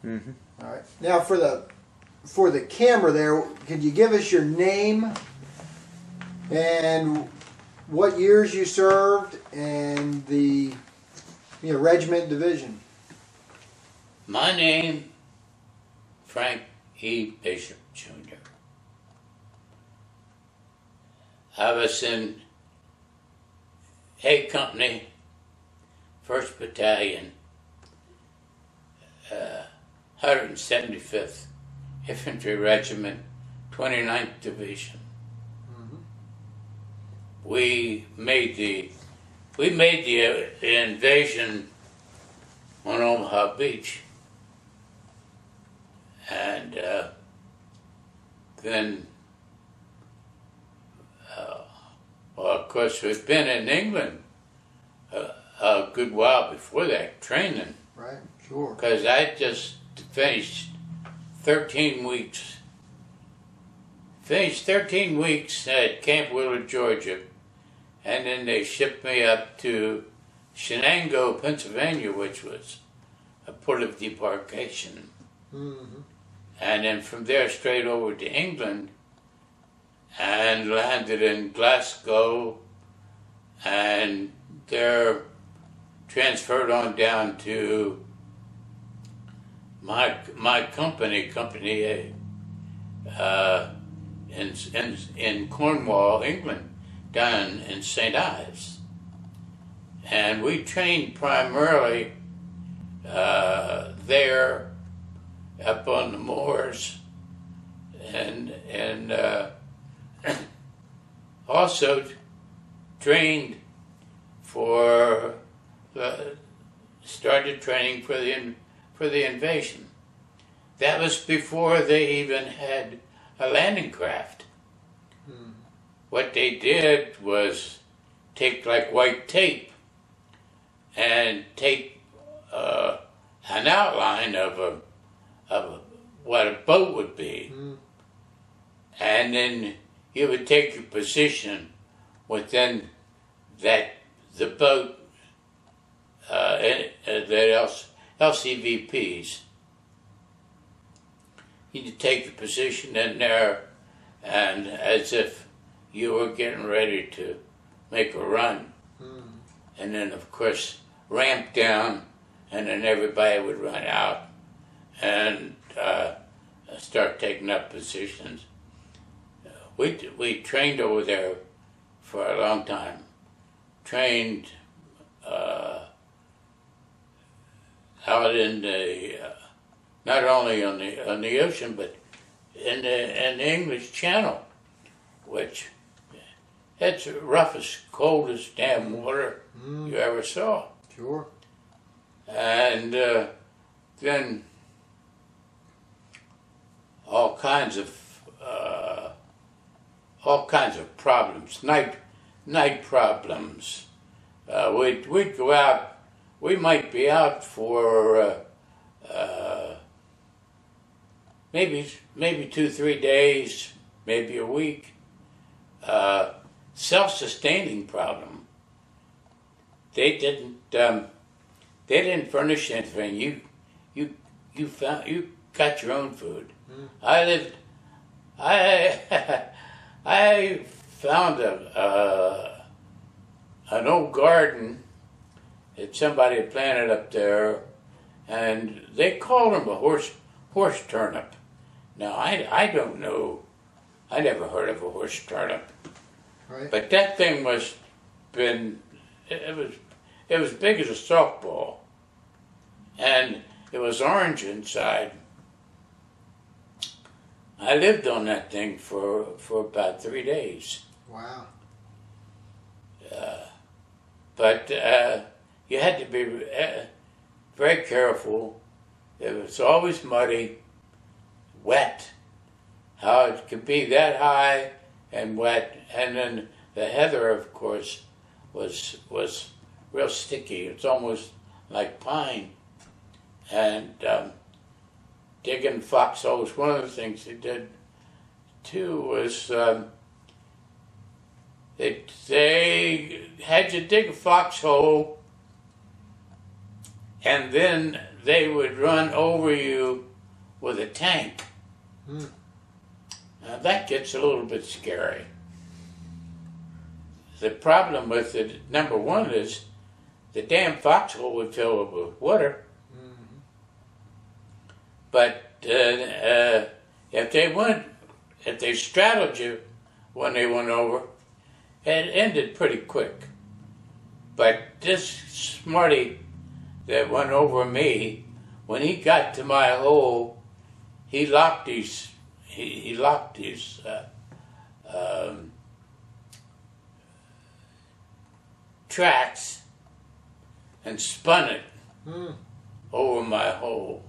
Mm-hmm. All right. Now for the camera there, could you give us your name and what years you served and the regiment, division? My name, Frank E. Bishop, Jr. I was in A Company, 1st Battalion, 175th Infantry Regiment, 29th Division. Mm-hmm. We made the invasion on Omaha Beach, and then, well, of course, we've been in England a good while before that, training. Right, sure. Because I just finished 13 weeks. Finished 13 weeks at Camp Willard, Georgia, and then they shipped me up to Shenango, Pennsylvania, which was a port of debarkation. Mm-hmm. And then from there straight over to England and landed in Glasgow, and there transferred on down to my company, Company A, in Cornwall, England, down in St. Ives. And we trained primarily there up on the moors, and also trained started training for the invasion. That was before they even had a landing craft. Hmm. What they did was take like white tape and tape an outline of what a boat would be, and then you would take your position within the boat, the LCVPs. You'd take the position in there, and as if you were getting ready to make a run, and then of course ramp down, and then everybody would run out and start taking up positions. We trained over there for a long time. Trained out in the not only on the ocean, but in the English Channel, which it's the roughest, coldest damn water you ever saw. Sure. And then all kinds of problems, night problems. We'd go out. We might be out for maybe 2-3 days, maybe a week. Self-sustaining problem. They didn't furnish anything. You got your own food. I found an old garden that somebody had planted up there, and they called them a horse turnip. Now I don't know. I never heard of a horse turnip. Right. But that thing it was big as a softball, and it was orange inside. I lived on that thing for about 3 days. Wow. But you had to be very careful. It was always muddy, wet. How it could be that high and wet, and then the heather, of course, was real sticky. It's almost like pine. And digging foxholes. One of the things they did too was they had you dig a foxhole, and then they would run over you with a tank. Hmm. Now that gets a little bit scary. The problem with it, number one, is the damn foxhole would fill up with water. Mm-hmm. But if they straddled you when they went over, it ended pretty quick. But this smarty that went over me, when he got to my hole, he locked his tracks and spun it over my hole,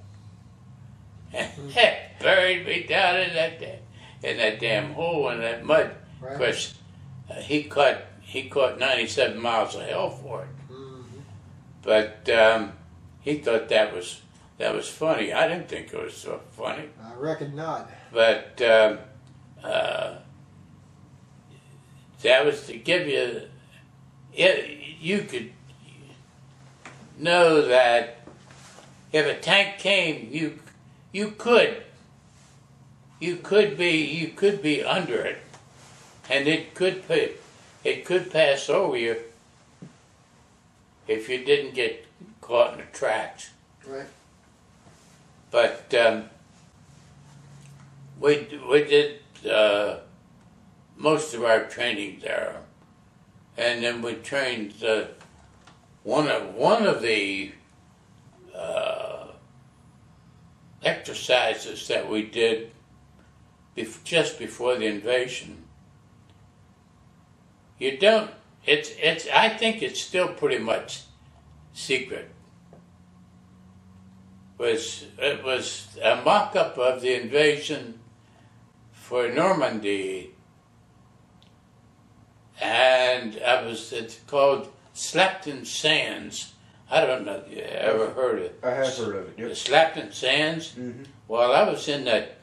and it buried me down in that damn hole in that mud. Right. Of course, he caught 97 miles of hell for it. Mm-hmm. But he thought that was funny. I didn't think it was so funny. I reckon not. But that was to give you, you could know that if a tank came, you could be under it, and it could pass over you if you didn't get caught in the tracks. Right. But we did most of our training there, and then we trained one of the exercises that we did just before the invasion. You don't. It's. I think it's still pretty much secret. It was a mock-up of the invasion for Normandy, and it's called Slapton Sands. I don't know if you ever heard of it. I have heard of it. Yep. The Slapton Sands. Mm-hmm. Well, I was in that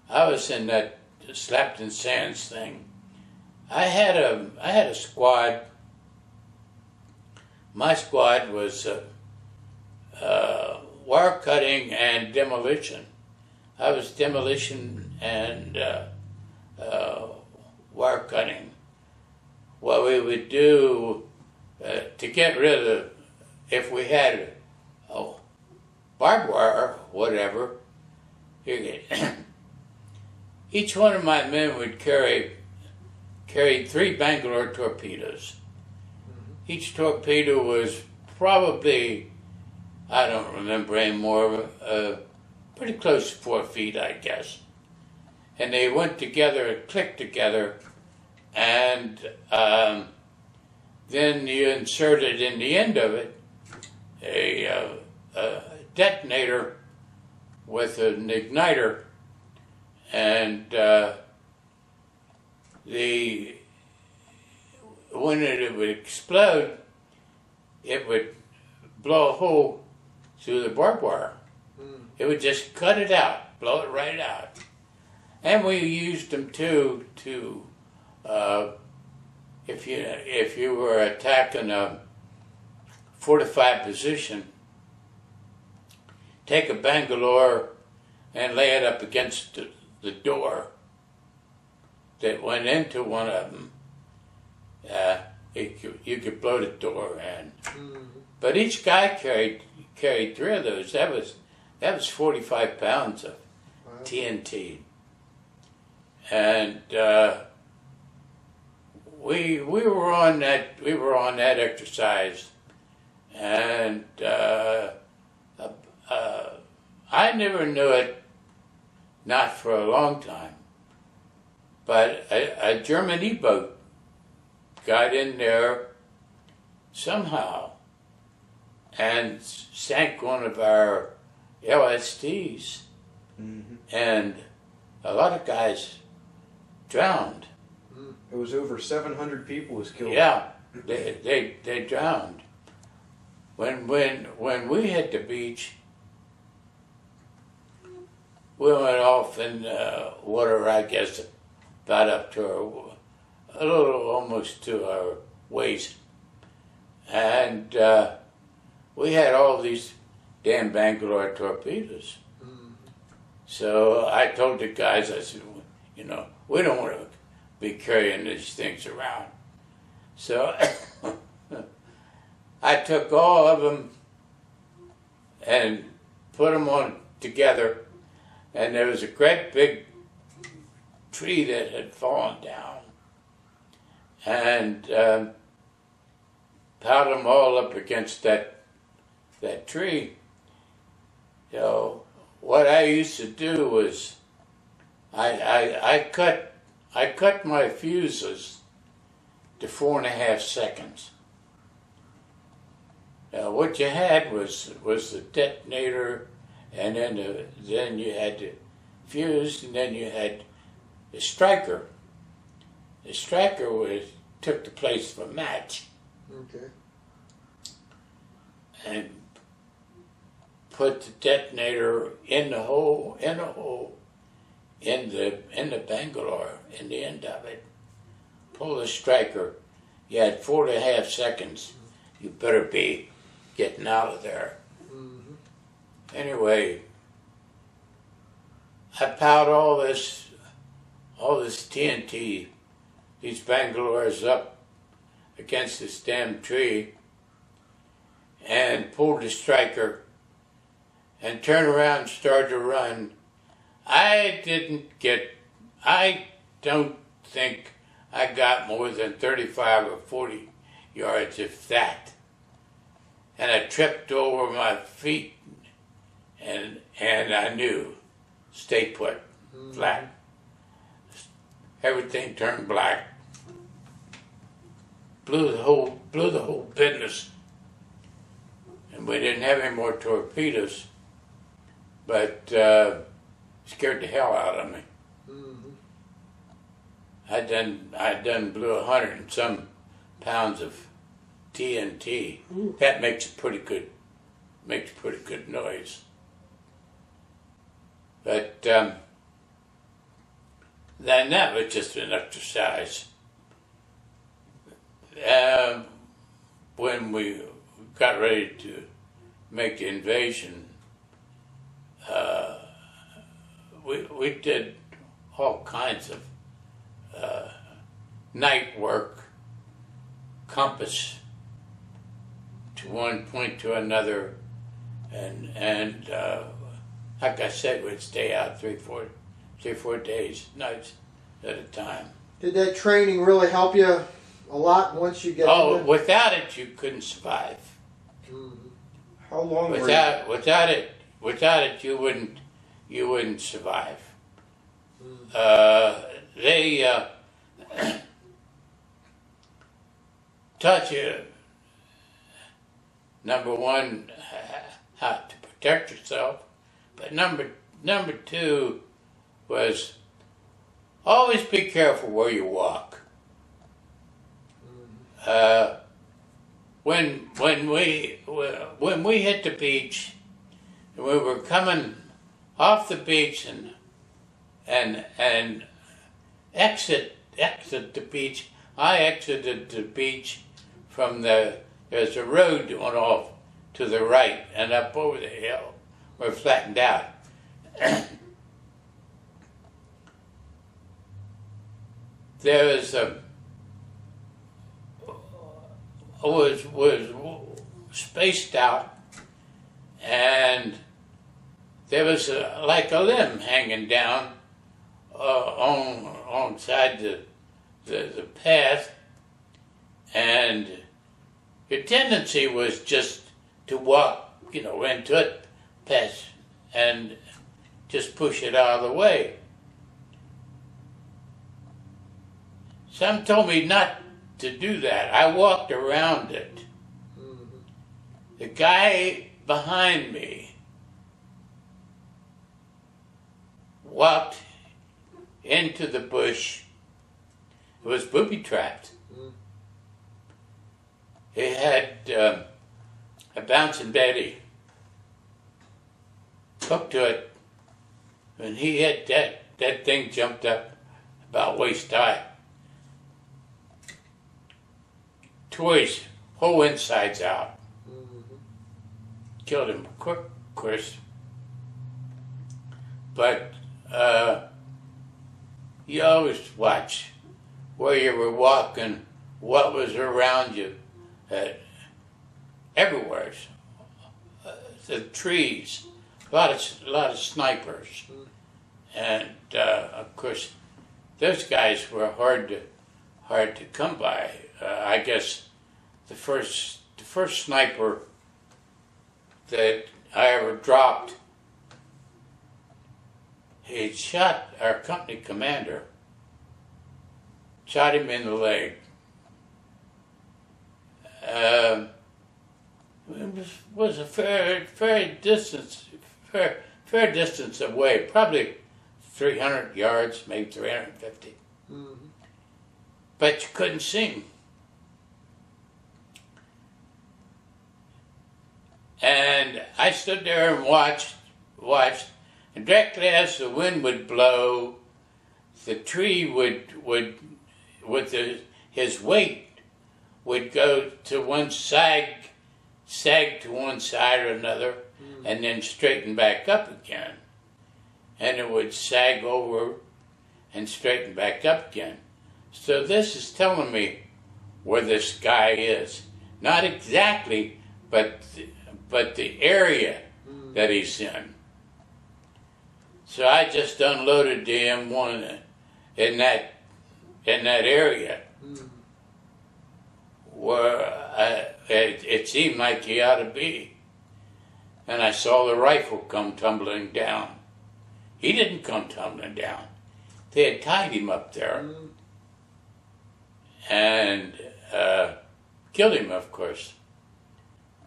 Slapton Sands thing. I had a squad. My squad was wire cutting and demolition. I was demolition and wire cutting. What we would do to get rid of, if we had barbed wire, whatever, each one of my men would carry 3 Bangalore torpedoes. Each torpedo was probably, I don't remember anymore, pretty close to 4 feet, I guess. And they went together, clicked together, and then you inserted in the end of it a detonator with an igniter, and when it would explode, it would blow a hole through the barbed wire. It would just cut it out, blow it right out. And we used them too to, if you were attacking a fortified position, take a Bangalore and lay it up against the door that went into one of them. You could blow the door in. But each guy carried 3 of those. That was 45 pounds of TNT. And we were on that exercise, and I never knew it, not for a long time, but a German E-boat got in there somehow and sank one of our LSTs, and a lot of guys drowned. It was over 700 people was killed. Yeah, they drowned. When we hit the beach, we went off in water, I guess, about up to a little almost to our waist, and we had all these damn Bangalore torpedoes. So I told the guys, I said, you know, we don't want to be carrying these things around. So I took all of them and put them on together, and there was a great big tree that had fallen down, and piled them all up against that tree. So what I used to do was I cut my fuses to 4.5 seconds. Now what you had was the detonator, and then you had the fuse, and then you had the striker. The striker took the place of a match. Okay. And put the detonator in the hole in the Bangalore, in the end of it. Pull the striker. You had 4.5 seconds. You better be getting out of there. Mm-hmm. Anyway, I piled all this TNT, these Bangalores up against this damn tree, and pulled the striker and turned around and started to run. I don't think I got more than 35 or 40 yards, if that. And I tripped over my feet, and I knew, stay put, flat. Everything turned black. Blew the whole business. And we didn't have any more torpedoes, but scared the hell out of me. Mm-hmm. I done blew 100 and some pounds of TNT. Ooh. That makes a pretty good noise. But then that was just an exercise. When we got ready to make the invasion, we did all kinds of night work, compass to one point to another, and like I said, we'd stay out 3-4 days, nights at a time. Did that training really help you a lot once you get? Without it, you couldn't survive. Mm-hmm. How long without it, you wouldn't survive. They taught you, number one, how to protect yourself, but number two was always be careful where you walk. When we hit the beach, and we were coming off the beach and exit the beach, I exited the beach from there's a road going off to the right and up over the hill. We're flattened out. There was spaced out, and there was like a limb hanging down alongside the path, and your tendency was just to walk, into it, pass, and just push it out of the way. Some told me not to do that. I walked around it. Mm-hmm. The guy behind me walked into the bush. It was booby-trapped. Mm-hmm. He had a bouncing Betty hooked to it, and he had that thing jumped up about waist high. Tore his whole insides out. Mm-hmm. killed him quick, of course. But you always watch where you were walking, what was around you, everywhere. The trees, a lot of snipers, and of course, those guys were hard to come by. I guess the first sniper that I ever dropped, he shot our company commander, shot him in the leg. It was a fair distance away, probably 300 yards, maybe 350. Mm-hmm. But you couldn't see him. And I stood there and watched, and directly as the wind would blow, the tree would his weight would go to one sag to one side or another, and then straighten back up again. And it would sag over and straighten back up again. So this is telling me where this guy is. Not exactly, but the area that he's in. So I just unloaded the M1 in that area where it seemed like he ought to be. And I saw the rifle come tumbling down. He didn't come tumbling down. They had tied him up there and killed him, of course.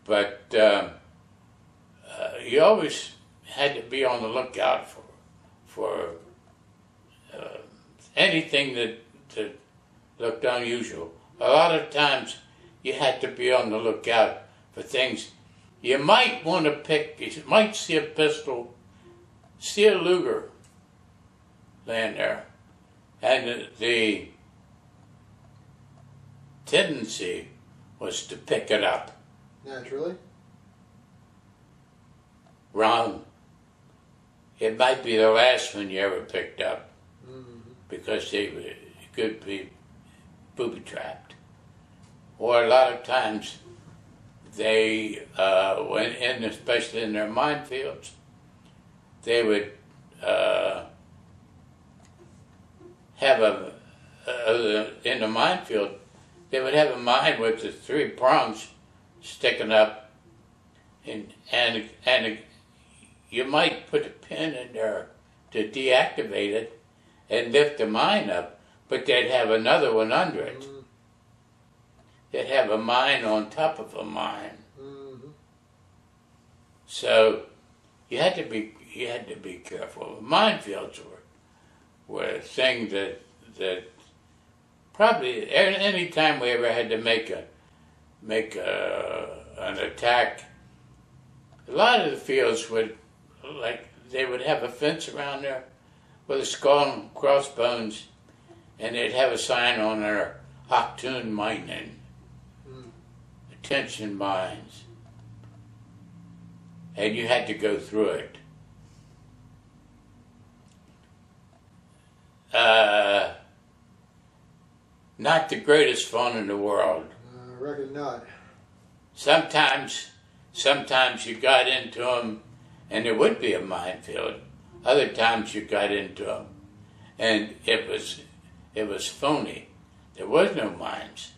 But you always had to be on the lookout for anything that looked unusual. A lot of times you had to be on the lookout for things you might want to pick. You might see a pistol, see a Luger laying there, and the tendency was to pick it up. Naturally. Wrong. It might be the last one you ever picked up, because it could be booby-trapped. Or a lot of times they, especially in their minefields, they would have in the minefield, they would have a mine with the 3 prongs sticking up, and you might put a pin in there to deactivate it and lift the mine up, but they'd have another one under it. They'd have a mine on top of a mine. So you had to be careful. Minefields were a thing that probably any time we ever had to make an attack, a lot of the fields would, like, they would have a fence around there with a skull and crossbones, and they'd have a sign on there, Octoon Mining, attention mines, and you had to go through it. Not the greatest fun in the world. I reckon not. Sometimes you got into them, and there would be a minefield. Other times you got into them, and it was phony. There was no mines,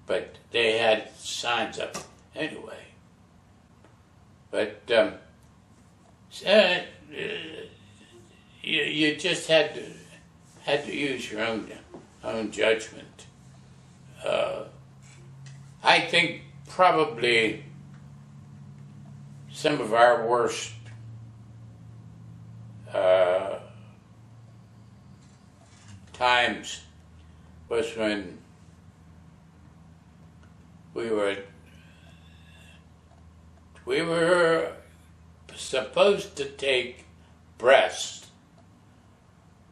but they had signs up anyway. But you just had to use your own judgment. I think probably some of our worst times was when we were supposed to take Brest,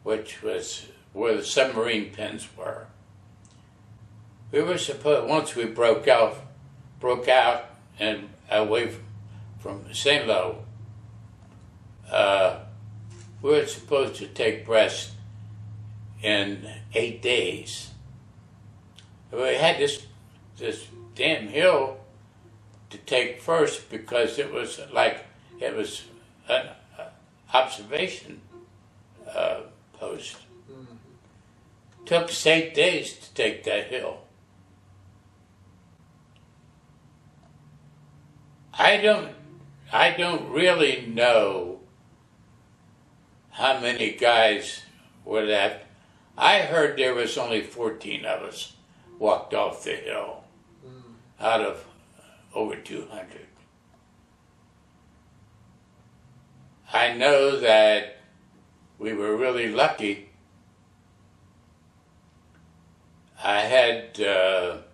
which was where the submarine pins were. We were supposed, once we broke out and away from St. Lo. We were supposed to take Brest in 8 days. We had this damn hill to take first because it was an observation post. Mm-hmm. Took us 8 days to take that hill. I don't really know how many guys were left. I heard there was only 14 of us walked off the hill out of over 200. I know that we were really lucky. I had the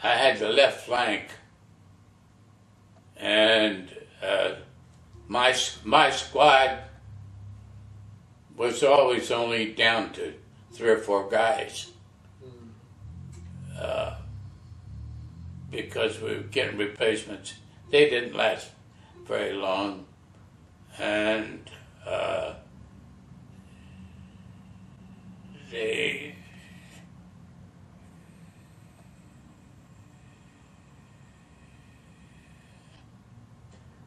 left flank, and my squad was always only down to 3 or 4 guys because we were getting replacements. They didn't last very long, and they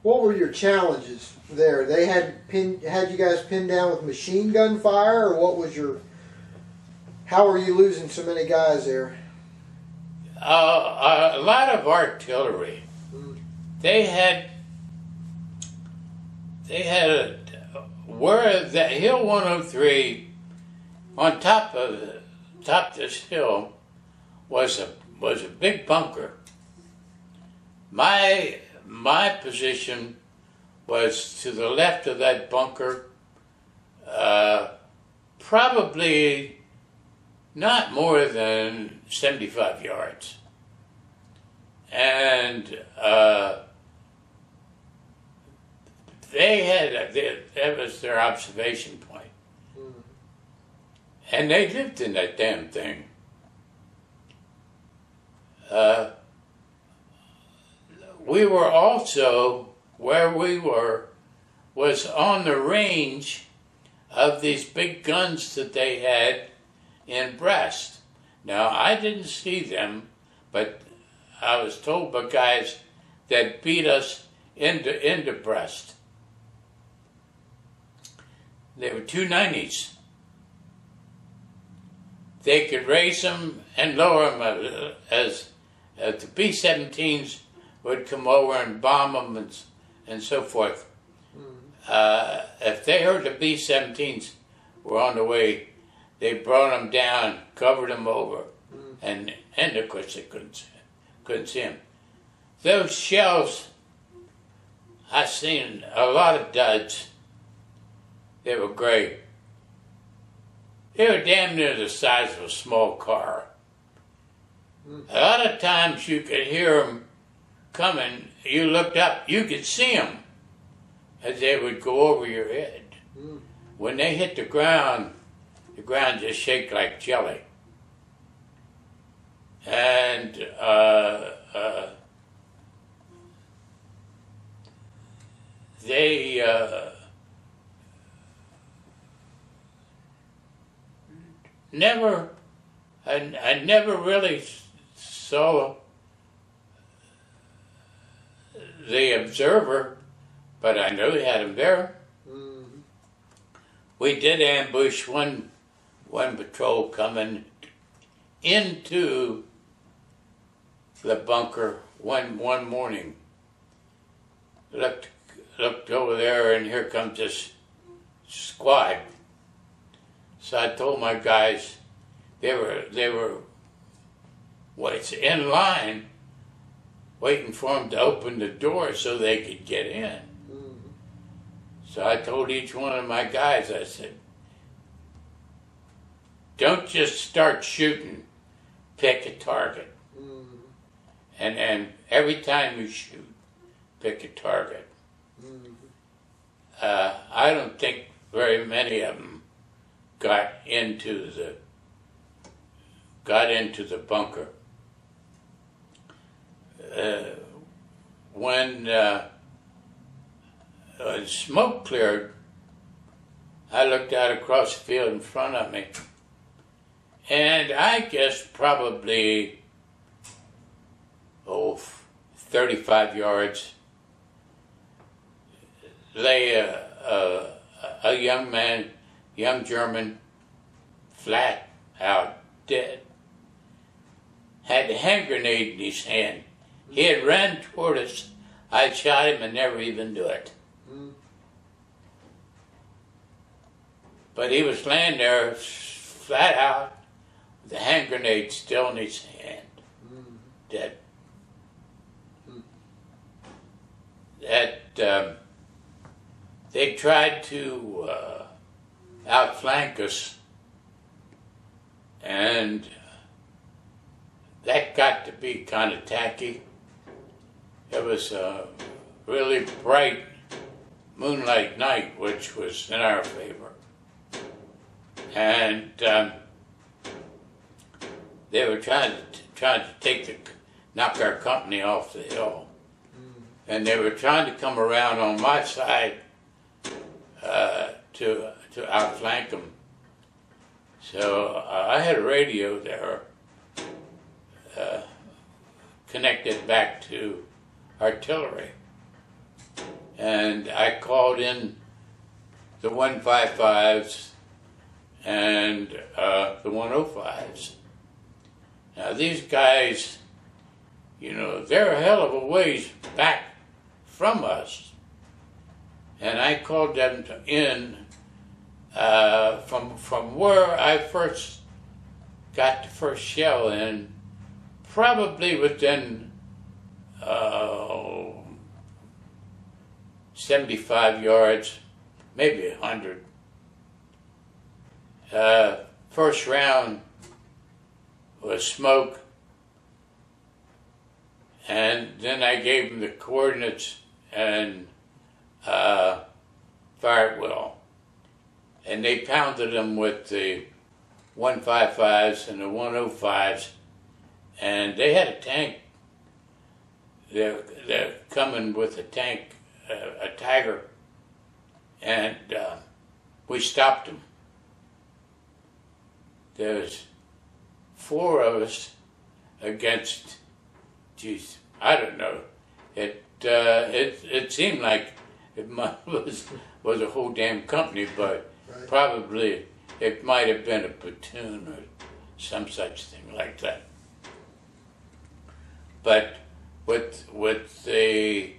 What were your challenges there? They had you guys pinned down with machine gun fire, or what was your? How were you losing so many guys there? A lot of artillery. They had where the Hill 103 on top this hill was a big bunker. My position was to the left of that bunker, probably not more than 75 yards. And that was their observation point. And they lived in that damn thing. We were also, where we were, was on the range of these big guns that they had in Brest. Now, I didn't see them, but I was told by guys that beat us into Brest. They were 290s. They could raise them and lower them as the B-17s would come over and bomb them and so forth. If they heard the B-17s were on the way, they brought them down, covered them over, and of course they couldn't see them. Those shells, I seen a lot of duds. They were great. They were damn near the size of a small car. A lot of times you could hear them coming. You looked up, you could see them as they would go over your head. When they hit the ground just shake like jelly. And they I never really saw the observer, but I know he had him there. We did ambush one patrol coming into the bunker one morning. Looked over there, and here comes this squad. So I told my guys, they were in line, waiting for them to open the door so they could get in. So I told each one of my guys, I said, don't just start shooting, pick a target. And every time you shoot, pick a target. I don't think very many of them got into the bunker. when smoke cleared, I looked out across the field in front of me, and I guess probably 35 yards lay a young German, flat out dead. Had a hand grenade in his hand. He had ran toward us. I shot him and never even knew it. But he was laying there flat out with a hand grenade still in his hand. Dead. That they tried to outflank us, and that got to be kind of tacky. It was a really bright moonlight night, which was in our favor. And they were trying to knock our company off the hill. And they were trying to come around on my side to outflank them. So I had a radio there connected back to artillery. And I called in the 155s and the 105s. Now these guys, they're a hell of a ways back from us. And I called them in from where I first got the first shell in, probably within 75 yards, maybe 100. First round was smoke, and then I gave them the coordinates and fired well. And they pounded them with the 155s and the 105s, and they had a tank. They're coming with a tank, a Tiger, and we stopped them. There's 4 of us against, I don't know. It seemed like it was a whole damn company, but right. Probably it might have been a platoon or some such thing like that. But with the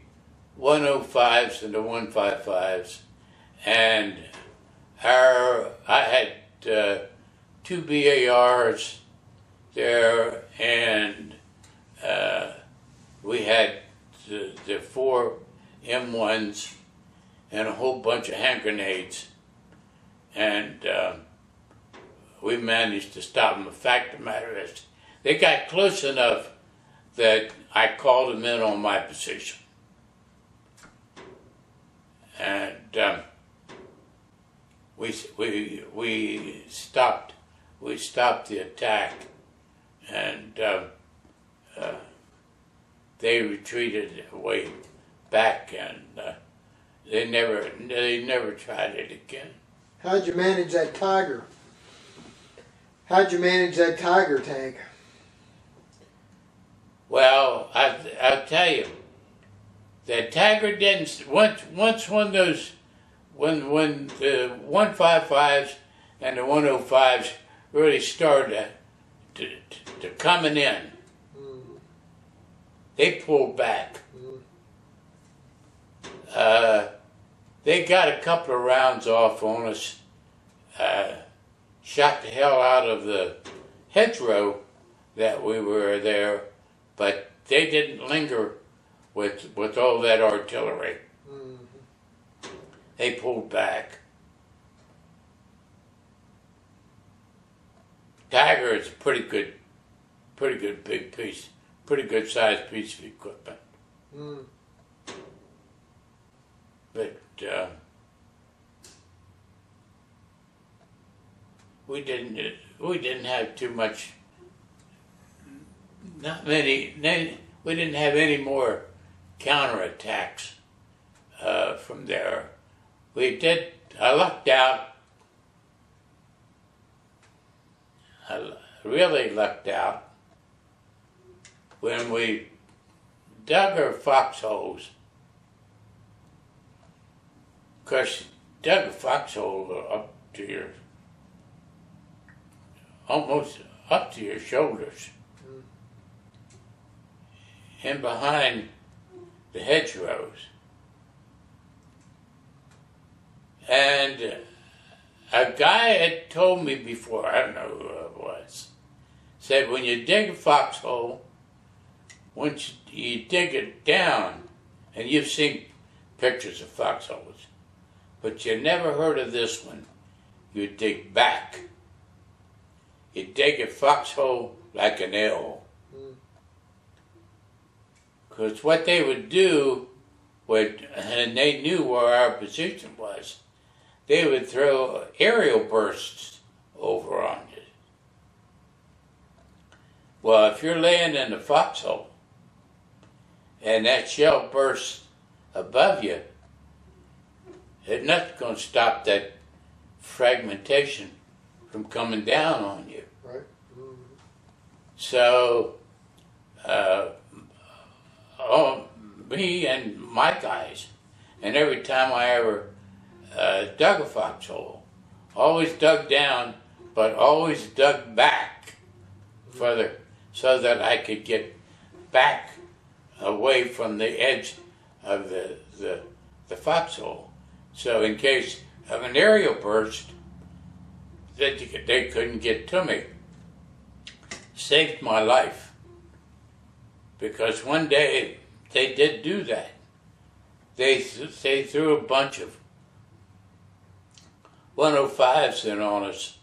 105s and the 155s, and I had 2 BARs there, and we had the 4 M1s and a whole bunch of hand grenades, and we managed to stop them. The fact of the matter is, they got close enough that I called them in on my position, and we stopped the attack, and they retreated way back, and they never tried it again. How'd you manage that Tiger? How'd you manage that Tiger tank? Well, I'll tell you, the Tiger didn't. Once when the 155s and the 105s really started to coming in, they pulled back. They got a couple of rounds off on us, shot the hell out of the hedgerow that we were there, but they didn't linger with all that artillery. They pulled back. Tiger is a pretty good big piece, pretty good sized piece of equipment. But we didn't have too much. We didn't have any more counterattacks from there. I lucked out. I really lucked out when we dug our foxholes. Of course, you dug a foxhole up to almost up to your shoulders. And behind the hedgerows. And a guy had told me before, I don't know who it was, said when you dig a foxhole, once you dig it down, and you've seen pictures of foxholes, but you never heard of this one, you dig back. You dig a foxhole like an L. Because what they would do, and they knew where our position was, they would throw aerial bursts over on you. Well, if you're laying in a foxhole and that shell bursts above you, there's nothing going to stop that fragmentation from coming down on you. Right. So, me and my guys, and every time I ever dug a foxhole, always dug down, but always dug back further so that I could get back away from the edge of the foxhole. So in case of an aerial burst, that they couldn't get to me. Saved my life. Because one day they did do that. They threw a bunch of 105s in on us,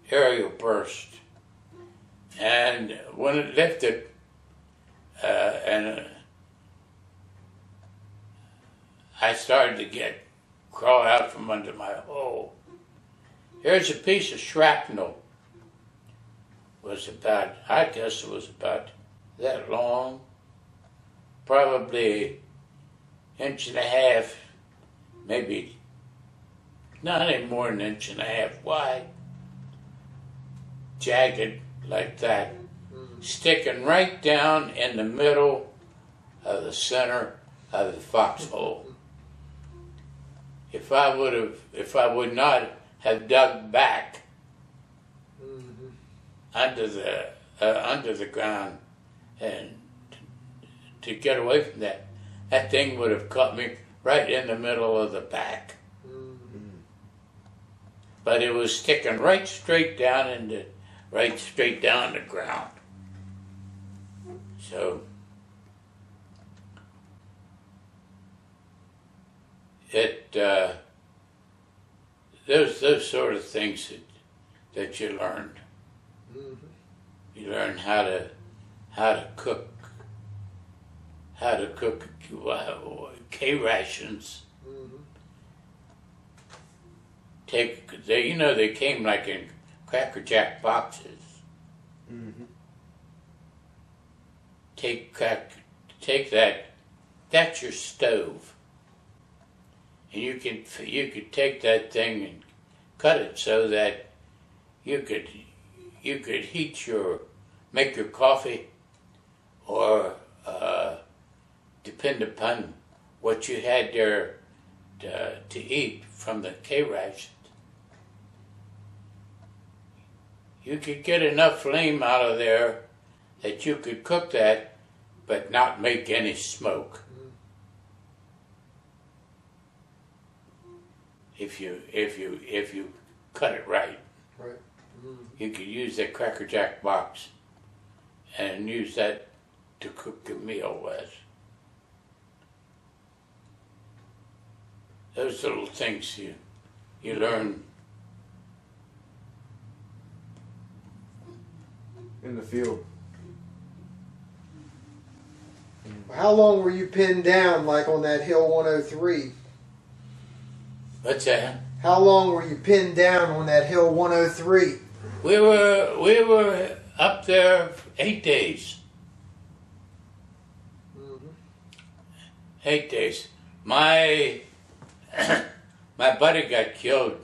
aerial burst. And when it lifted, I started to crawl out from under my hole. Here's a piece of shrapnel. I guess it was about that long, probably inch and a half, maybe not any more than an inch and a half wide, jagged like that, sticking right down in the middle of the center of the foxhole. If I would not have dug back under the ground and to get away from that, that thing would have caught me right in the middle of the back. But it was sticking right straight down the ground. So those sort of things that you learned. You learn how to cook K rations. They came like in Cracker Jack boxes. Take that. That's your stove, and you could take that thing and cut it so that you could make your coffee, or depend upon what you had there to eat from the K rations. You could get enough flame out of there that you could cook that, but not make any smoke. If you cut it right. Right. You could use that Cracker Jack box and use that to cook a meal with. Those little things you learn in the field. How long were you pinned down, like on that Hill 103? What's that? How long were you pinned down on that Hill 103? We were up there for 8 days. 8 days. My my buddy got killed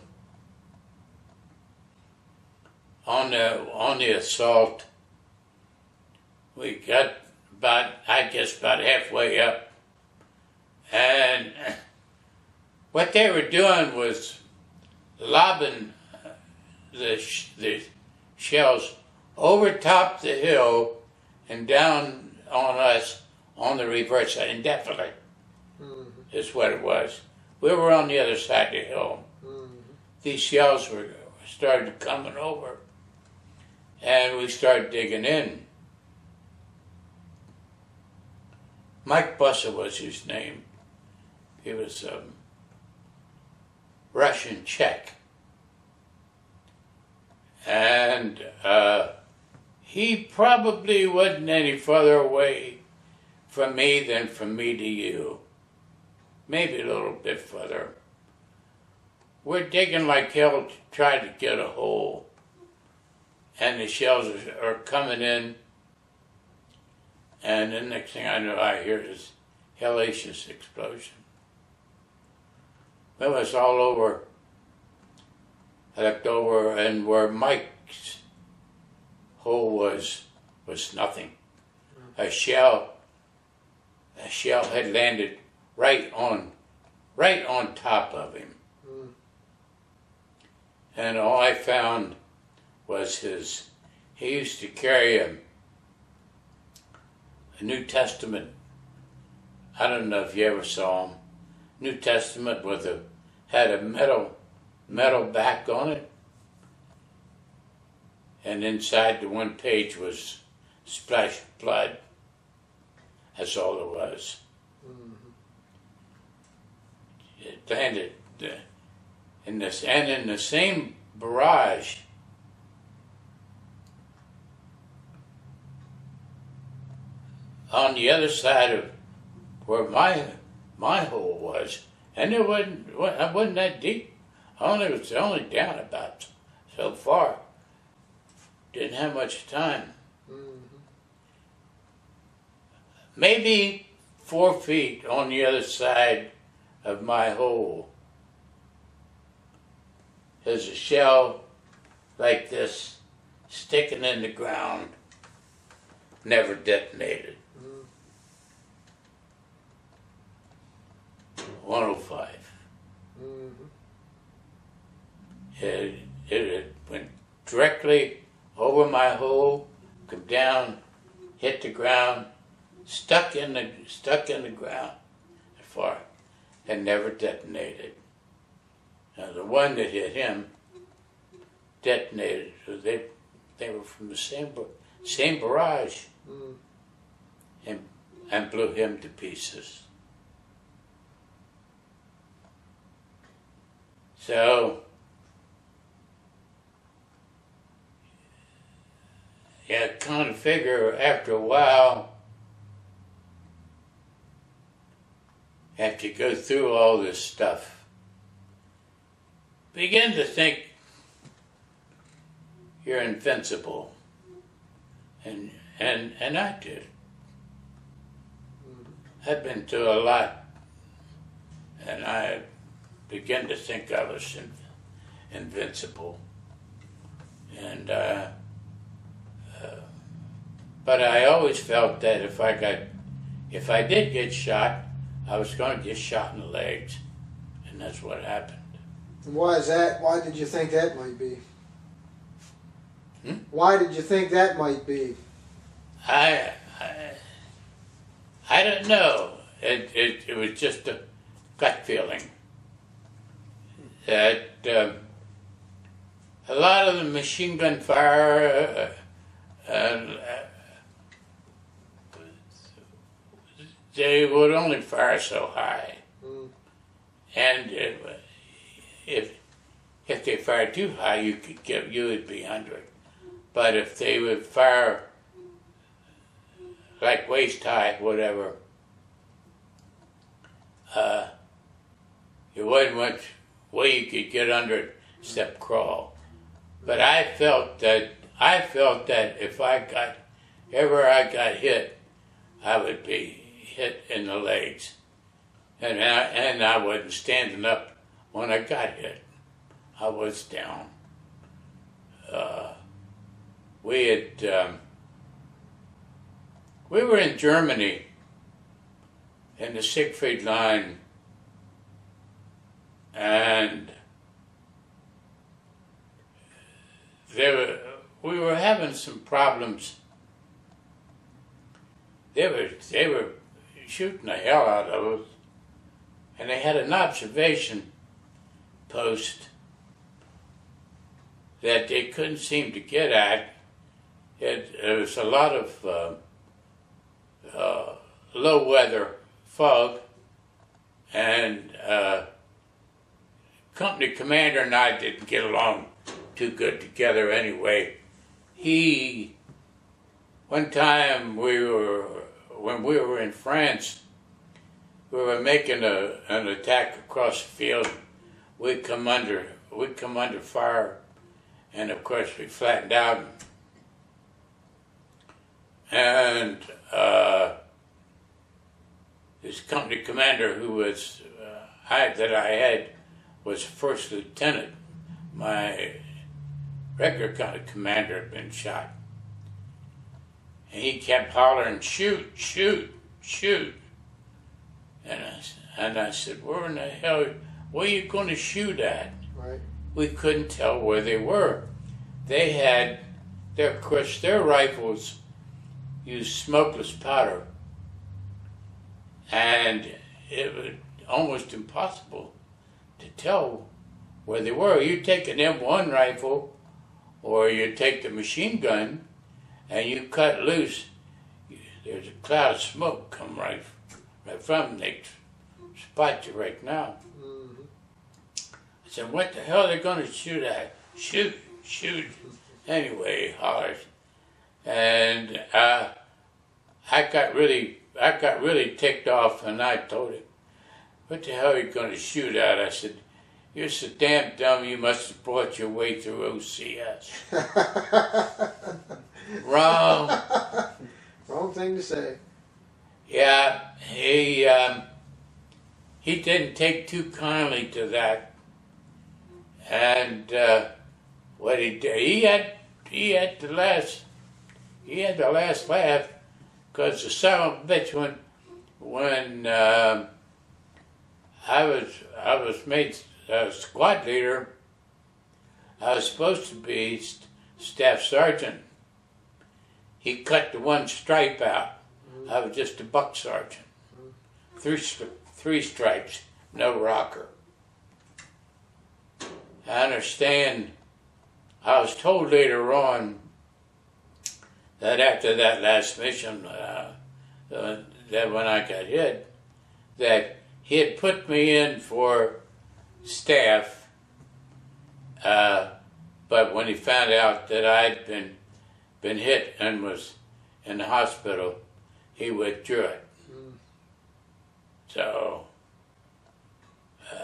on the assault. We got about halfway up, and what they were doing was lobbing the shells over top the hill and down on us on the reverse side indefinitely. Is what it was. We were on the other side of the hill. These shells were started coming over, and we started digging in. Mike Bussa was his name. He was Russian Czech. And he probably wasn't any further away from me than from me to you. Maybe a little bit further. We're digging like hell to try to get a hole. And the shells are coming in. And the next thing I know, I hear this hellacious explosion. It was all over. I looked over, and where Mike's hole was nothing. A shell had landed right on top of him. And all I found was he used to carry a New Testament. I don't know if you ever saw him. New Testament had a metal back on it, and inside the one page was splashed blood. That's all it was. It landed in the same barrage. On the other side of where my hole was, and it wasn't that deep. It was only down about so far. Didn't have much time. Maybe 4 feet on the other side of my hole. There's a shell like this sticking in the ground, never detonated. 105. It went directly over my hole, come down, hit the ground, stuck in the ground, far, and never detonated. Now the one that hit him detonated, so they were from the same barrage, and blew him to pieces. So, yeah, kind of figure after a while, after you go through all this stuff, begin to think you're invincible. And I did. I've been through a lot, and I began to think I was invincible. And but I always felt that if I did get shot, I was going to get shot in the legs, and that's what happened. And why is that? Why did you think that might be? Why did you think that might be? I don't know. It was just a gut feeling that a lot of the machine gun fire they would only fire so high, and if they fired too high, you would be under it. But if they would fire like waist high, whatever, there wasn't much way you could get under it except crawl. But I felt that if I got hit, I would be hit in the legs and I wasn't standing up when I got hit. I was down. We were in Germany in the Siegfried Line, and we were having some problems. They were shooting the hell out of us, and they had an observation post that they couldn't seem to get at. It was a lot of low weather fog, and company commander and I didn't get along too good together anyway. One time when we were in France, we were making an attack across the field. We'd come under fire, and of course we flattened out. And this company commander who was that I had was first lieutenant. My regular company commander had been shot, and he kept hollering, "Shoot, shoot, shoot!" And I said, "Where in the hell? What are you going to shoot at?" Right. We couldn't tell where they were. They had of course, their rifles used smokeless powder, and it was almost impossible to tell where they were. You take an M1 rifle, or you take the machine gun, and you cut loose. There's a cloud of smoke come right from them. They spot you right now. Mm-hmm. I said, "What the hell are they going to shoot at?" "Shoot, shoot." Anyway, he hollers, and I got really ticked off, and I told him, "What the hell are you going to shoot at?" I said, "You're so damn dumb. You must have brought your way through OCS." Wrong. Wrong thing to say. Yeah, he didn't take too kindly to that, and what he did, he had the last laugh, because the son of a bitch, when I was made squad leader, I was supposed to be staff sergeant. He cut the one stripe out. I was just a buck sergeant. 3 stripes, no rocker. I understand. I was told later on that after that last mission, that when I got hit, that he had put me in for staff, but when he found out that I'd been hit and was in the hospital, he withdrew it. So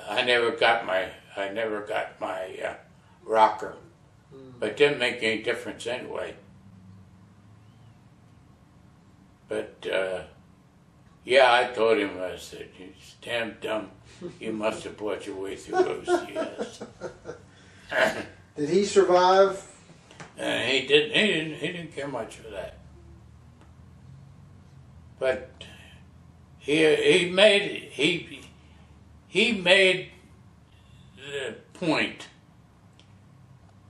I never got my rocker, but it didn't make any difference anyway. But yeah, I told him, I said, "You're damn dumb. You must have brought your way through OCS." Did he survive? He didn't care much for that. But he made the point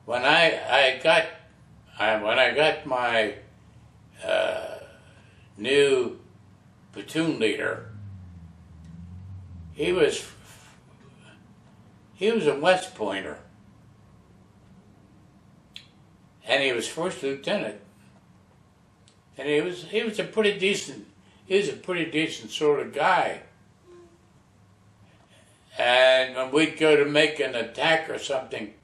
when I got my new platoon leader. He was a West Pointer, and he was first lieutenant, and he was a pretty decent sort of guy. And when we'd go to make an attack or something,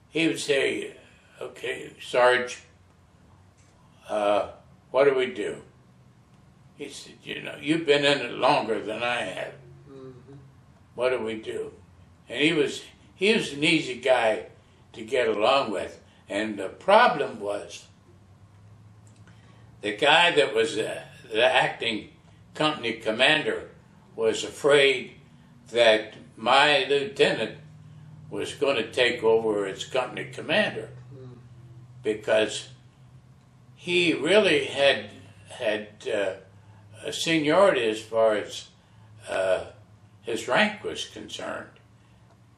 he would say, "Okay, Sarge, what do we do?" He said, "You've been in it longer than I have. Mm-hmm. What do we do?" And he was an easy guy to get along with. And the problem was, the guy that was the acting company commander was afraid that my lieutenant was going to take over as company commander, because he really had a seniority as far as his rank was concerned.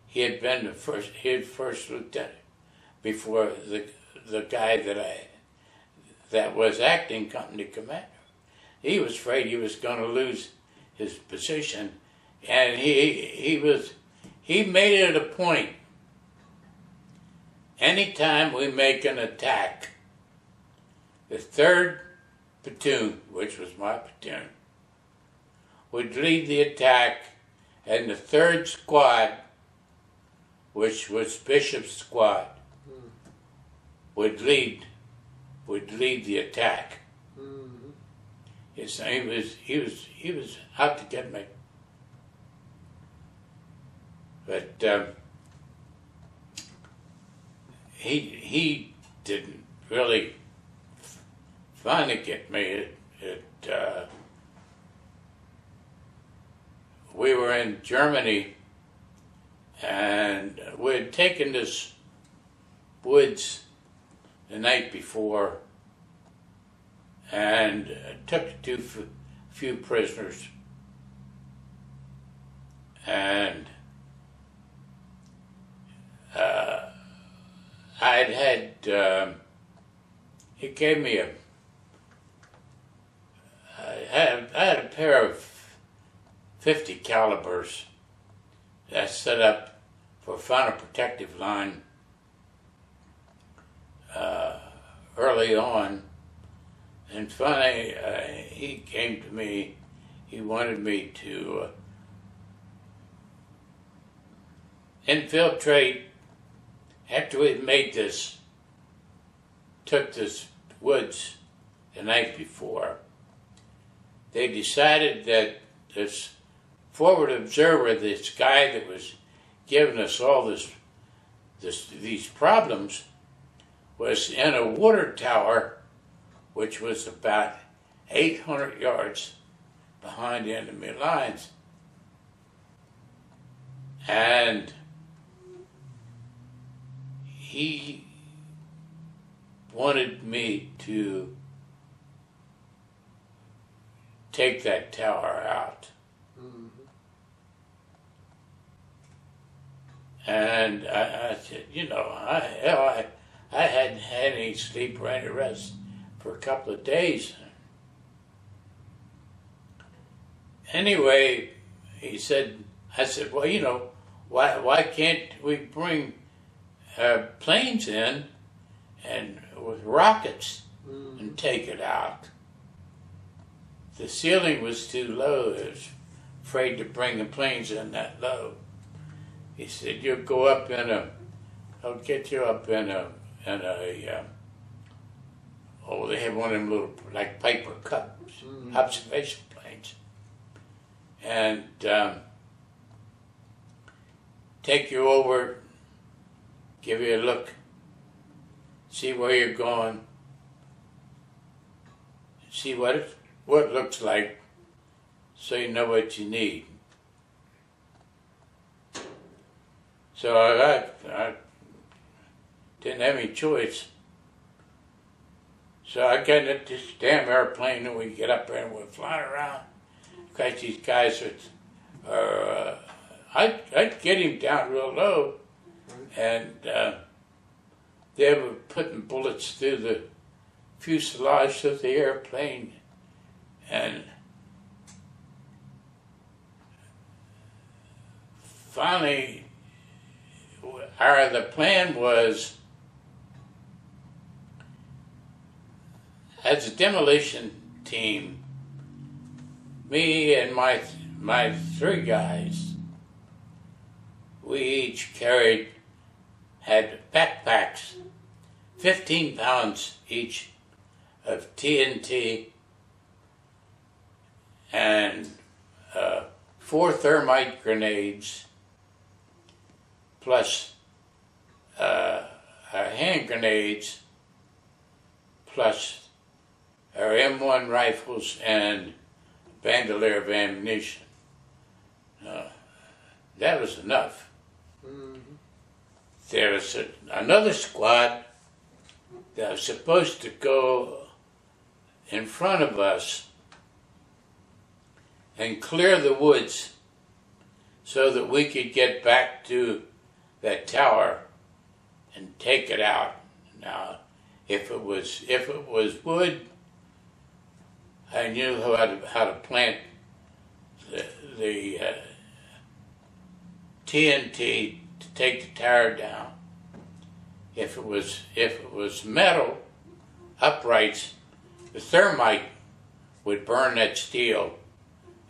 He had been his first lieutenant before the guy that was acting company commander. He was afraid he was going to lose his position, and he made it a point. Anytime we make an attack, the 3rd platoon, which was my platoon, would lead the attack, and the 3rd squad, which was Bishop's squad, would lead the attack. He was out to get me. But he didn't really finally get me. We were in Germany, and we had taken this woods the night before and took a few prisoners. And he gave me I had a pair of 50 calibers that set up for final protective line early on. And finally, he came to me. He wanted me to infiltrate. After we made took this woods the night before, they decided that this forward observer, this guy that was giving us all these problems, was in a water tower which was about 800 yards behind the enemy lines. And he wanted me to take that tower out. And I said, I hadn't had any sleep or any rest for a couple of days. Anyway, I said, well, why can't we bring planes in and with rockets and take it out? The ceiling was too low. I was afraid to bring the planes in that low. He said, you'll go up I'll get you up in a they have one of them little, like paper cups, observation planes. And take you over, give you a look, see where you're going, see what it looks like, so you know what you need. So I didn't have any choice. So I got in this damn airplane, and we get up there and we're flying around. Of course, these guys are I'd get him down real low, and they were putting bullets through the fuselage of the airplane, and finally, the plan was, as a demolition team, me and my 3 guys, we each had backpacks, 15 pounds each of TNT and 4 thermite grenades, plus our hand grenades, plus our M1 rifles and a bandolier of ammunition. that was enough. Mm-hmm. There was another squad that was supposed to go in front of us and clear the woods so that we could get back to that tower and take it out. Now, if it was wood, I knew how to plant the TNT to take the tower down. If it was metal uprights, the thermite would burn that steel,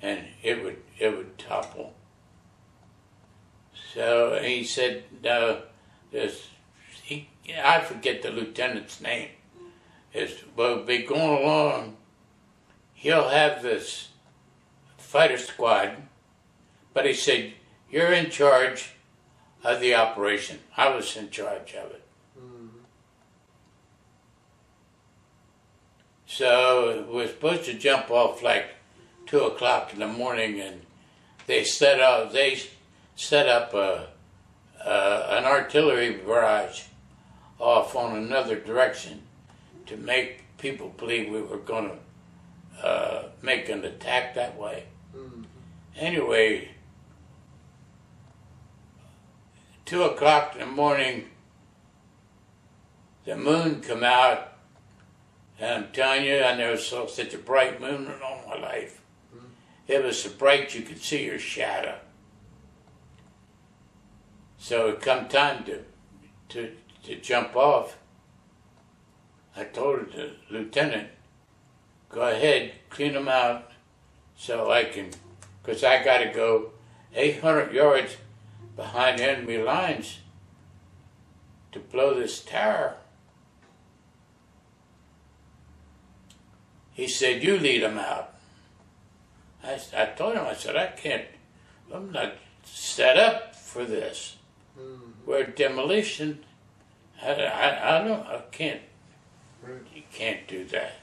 and it would topple. So he said, no, I forget the lieutenant's name. We'll be going along. He'll have this fighter squad, but he said, you're in charge of the operation. I was in charge of it. Mm-hmm. So we're supposed to jump off like 2 o'clock in the morning, and they set up an artillery barrage off on another direction to make people believe we were going to make an attack that way. Mm-hmm. Anyway, 2 o'clock in the morning, the moon come out, and I'm telling you, I never saw such a bright moon in all my life. Mm-hmm. It was so bright you could see your shadow. So it come time to jump off. I told the lieutenant, go ahead, clean them out, so I can, because I got to go 800 yards behind enemy lines to blow this tower. He said, you lead them out. I told him, I said, I'm not set up for this. Mm-hmm. We're demolition. I can't. You can't do that.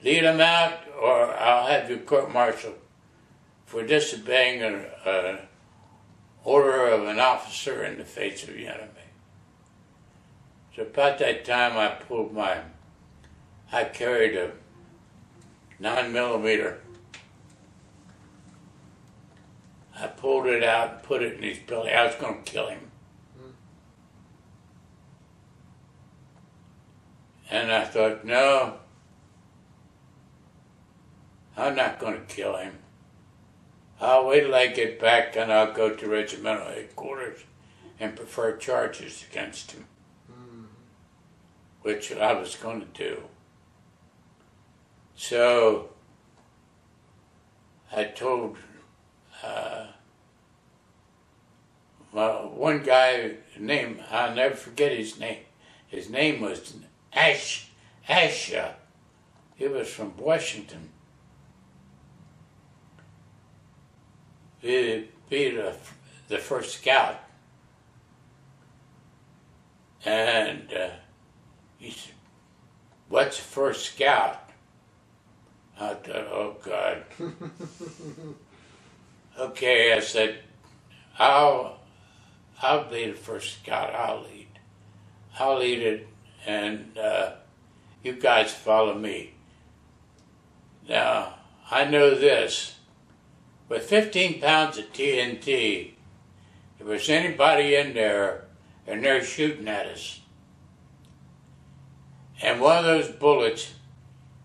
Lead them out, or I'll have you court-martialed for disobeying an order of an officer in the face of the enemy. So about that time, I carried a 9mm. I pulled it out and put it in his belly. I was going to kill him. And I thought, no, I'm not going to kill him. I'll wait till I get back and I'll go to regimental headquarters and prefer charges against him, which I was going to do. So I told one guy, I'll never forget his name. His name was Asha. He was from Washington. He'd be the first scout. And he said, what's the first scout? I thought, oh God. Okay, I said, I'll be the first scout. I'll lead it, and you guys follow me. Now, I know this. With 15 pounds of TNT, if there's anybody in there and they're shooting at us, and one of those bullets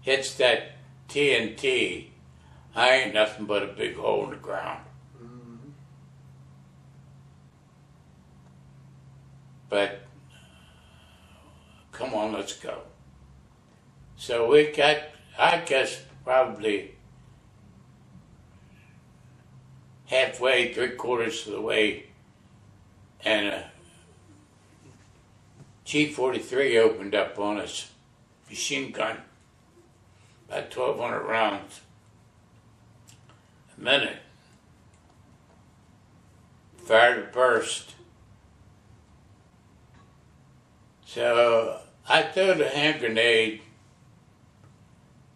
hits that TNT, I ain't nothing but a big hole in the ground. Mm-hmm. But come on, let's go. So we got, I guess, probably halfway, 3/4 of the way, and a G-43 opened up on us, machine gun, about 1,200 rounds a minute. Fired a burst. So I threw the hand grenade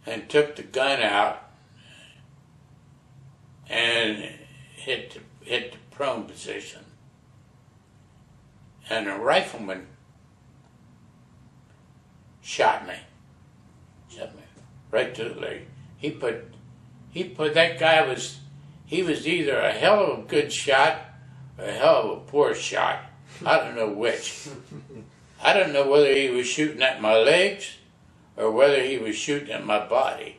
and took the gun out, and hit the prone position, and a rifleman shot me right to the leg. He put that guy was either a hell of a good shot or a hell of a poor shot. I don't know which. I don't know whether he was shooting at my legs or whether he was shooting at my body.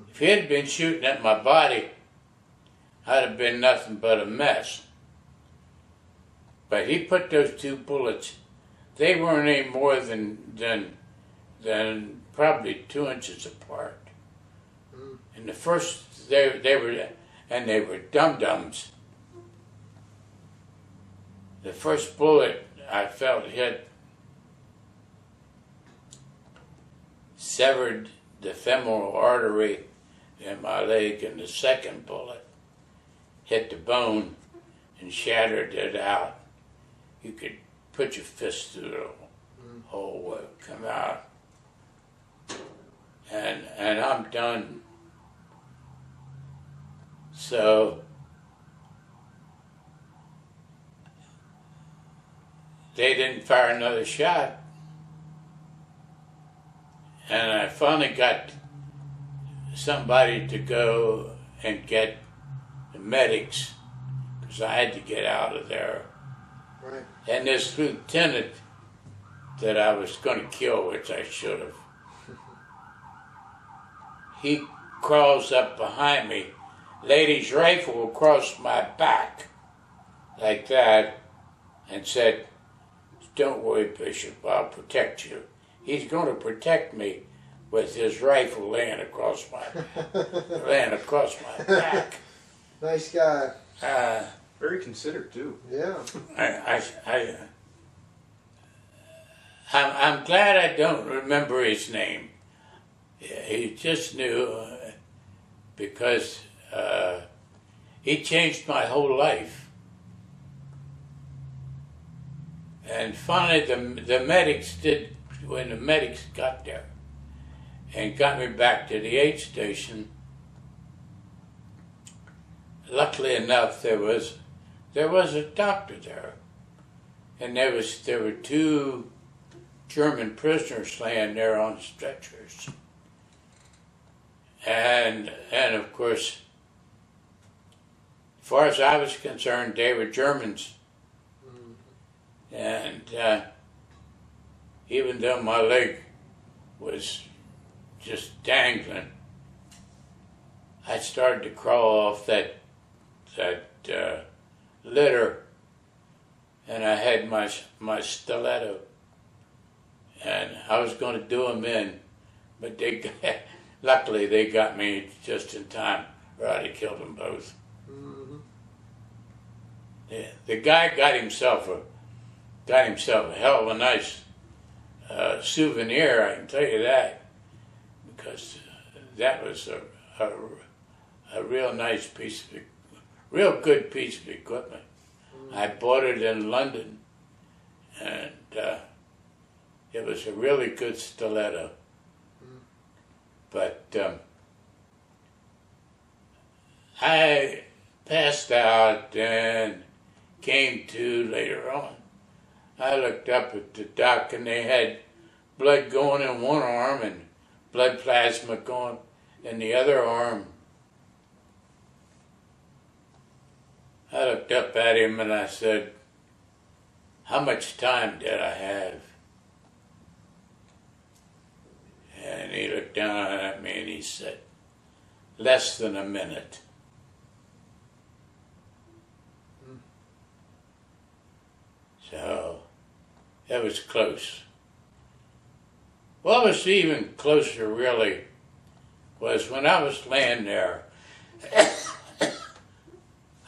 If he had been shooting at my body, I'd have been nothing but a mess. But he put those two bullets, they weren't any more than probably 2 inches apart. And the first, they were dum-dums. The first bullet I felt hit severed the femoral artery in my leg, and the second bullet hit the bone and shattered it out. You could put your fist through the hole, it would come out. And I'm done. So they didn't fire another shot. And I finally got somebody to go and get the medics, because I had to get out of there. Right. And this lieutenant that I was going to kill, which I should have, he crawls up behind me, laid his rifle across my back like that, and said, "Don't worry, Bishop, I'll protect you." He's going to protect me with his rifle laying across my back. Nice guy. Very considerate too. Yeah. I'm glad I don't remember his name. He just knew, because he changed my whole life. And finally, the medics did. When the medics got there and got me back to the aid station, luckily enough, there was a doctor there, and there were 2 German prisoners laying there on stretchers, and of course, as far as I was concerned, they were Germans, and even though my leg was just dangling, I started to crawl off that litter, and I had my stiletto, and I was going to do them in, but luckily they got me just in time, or I'd have killed them both. Mm-hmm. Yeah, the guy got himself a hell of a nice souvenir, I can tell you that, because that was a real nice real good piece of equipment. I bought it in London, and it was a really good stiletto. But I passed out and came to later on. I looked up at the doc, and they had blood going in one arm and blood plasma going in the other arm. I looked up at him and I said, "How much time did I have?" And he looked down at me and he said, "Less than a minute." So, that was close. What was even closer, really, was when I was laying there.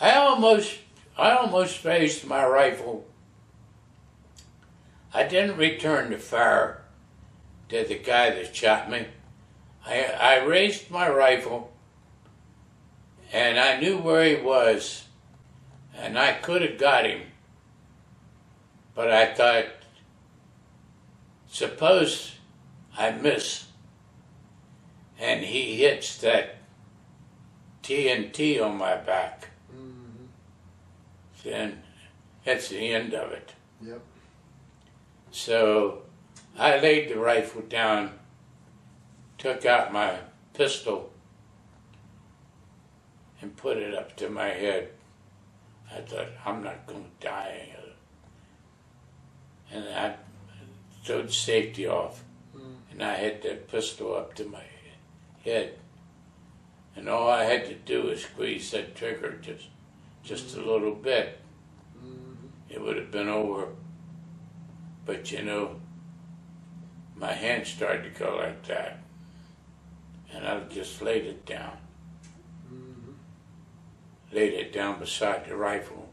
I almost raised my rifle. I didn't return the fire to the guy that shot me. I raised my rifle, and I knew where he was, and I could have got him. But I thought, suppose I miss, and he hits that TNT on my back. then that's the end of it. Yep. So I laid the rifle down, took out my pistol, and put it up to my head. I thought, I'm not going to die. And I took safety off, and I had that pistol up to my head. And all I had to do was squeeze that trigger just a little bit. It would have been over. But you know, my hand started to go like that. And I just laid it down. Laid it down beside the rifle.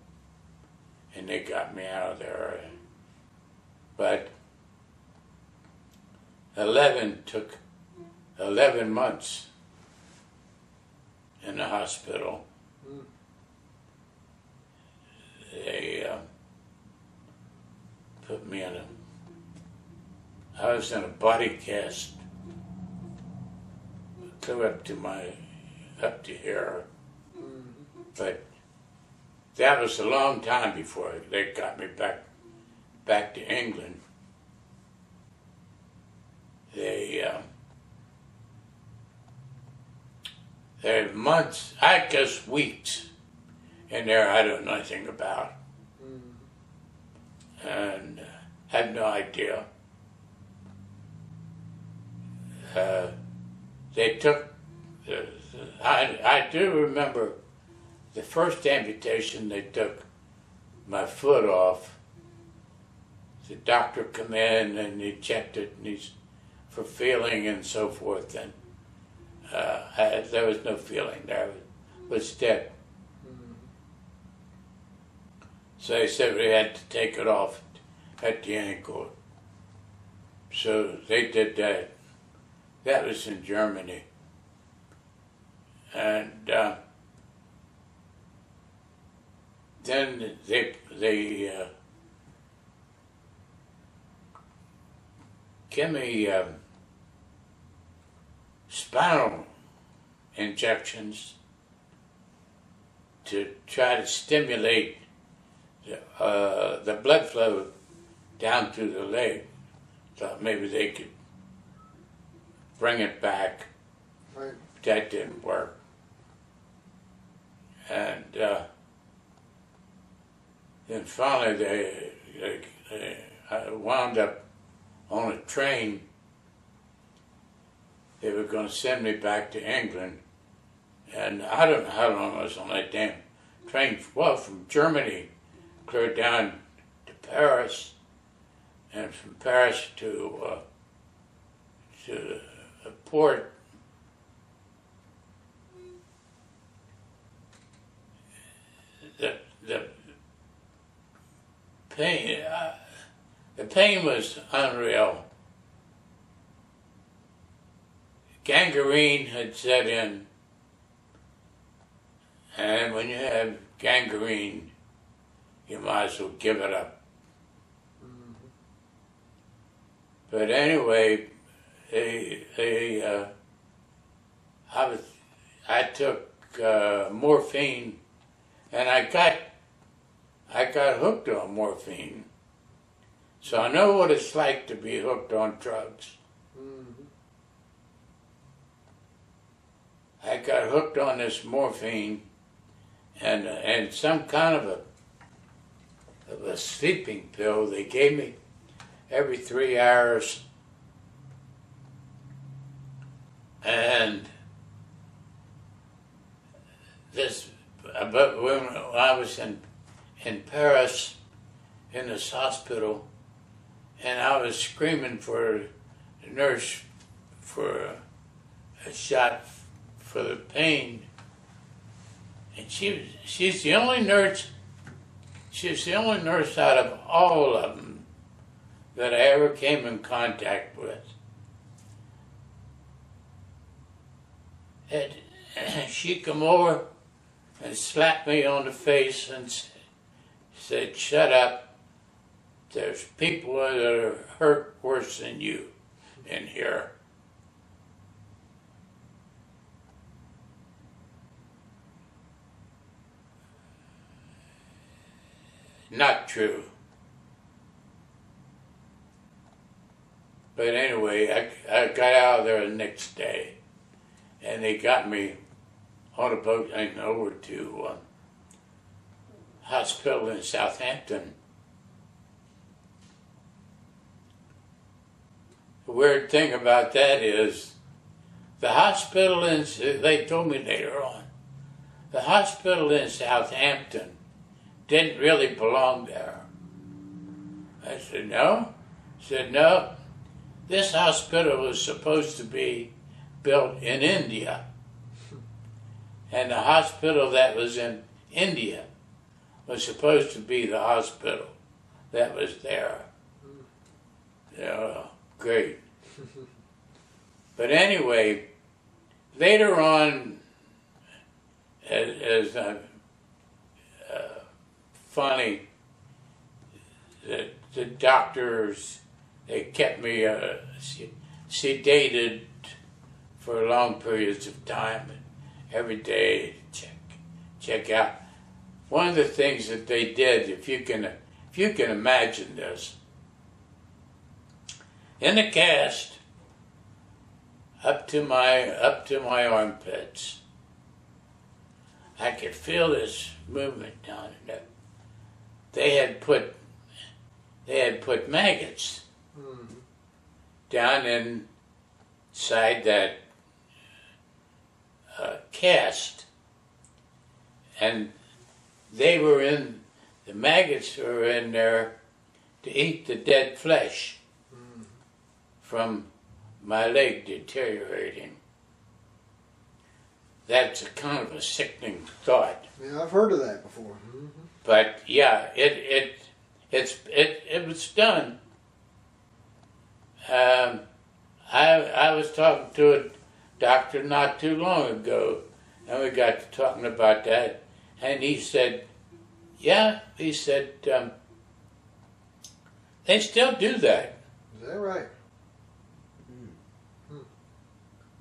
And they got me out of there. But 11 took 11 months in the hospital. They put me in I was in a body cast, clear up to here. But that was a long time before they got me back to England. They had months, I guess weeks, in there I don't know anything about. And had no idea. They took, I do remember the first amputation, they took my foot off. The doctor come in and he checked it and he's for feeling and so forth, and there was no feeling there. It was dead. So they said we had to take it off at the ankle. So they did that. That was in Germany. And then they give me spinal injections to try to stimulate the blood flow down to the leg. Thought maybe they could bring it back. Right. That didn't work. And then finally I wound up on a train. They were going to send me back to England. And I don't know how long I was on that damn train. Well, from Germany, clear down to Paris, and from Paris to a port. The pain was unreal. Gangrene had set in, and when you have gangrene, you might as well give it up. But anyway, I took morphine, and I got hooked on morphine. So I know what it's like to be hooked on drugs. I got hooked on this morphine and some kind of a sleeping pill they gave me every 3 hours. And but when I was in Paris in this hospital, and I was screaming for the nurse for a shot for the pain, and she's the only nurse. She's the only nurse out of all of them that I ever came in contact with. And she come over and slapped me on the face and said, "Shut up. There's people that are hurt worse than you in here." not true. But anyway, I got out of there the next day, and they got me on a boat and over to hospital in Southampton. The weird thing about that is the hospital in, they told me later on, the hospital in Southampton didn't really belong there. I said, no? He said, no, this hospital was supposed to be built in India. And the hospital that was in India was supposed to be the hospital that was there. Yeah, great. But anyway, later on, as funny, the doctors, they kept me sedated for long periods of time, every day, check out. One of the things that they did, if you can imagine this, in the cast, up to my armpits, I could feel this movement down in there. They had put maggots down inside that cast, and the maggots were in there to eat the dead flesh from my leg deteriorating. That's a kind of a sickening thought. Yeah, I've heard of that before. Mm-hmm. But yeah, it was done. I was talking to a doctor not too long ago, and we got to talking about that, and he said, yeah, he said, they still do that. Is that right?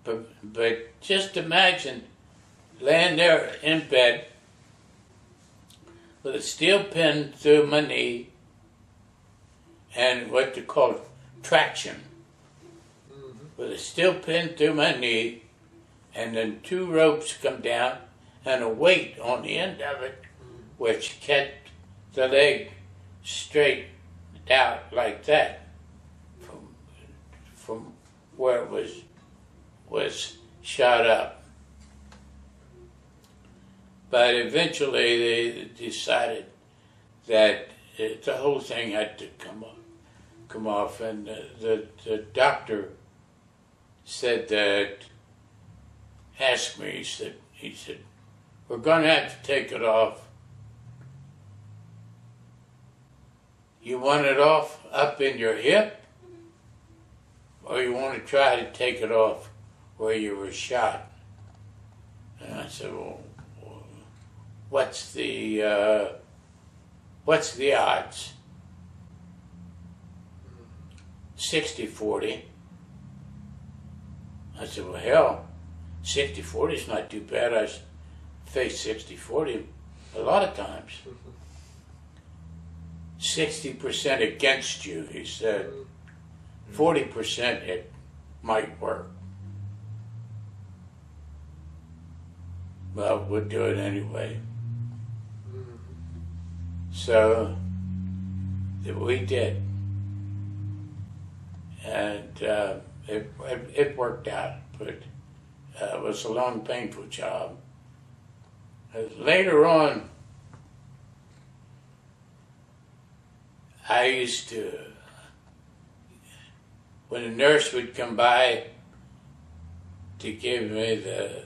But just imagine laying there in bed with a steel pin through my knee and what they call traction. With a steel pin through my knee, and then 2 ropes come down and a weight on the end of it, which kept the leg straight out like that from where it was shot up. But eventually they decided that the whole thing had to come off, and the doctor said that, asked me, he said, we're going to have to take it off. You want it off up in your hip, or you want to try to take it off where you were shot? And I said, well, what's the odds? 60-40. I said, well, hell, 60-40 is not too bad. I faced 60-40 a lot of times. 60% against you, he said. 40% it might work. Well, we'll do it anyway. So we did. And it worked out, but it was a long, painful job. Later on, I used to, when a nurse would come by to give me the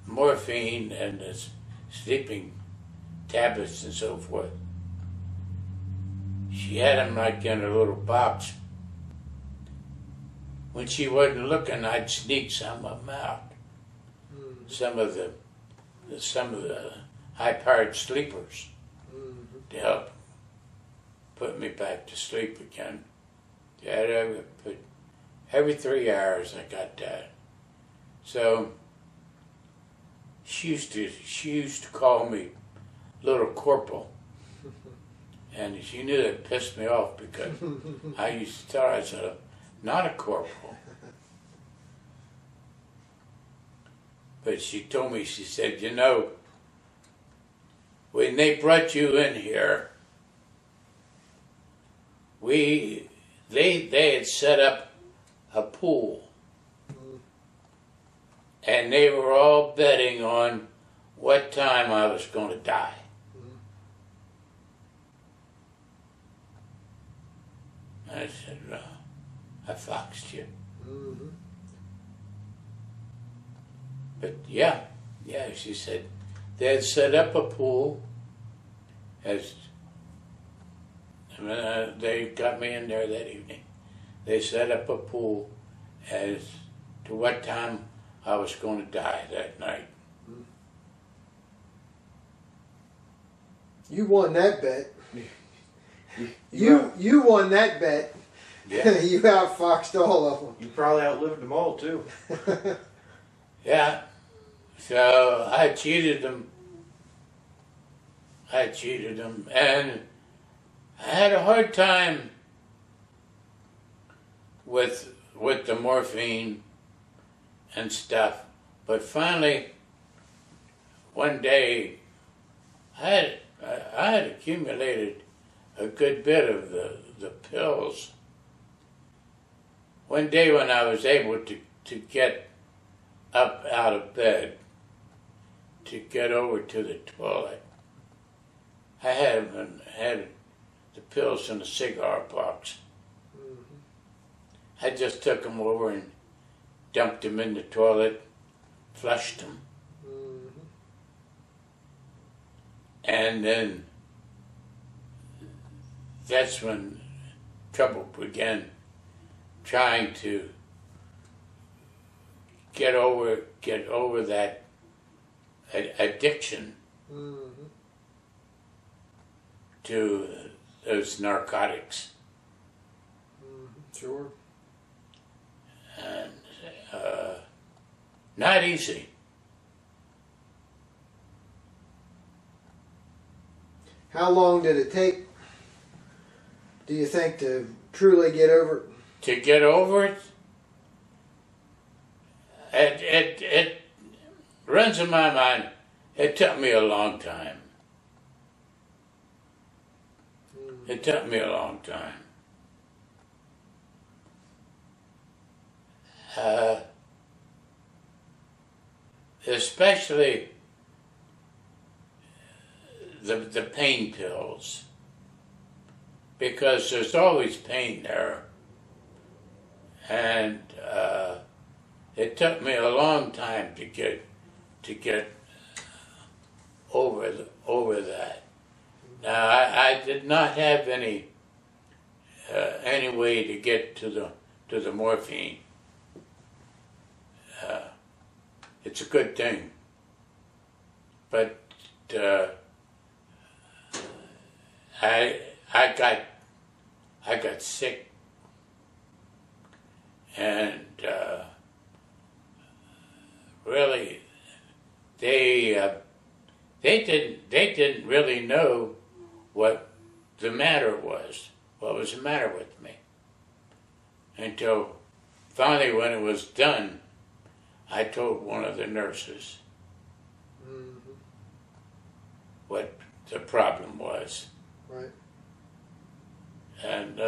morphine and the sleeping tablets and so forth, she had them like in a little box. When she wasn't looking, I'd sneak some of them out. Some of the high-powered sleepers to help put me back to sleep again. Every 3 hours I got that. So she used to call me little corporal. And she knew that pissed me off because I used to tell her, I said, I'm not a corporal. But she told me, she said, you know, when they brought you in here, they had set up a pool. And they were all betting on what time I was going to die. I said, I foxed you. Mm-hmm. But yeah, she said they had set up a pool as they got me in there that evening. They set up a pool as to what time I was going to die that night. You won that bet. You won that bet. Yeah. You outfoxed all of them. You probably outlived them all too. Yeah. So I cheated them, and I had a hard time with the morphine and stuff. But finally, one day, I had accumulated a good bit of the pills. One day when I was able to get up out of bed to get over to the toilet, I had the pills in a cigar box. I just took them over and dumped them in the toilet, flushed them. And then that's when trouble began, trying to get over that addiction to those narcotics. Sure. And not easy. How long did it take, do you think, to truly get over it? To get over it, it runs in my mind, it took me a long time. It took me a long time. Especially the pain pills, because there's always pain there, and it took me a long time to get over that. Now I did not have any way to get to the morphine. It's a good thing, but I got sick, and really they didn't really know what the matter was, what was the matter with me, until finally when it was done, I told one of the nurses what the problem was. Right. And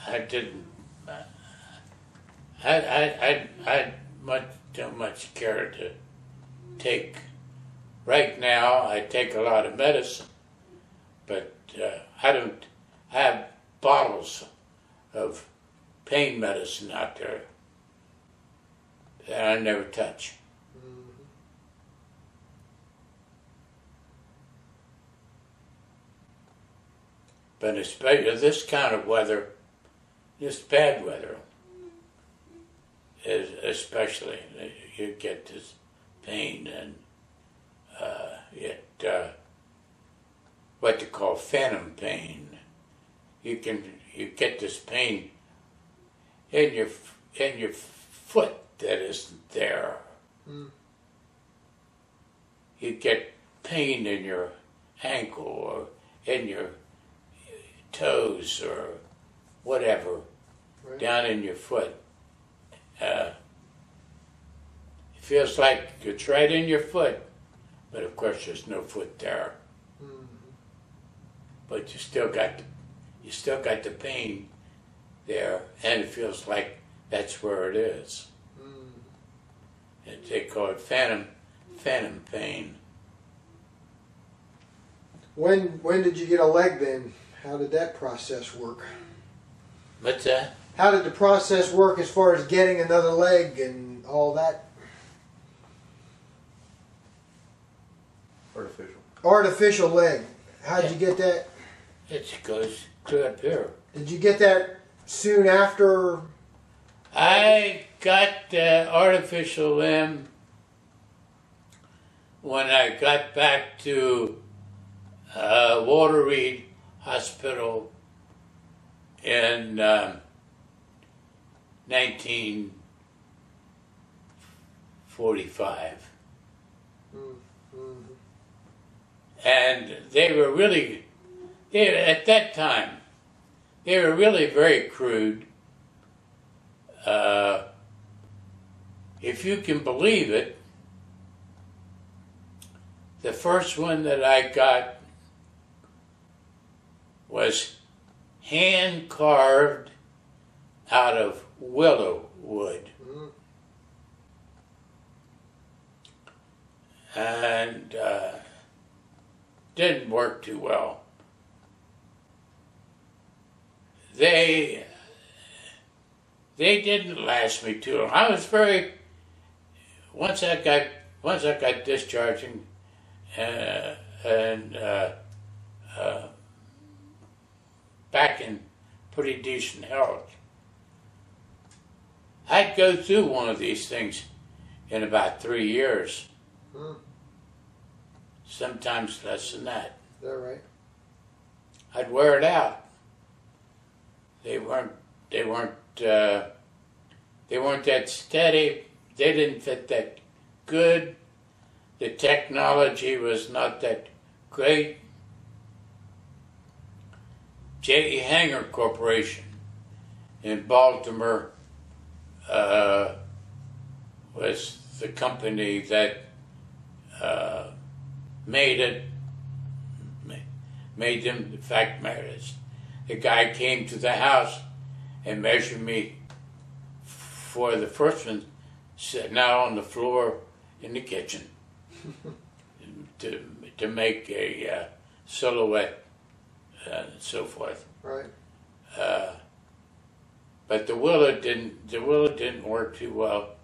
I didn't. I much too much care to take. Right now, I take a lot of medicine, but I don't. I have bottles of pain medicine out there that I never touch. But especially this kind of weather, this bad weather, especially, you get this pain and what they call phantom pain. You get this pain in your foot that isn't there. You get pain in your ankle or in your toes or whatever, Right. down in your foot. It feels like it's right in your foot, but of course there's no foot there. Mhm. But you still got the pain there, and it feels like that's where it is. Mhm. And they call it phantom pain. When did you get a leg then? How did that process work? What's that? How did the process work as far as getting another leg and all that? Artificial. Artificial leg. How'd you get that? It goes clear up here. Did you get that soon after? I got the artificial limb when I got back to WWII Hospital in 1945. Mm-hmm. And they were really, at that time, they were really very crude. If you can believe it, the first one that I got was hand carved out of willow wood. Mm-hmm. And didn't work too well. They didn't last me too long. I was very once I got discharging and back in pretty decent health. I'd go through one of these things in about 3 years. Mm. Sometimes less than that. Is that right? I'd wear it out. They weren't that steady. They didn't fit that good. The technology was not that great. J.E. Hanger Corporation in Baltimore was the company that made them. The fact matters. The guy came to the house and measured me for the first one, sitting out on the floor in the kitchen to make a silhouette and so forth. Right. But the willow didn't work too well.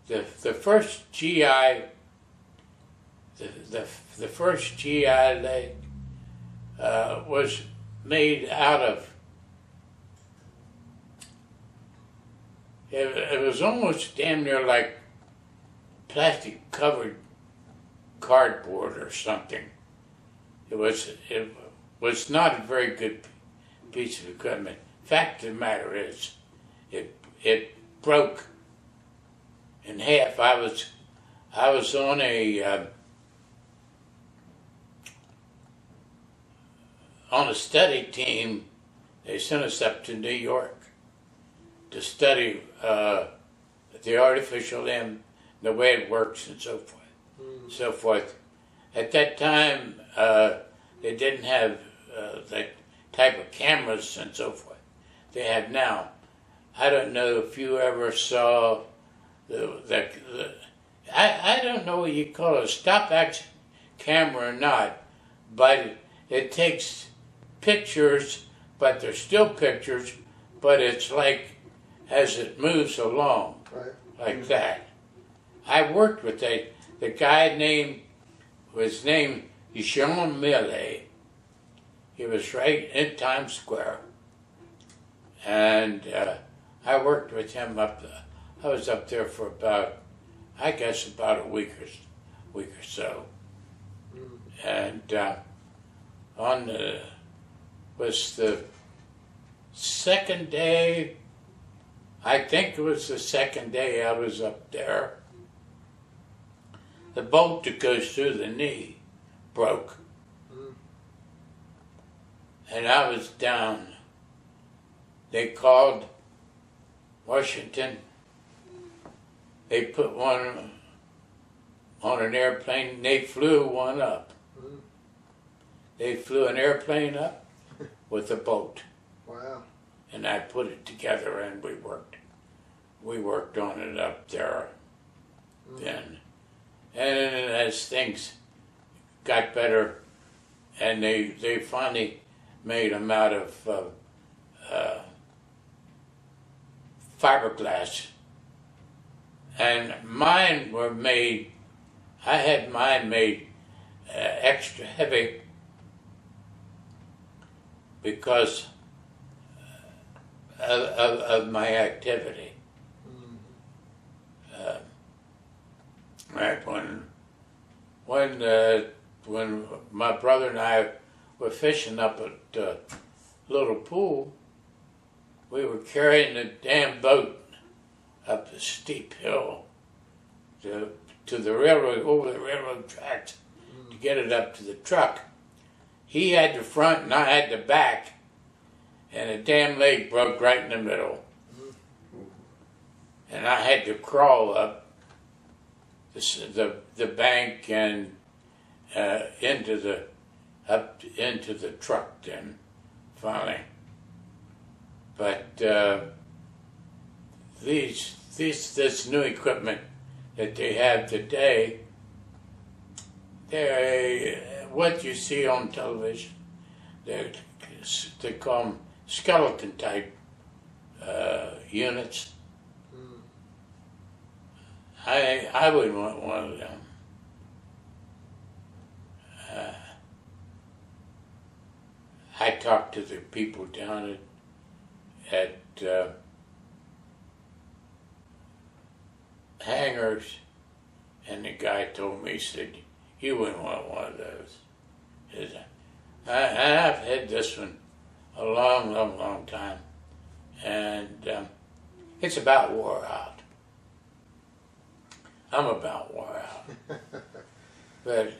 The first GI the first GI leg was made out of. It was almost damn near like plastic covered cardboard or something. It was not a very good piece of equipment. Fact of the matter is, it broke in half. I was on a study team. They sent us up to New York to study the artificial limb, the way it works, and so forth. So forth. At that time, they didn't have that type of cameras and so forth they have now. I don't know if you ever saw I don't know what you call it, a stop-action camera or not, but it takes pictures, but they're still pictures, but it's like as it moves along, Right. like that. I worked with the guy was named Jean Millet. He was right in Times Square. And I worked with him I was up there for about a week or so. And was the second day, I think it was the second day I was up there. The bolt that goes through the knee broke. And I was down. They called Washington. They put one on an airplane. They flew one up. They flew an airplane up with a boat. Wow. And I put it together, and we worked. We worked on it up there then. And as things got better, and they finally made them out of fiberglass. And mine were made, I had mine made extra heavy because of my activity. Right, when my brother and I were fishing up at a little pool, we were carrying the damn boat up the steep hill to the railroad, over the railroad tracks, to get it up to the truck. He had the front and I had the back, and the damn leg broke right in the middle. And I had to crawl up the bank and into the truck then, finally. But this new equipment that they have today, they're what you see on television. They call them skeleton type units. I wouldn't want one of them. I talked to the people down at hangars, and the guy told me, he said, "You wouldn't want one of those." I've had this one a long time, and it's about wore out. I'm about wore out. But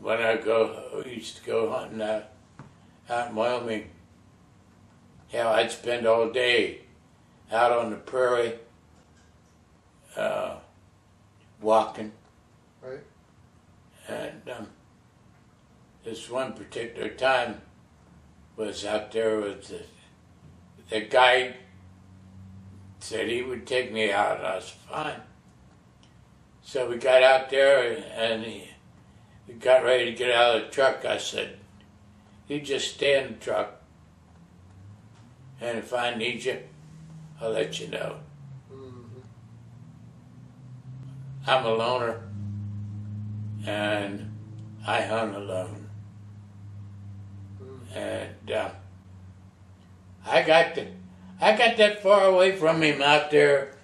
when I used to go hunting out in Wyoming, I'd spend all day out on the prairie, walking. Right. And this one particular time was out there with the guide said he would take me out, and I was fine. So we got out there, and we got ready to get out of the truck. I said, "You just stay in the truck, and if I need you, I'll let you know." I'm a loner, and I hunt alone. And I got that far away from him out there.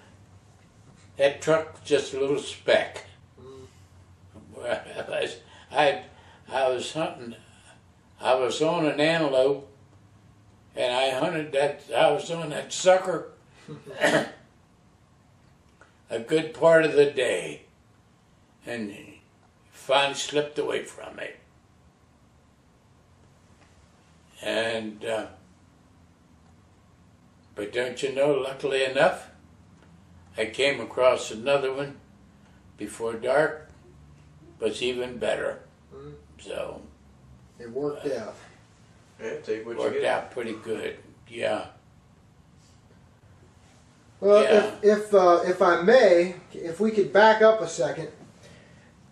That truck was just a little speck. I was hunting. I was on an antelope, and I hunted that. I was on that sucker a good part of the day, and he finally slipped away from me. And but don't you know, luckily enough, I came across another one before dark, was even better. So it worked out. Yeah, take what you worked get. out pretty good. Yeah. Well, Yeah. if I may, if we could back up a second,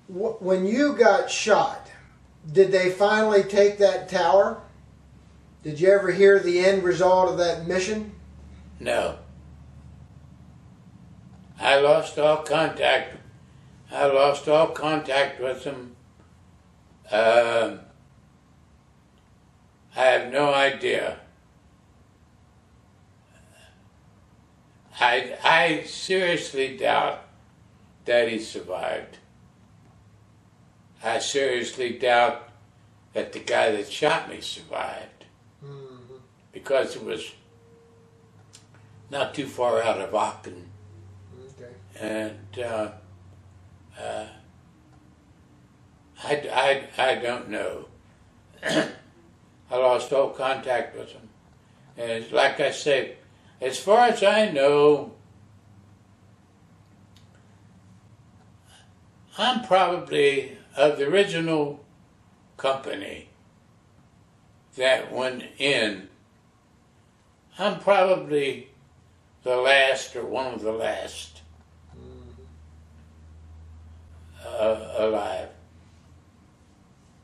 when you got shot, did they finally take that tower? Did you ever hear the end result of that mission? No. I lost all contact. I lost all contact with them. I have no idea. I seriously doubt that he survived. I seriously doubt that the guy that shot me survived. Because it was not too far out of Aachen. Okay. And I don't know. I lost all contact with him. And it's like I say, as far as I know, I'm probably, of the original company that went in, I'm probably the last or one of the last alive.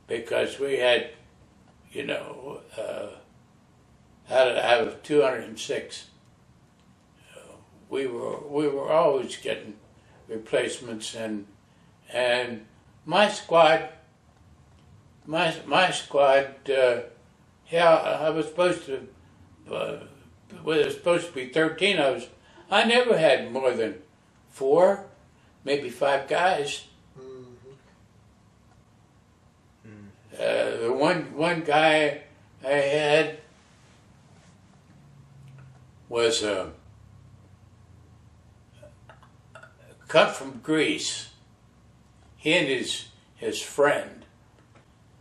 Because we had, you know, out of 206, we were always getting replacements, and my squad, I was supposed to, well, it was supposed to be 13 of us. I never had more than 4, maybe 5 guys. The one guy I had was cut from Greece. He and his friend,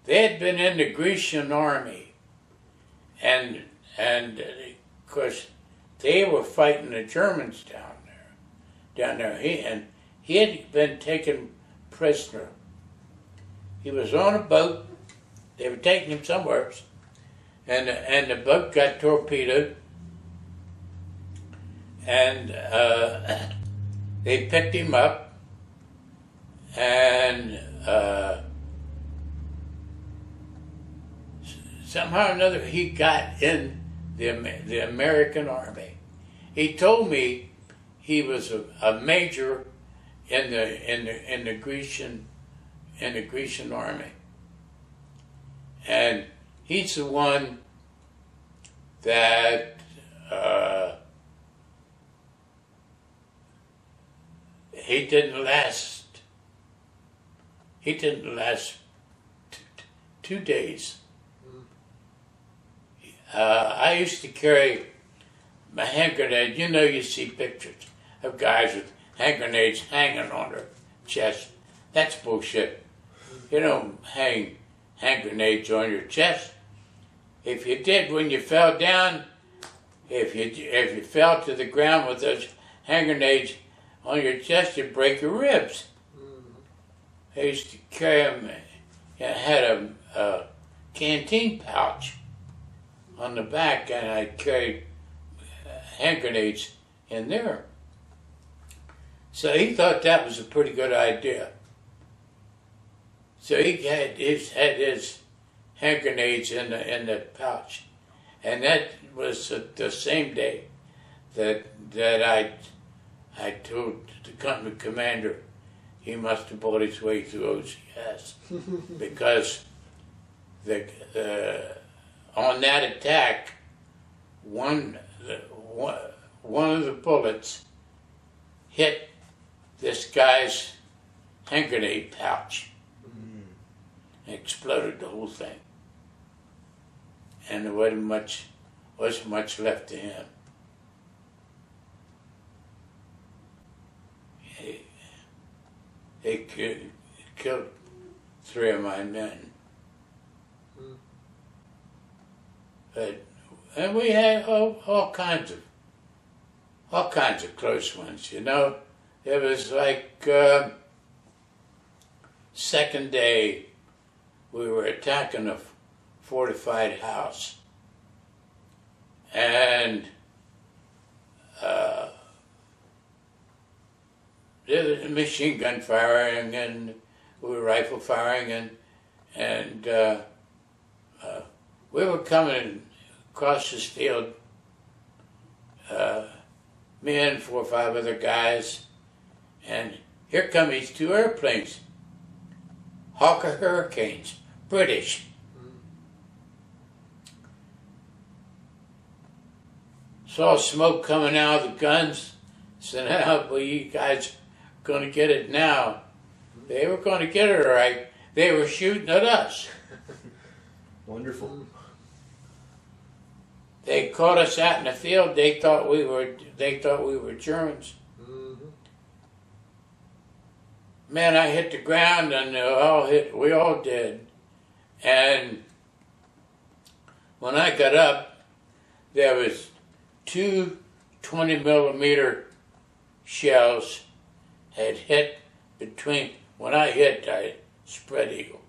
they had been in the Grecian army, and of course they were fighting the Germans down there. He had been taken prisoner. He was on a boat. They were taking him somewhere, and the boat got torpedoed, and they picked him up, and somehow or another he got in the American army. He told me he was a major in the Grecian army. And he's the one that he didn't last 2 days. I used to carry my hand grenade. You know, you see pictures of guys with hand grenades hanging on their chest. That's bullshit. You don't hang hand grenades on your chest. If you did, when you fell down, if you fell to the ground with those hand grenades on your chest, you'd break your ribs. I used to carry them. I had a canteen pouch on the back, and I carried hand grenades in there. So he thought that was a pretty good idea. So he had his hand grenades in the pouch, and that was the same day that I told the company commander he must have bought his way through OCS because on that attack, one of the bullets hit this guy's hand grenade pouch. Exploded the whole thing, and there wasn't much left to him. He killed 3 of my men, and we had all kinds of close ones. You know, it was like second day. We were attacking a fortified house, and there was machine gun firing and we were rifle firing, and we were coming across this field, me and 4 or 5 other guys, and here come these 2 airplanes, Hawker Hurricanes, British. Saw smoke coming out of the guns. Said, "Oh, well, you guys are going to get it now." They were going to get it all right. They were shooting at us. Wonderful. They caught us out in the field. They thought we were Germans. man, I hit the ground and we all did. And when I got up, there was two 20mm shells had hit between, when I hit, I spread eagle.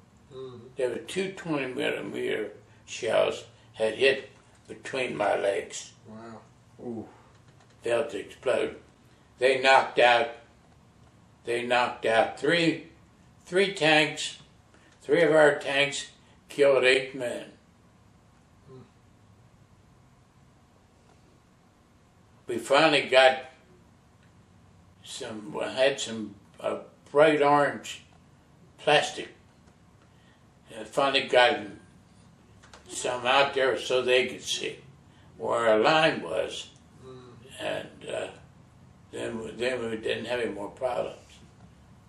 There were two 20mm shells had hit between my legs. Wow. Ooh. Felt to explode. They knocked out three tanks. 3 of our tanks killed 8 men. We finally got had some bright orange plastic. And finally got some out there so they could see where our line was. And then we didn't have any more problems.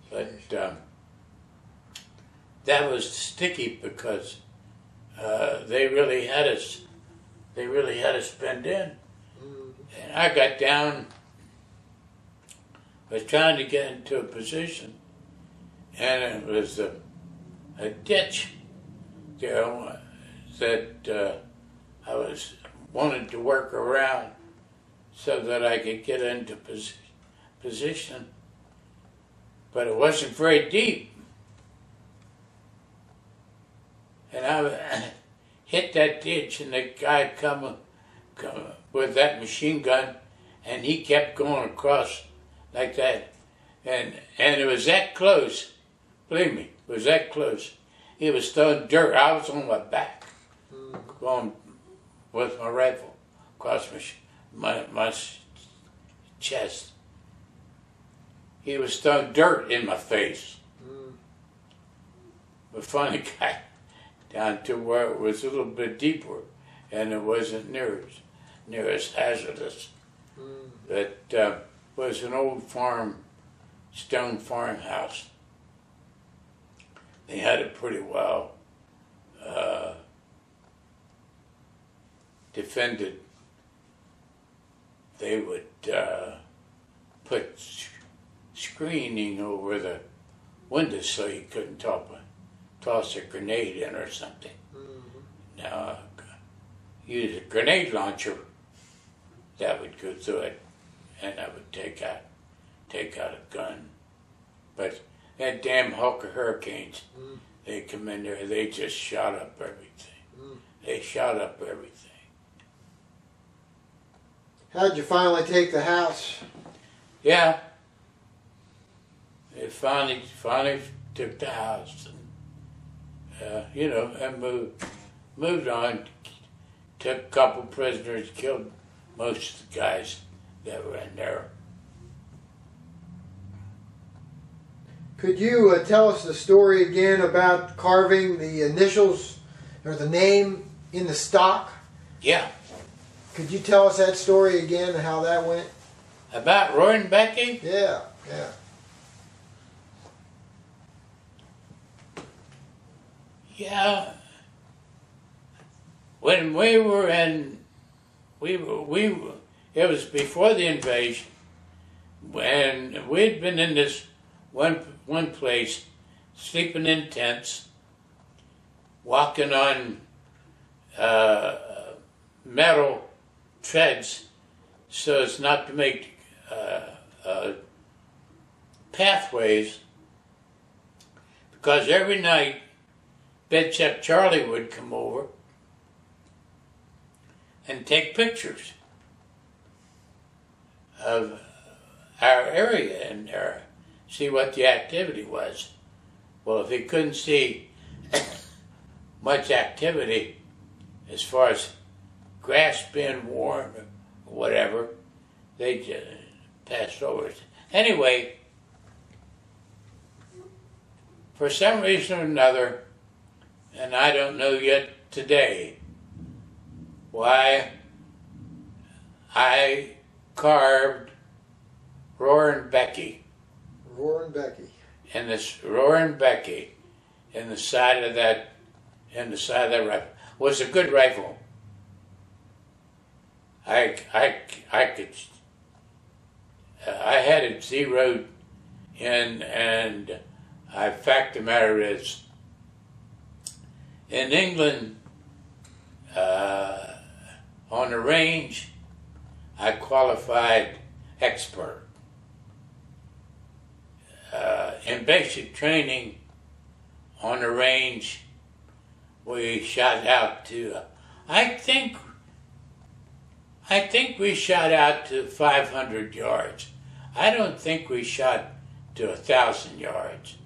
But that was sticky because they really had us pinned in. And I got down, was trying to get into a position, and it was a ditch there that I was wanted to work around so that I could get into position, but it wasn't very deep. And I hit that ditch, and the guy come with that machine gun, and he kept going across like that, and it was that close. Believe me, it was that close. He was throwing dirt. I was on my back, going with my rifle across my chest. He was throwing dirt in my face. But finally got down to where it was a little bit deeper, and it wasn't near as hazardous. It was an old stone farmhouse. They had it pretty well defended. They would put screening over the windows so you couldn't toss a grenade in or something. Now, use a grenade launcher, that would go through it, and that would take out a gun. But that damn Hulk of Hurricanes, they come in there, they just shot up everything. They shot up everything. How'd you finally take the house? Yeah. They finally took the house, and and moved on. Took a couple prisoners, killed most of the guys that were in there. Could you tell us the story again about carving the initials or the name in the stock? Yeah. Could you tell us that story again and how that went? About Roy and Becky? Yeah. Yeah. When we were in, it was before the invasion, and we'd been in this one place, sleeping in tents, walking on metal treads so as not to make pathways, because every night Bedchep Charlie would come over and take pictures of our area and see what the activity was. Well, if he couldn't see much activity as far as grass being worn or whatever, they just passed over it. Anyway, for some reason or another, and I don't know yet today, why I carved Roaring Becky. Roaring Becky. And this Roaring Becky in the side of that rifle was a good rifle. I had it zeroed and fact of the matter is, in England, on the range, I qualified expert. In basic training on the range, we shot out to, I think we shot out to 500 yards. I don't think we shot to 1,000 yards.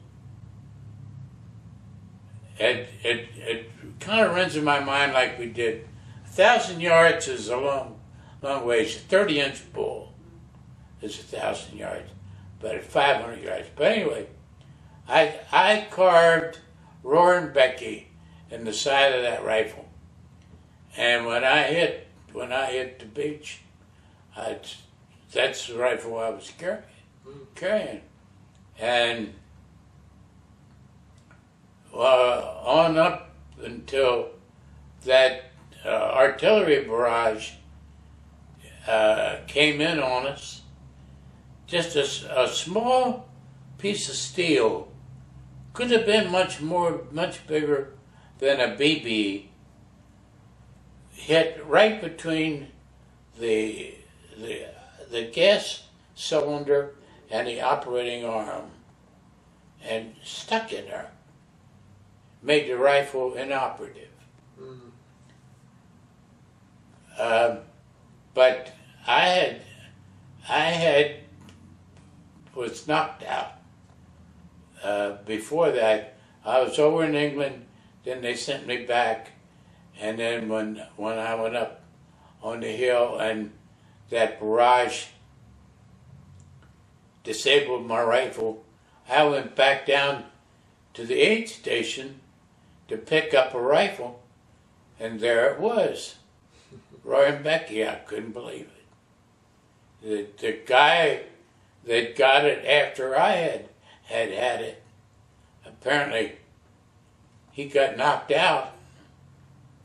It kind of runs in my mind like we did. 1,000 yards is a long ways. A 30-inch bull is 1,000 yards, but at 500 yards. But anyway, I carved Roaring Becky in the side of that rifle, and when I hit the beach, that's the rifle I was carrying, and on up until that artillery barrage came in on us. Just a small piece of steel, could have been much bigger than a BB, hit right between the gas cylinder and the operating arm, and stuck in there. Made the rifle inoperative. But I was knocked out. Before that, I was over in England. Then they sent me back, and then when I went up on the hill and that barrage disabled my rifle, I went back down to the aid station to pick up a rifle, and there it was, Roaring Becky. I couldn't believe it. The guy that got it after I had it, apparently he got knocked out,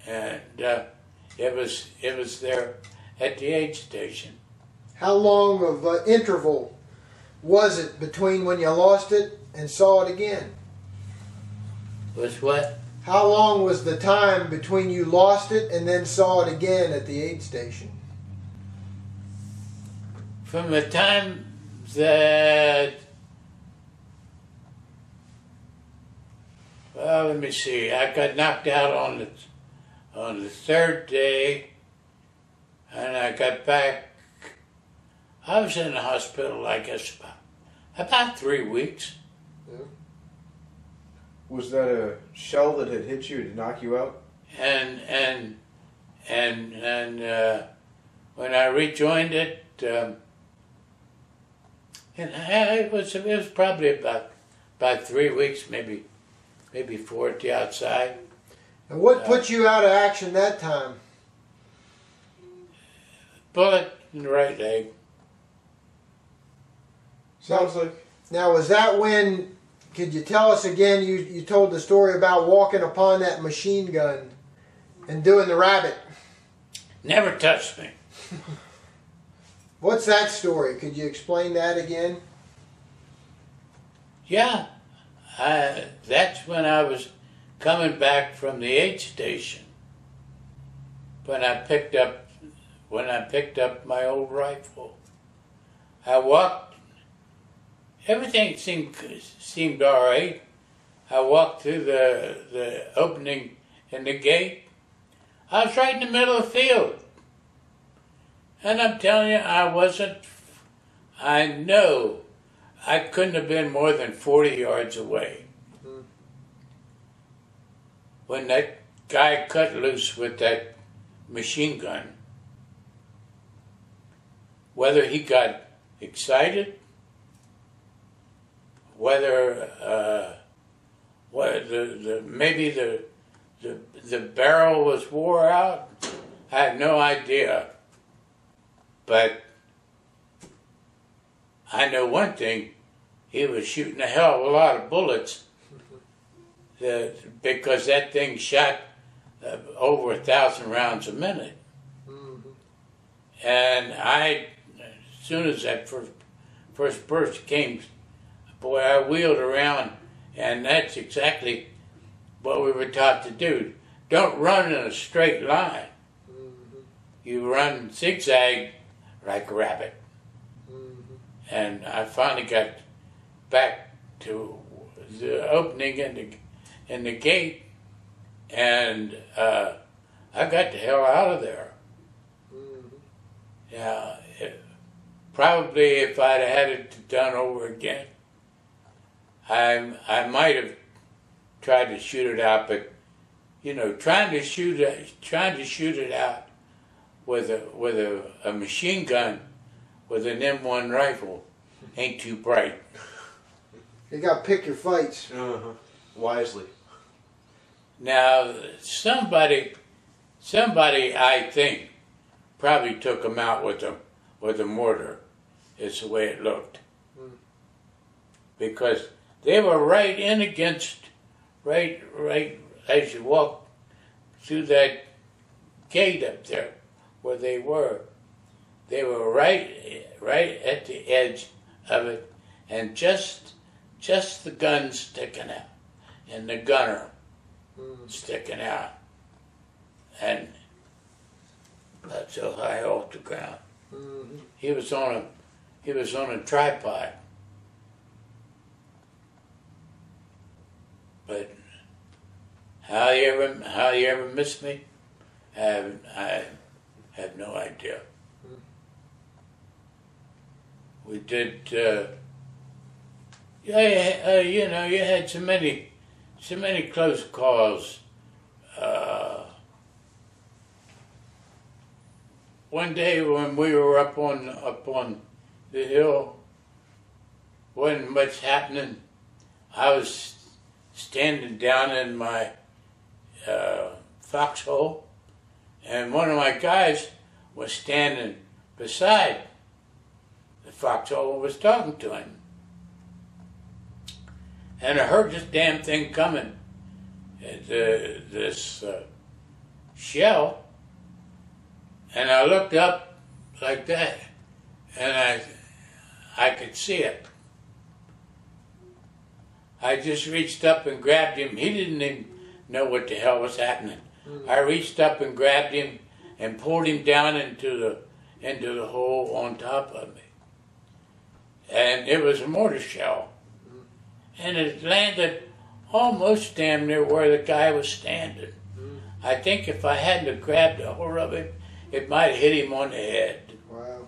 and it was there at the aid station. How long of interval was it between when you lost it and saw it again? Was what? How long was the time between you lost it and then saw it again at the aid station? From the time that, well, let me see, I got knocked out on the third day, and I got back. I was in the hospital, I guess, about 3 weeks. Yeah. Was that a shell that had hit you to knock you out? And when I rejoined it, and it was probably about 3 weeks, maybe 4 at the outside. And what put you out of action that time? Bullet in the right leg. Sounds like. Now, was that when, could you tell us again, you told the story about walking upon that machine gun and doing the rabbit. Never touched me. What's that story? Could you explain that again? Yeah. That's when I was coming back from the aid station. When I picked up my old rifle. I walked. Everything seemed all right. I walked through the opening in the gate. I was right in the middle of the field. And I'm telling you, I know I couldn't have been more than 40 yards away. Mm-hmm. When that guy cut loose with that machine gun, whether he got excited, whether maybe the barrel was wore out, I have no idea. But I know one thing: he was shooting a hell of a lot of bullets, because that thing shot over 1,000 rounds a minute. Mm-hmm. And as soon as that first burst came boy, I wheeled around, and that's exactly what we were taught to do. Don't run in a straight line. You run zigzag like a rabbit. And I finally got back to the opening in the gate, and I got the hell out of there. Yeah, probably if I'd had it done over again, I might have tried to shoot it out, but you know, trying to shoot it out with a machine gun with an M1 rifle ain't too bright. You got to pick your fights. Wisely. Now, somebody, I think, probably took them out with a mortar. Is the way it looked, because they were right in against, right as you walk through that gate up there, where they were right at the edge of it, and just the gun sticking out, and the gunner sticking out, and not so high off the ground. He was on a tripod, but how you ever missed me, I have no idea. We did, you know, you had so many close calls. One day when we were up on the hill, wasn't much happening. I was standing down in my foxhole, and one of my guys was standing beside the foxhole and was talking to him. And I heard this damn thing coming, this shell, and I looked up like that, and I could see it. I just reached up and grabbed him. He didn't even know what the hell was happening. I reached up and grabbed him and pulled him down into the hole on top of me. And it was a mortar shell. And it landed almost damn near where the guy was standing. I think if I hadn't have grabbed a hold of him, it might have hit him on the head. Wow.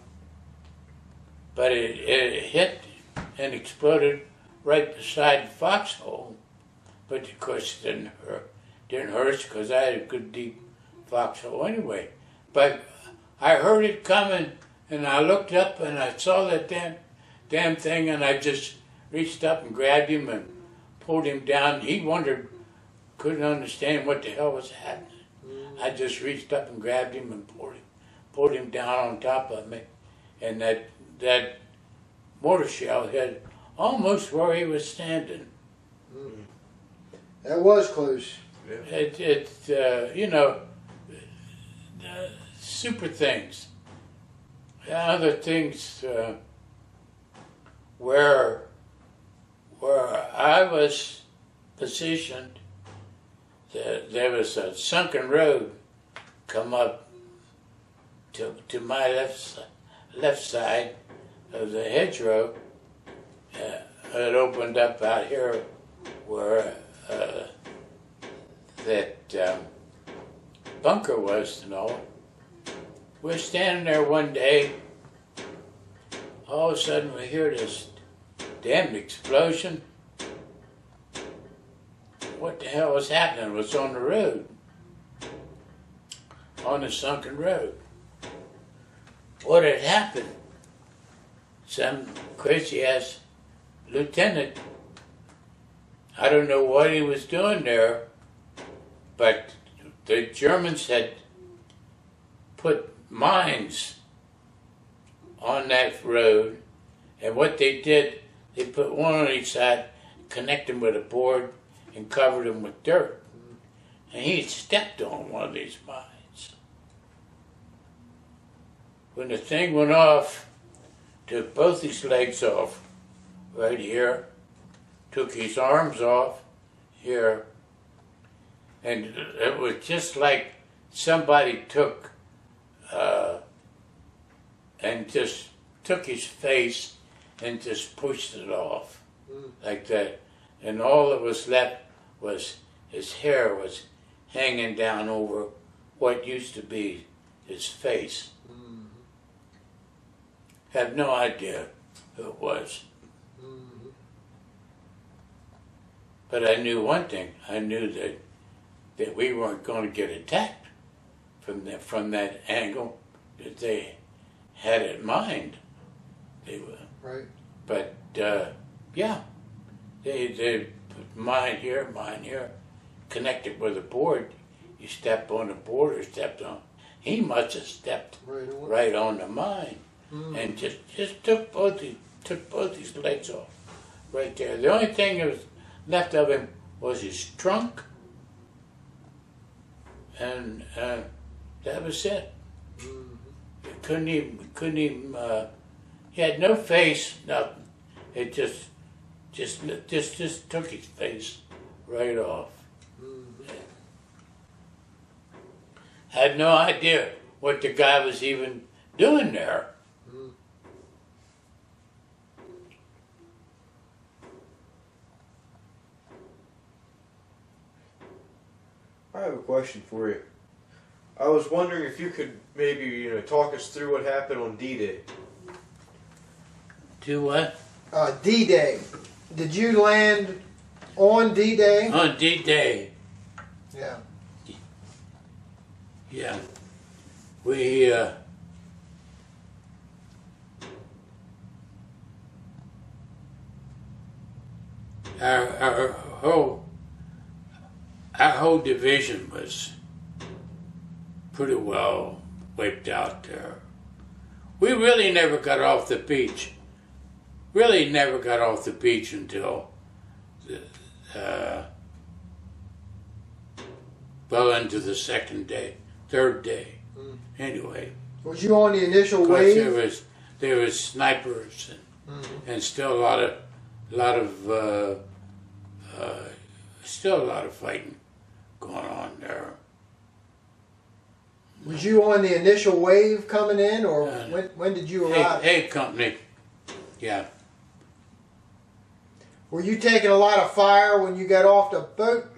But it hit and exploded right beside the foxhole. But of course it didn't hurt us because I had a good deep foxhole anyway. But I heard it coming, and I looked up and I saw that damn thing, and I just reached up and grabbed him and pulled him down. He couldn't understand what the hell was happening. I just reached up and grabbed him and pulled him down on top of me, and that mortar shell hit almost where he was standing. That was close. Yeah. You know, super things. Other things where I was positioned, there was a sunken road come up to my left side of the hedgerow. It opened up out here where that bunker was and all. We're standing there one day. All of a sudden we hear this damn explosion. What the hell was happening? It was on the road, on the sunken road. What had happened? Some crazy ass lieutenant, I don't know what he was doing there, but the Germans had put mines on that road, and what they did, they put one on each side, connected them with a board, and covered them with dirt. And he stepped on one of these mines. When the thing went off, took both his legs off, right here, took his arms off here, and it was just like somebody took and just took his face and just pushed it off like that, and all that was left was his hair was hanging down over what used to be his face. Have no idea who it was. But I knew one thing. I knew that we weren't going to get attacked from that angle that they had in mind. They were Right. But yeah, they put mine here, connected with a board. You step on the board or stepped on. He must have stepped right on the mine, and just took both his legs off right there. The only thing that was left of him was his trunk, and that was it. He couldn't even. He had no face, nothing. It just took his face right off. Had no idea what the guy was even doing there. I have a question for you. I was wondering if you could maybe talk us through what happened on D-Day. To what? D-Day. Did you land on D-Day? On D-Day. Yeah. Yeah. We our whole division was pretty well wiped out there. We really never got off the beach. Really never got off the beach until well into the second day, third day. Anyway. Was you on the initial wave? There was snipers and still a lot of fighting going on there. Was you on the initial wave coming in, or when did you arrive? A company, yeah. Were you taking a lot of fire when you got off the boat?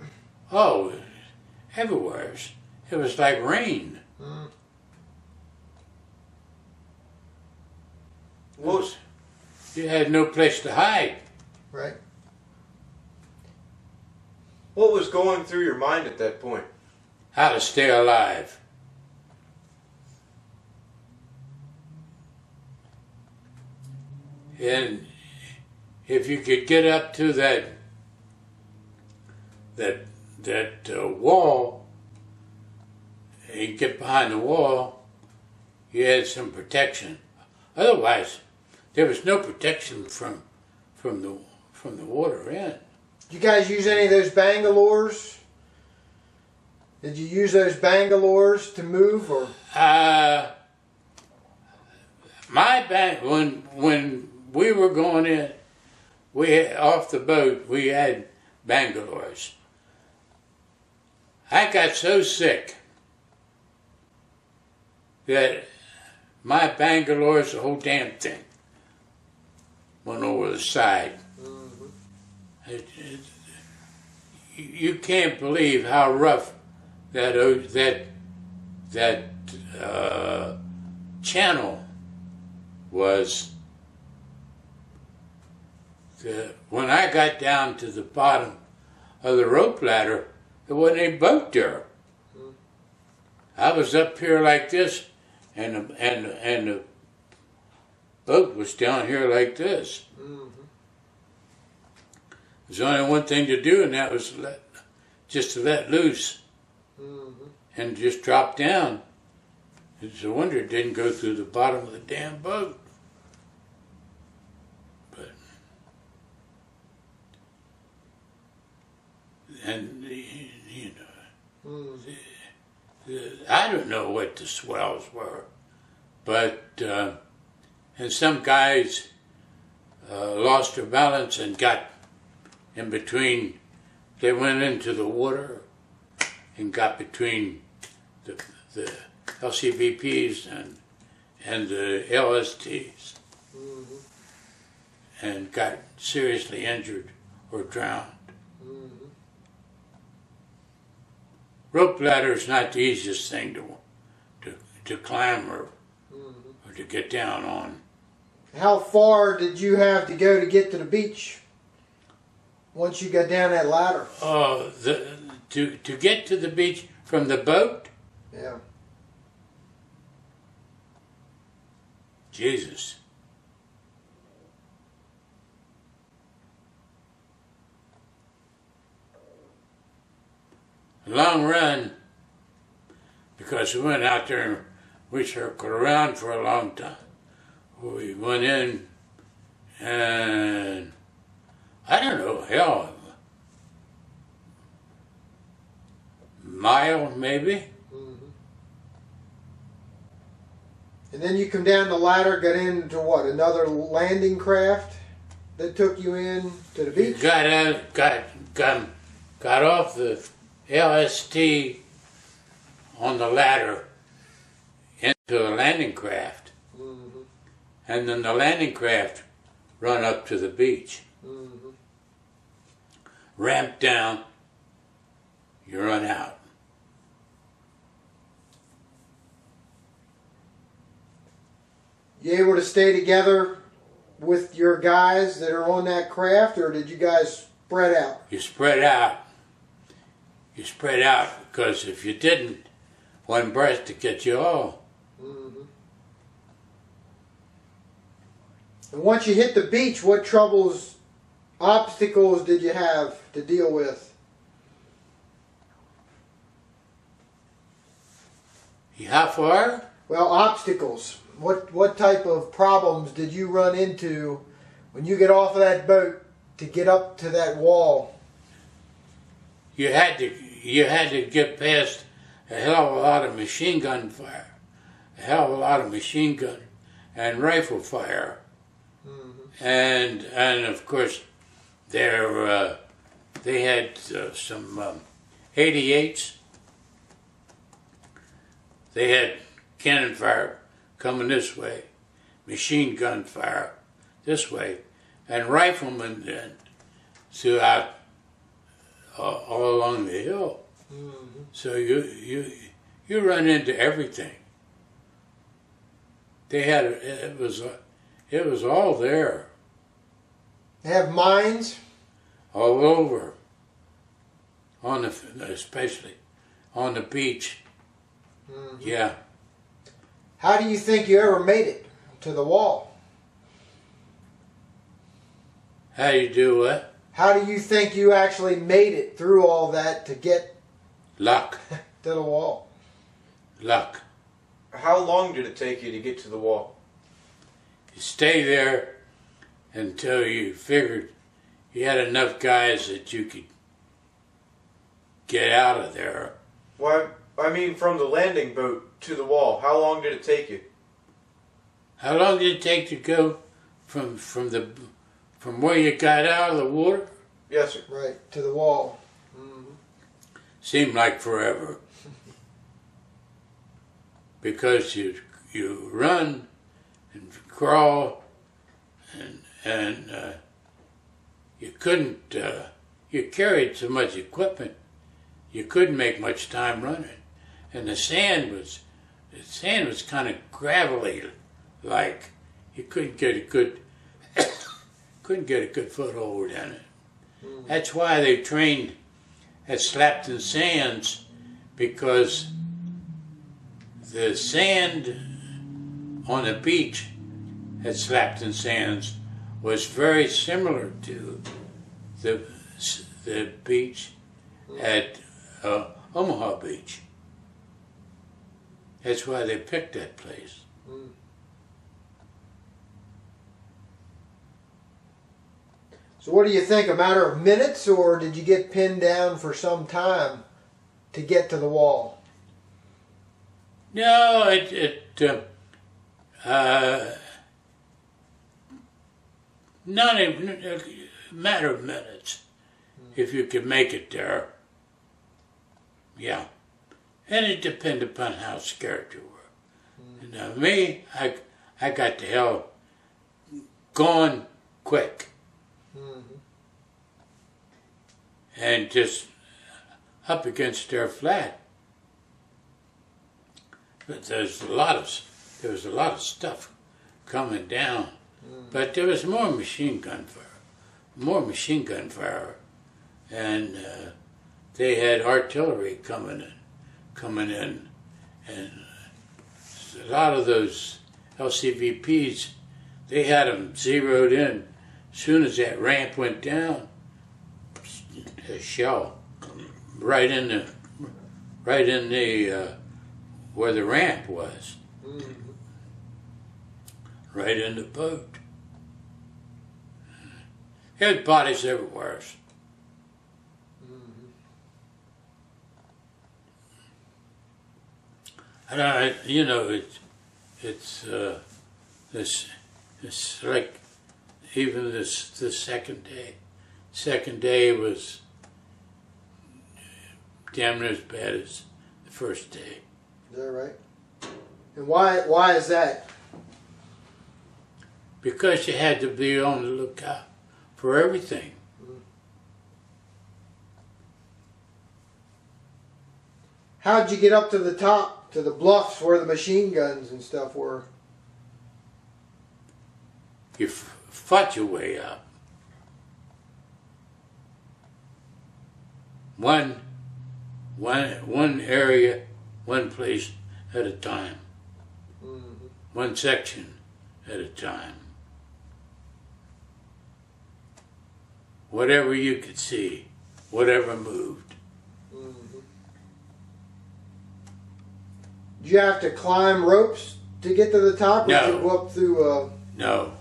Oh, everywhere. It was like rain. You had no place to hide. Right. What was going through your mind at that point? How to stay alive. And if you could get up to that wall, and you get behind the wall, you had some protection. Otherwise, there was no protection from the water in. Did you guys use any of those Bangalores? Did you use those Bangalores to move, or? When we were going in, off the boat, we had Bangalores. I got so sick that my Bangalores, the whole damn thing, went over the side. You can't believe how rough that channel was. When I got down to the bottom of the rope ladder, there wasn't any boat there. I was up here like this, and the boat was down here like this. There's only one thing to do, and that was just to let loose and just drop down. It's a wonder it didn't go through the bottom of the damn boat. But and I don't know what the swells were, but and some guys lost their balance and got in between. They went into the water and got between the LCVPs and the LSTs, and got seriously injured or drowned. Rope ladder is not the easiest thing to climb or to get down on. How far did you have to go to get to the beach once you got down that ladder? To get to the beach from the boat? Yeah. Jesus. Long run, because we went out there and we circled around for a long time. We went in and I don't know, hell, mile maybe. And then you come down the ladder, got into what, another landing craft that took you in to the beach? Got out, got off the LST on the ladder into a landing craft, and then the landing craft run up to the beach. Ramp down, you run out. You able to stay together with your guys that are on that craft, or did you guys spread out? You spread out. You spread out, because if you didn't, one breath to get you all. And once you hit the beach, what troubles, obstacles did you have to deal with? How far? Well, obstacles. What type of problems did you run into when you get off of that boat to get up to that wall? You had to get past a hell of a lot of machine gun fire, a hell of a lot of machine gun and rifle fire, and of course they had some 88s. They had cannon fire coming this way, machine gun fire this way, and riflemen throughout all along the hill. So you run into everything. They had it was all there. They have mines? All over. Especially on the beach. Yeah. How do you think you ever made it to the wall? How you do what? How do you think you actually made it through all that to get Luck. to the wall? Luck. How long did it take you to get to the wall? You stay there until you figured you had enough guys that you could get out of there. Why, I mean from the landing boat to the wall. How long did it take you? How long did it take to go from where you got out of the water? Yes, sir. Right, to the wall. Seemed like forever. Because you run and crawl and you couldn't, you carried so much equipment, you couldn't make much time running. And the sand was kind of gravelly, like you couldn't get a good foothold in it. That's why they trained at Slapton Sands, because the sand on the beach at Slapton Sands was very similar to the beach at Omaha Beach. That's why they picked that place. So what do you think, a matter of minutes, or did you get pinned down for some time to get to the wall? No, not a matter of minutes. if you could make it there. Yeah. And it depended upon how scared you were. Now me, I got the hell going quick. And just up against their flat. But there was a lot of stuff coming down. But there was more machine gun fire. And they had artillery coming in. And a lot of those LCVPs, they had them zeroed in. As soon as that ramp went down, a shell right in the where the ramp was, right in the boat. There's bodies everywhere. And it's like even this second day. Second day was damn near as bad as the first day. Is that right? And why is that? Because you had to be on the lookout for everything. How'd you get up to the top, to the bluffs where the machine guns and stuff were? You fought your way up. One area, one place at a time. One section at a time. Whatever you could see, whatever moved. Did you have to climb ropes to get to the top? Or No. did you go up through? No.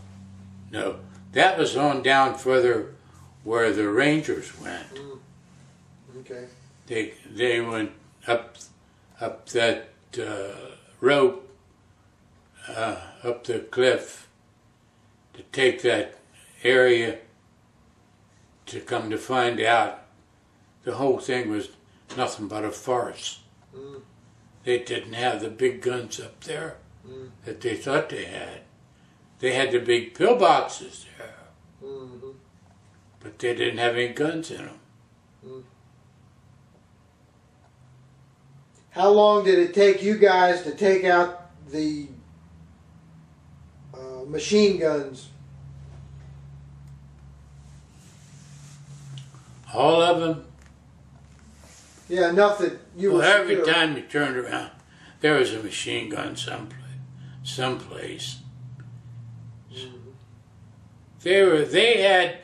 That was on down further where the Rangers went. Okay. They went up that rope, up the cliff to take that area, to come to find out the whole thing was nothing but a farce. They didn't have the big guns up there that they thought they had. They had the big pillboxes there, but they didn't have any guns in them. How long did it take you guys to take out the machine guns? All of them. Yeah, enough that you were Every secure. time you turned around, there was a machine gun someplace. They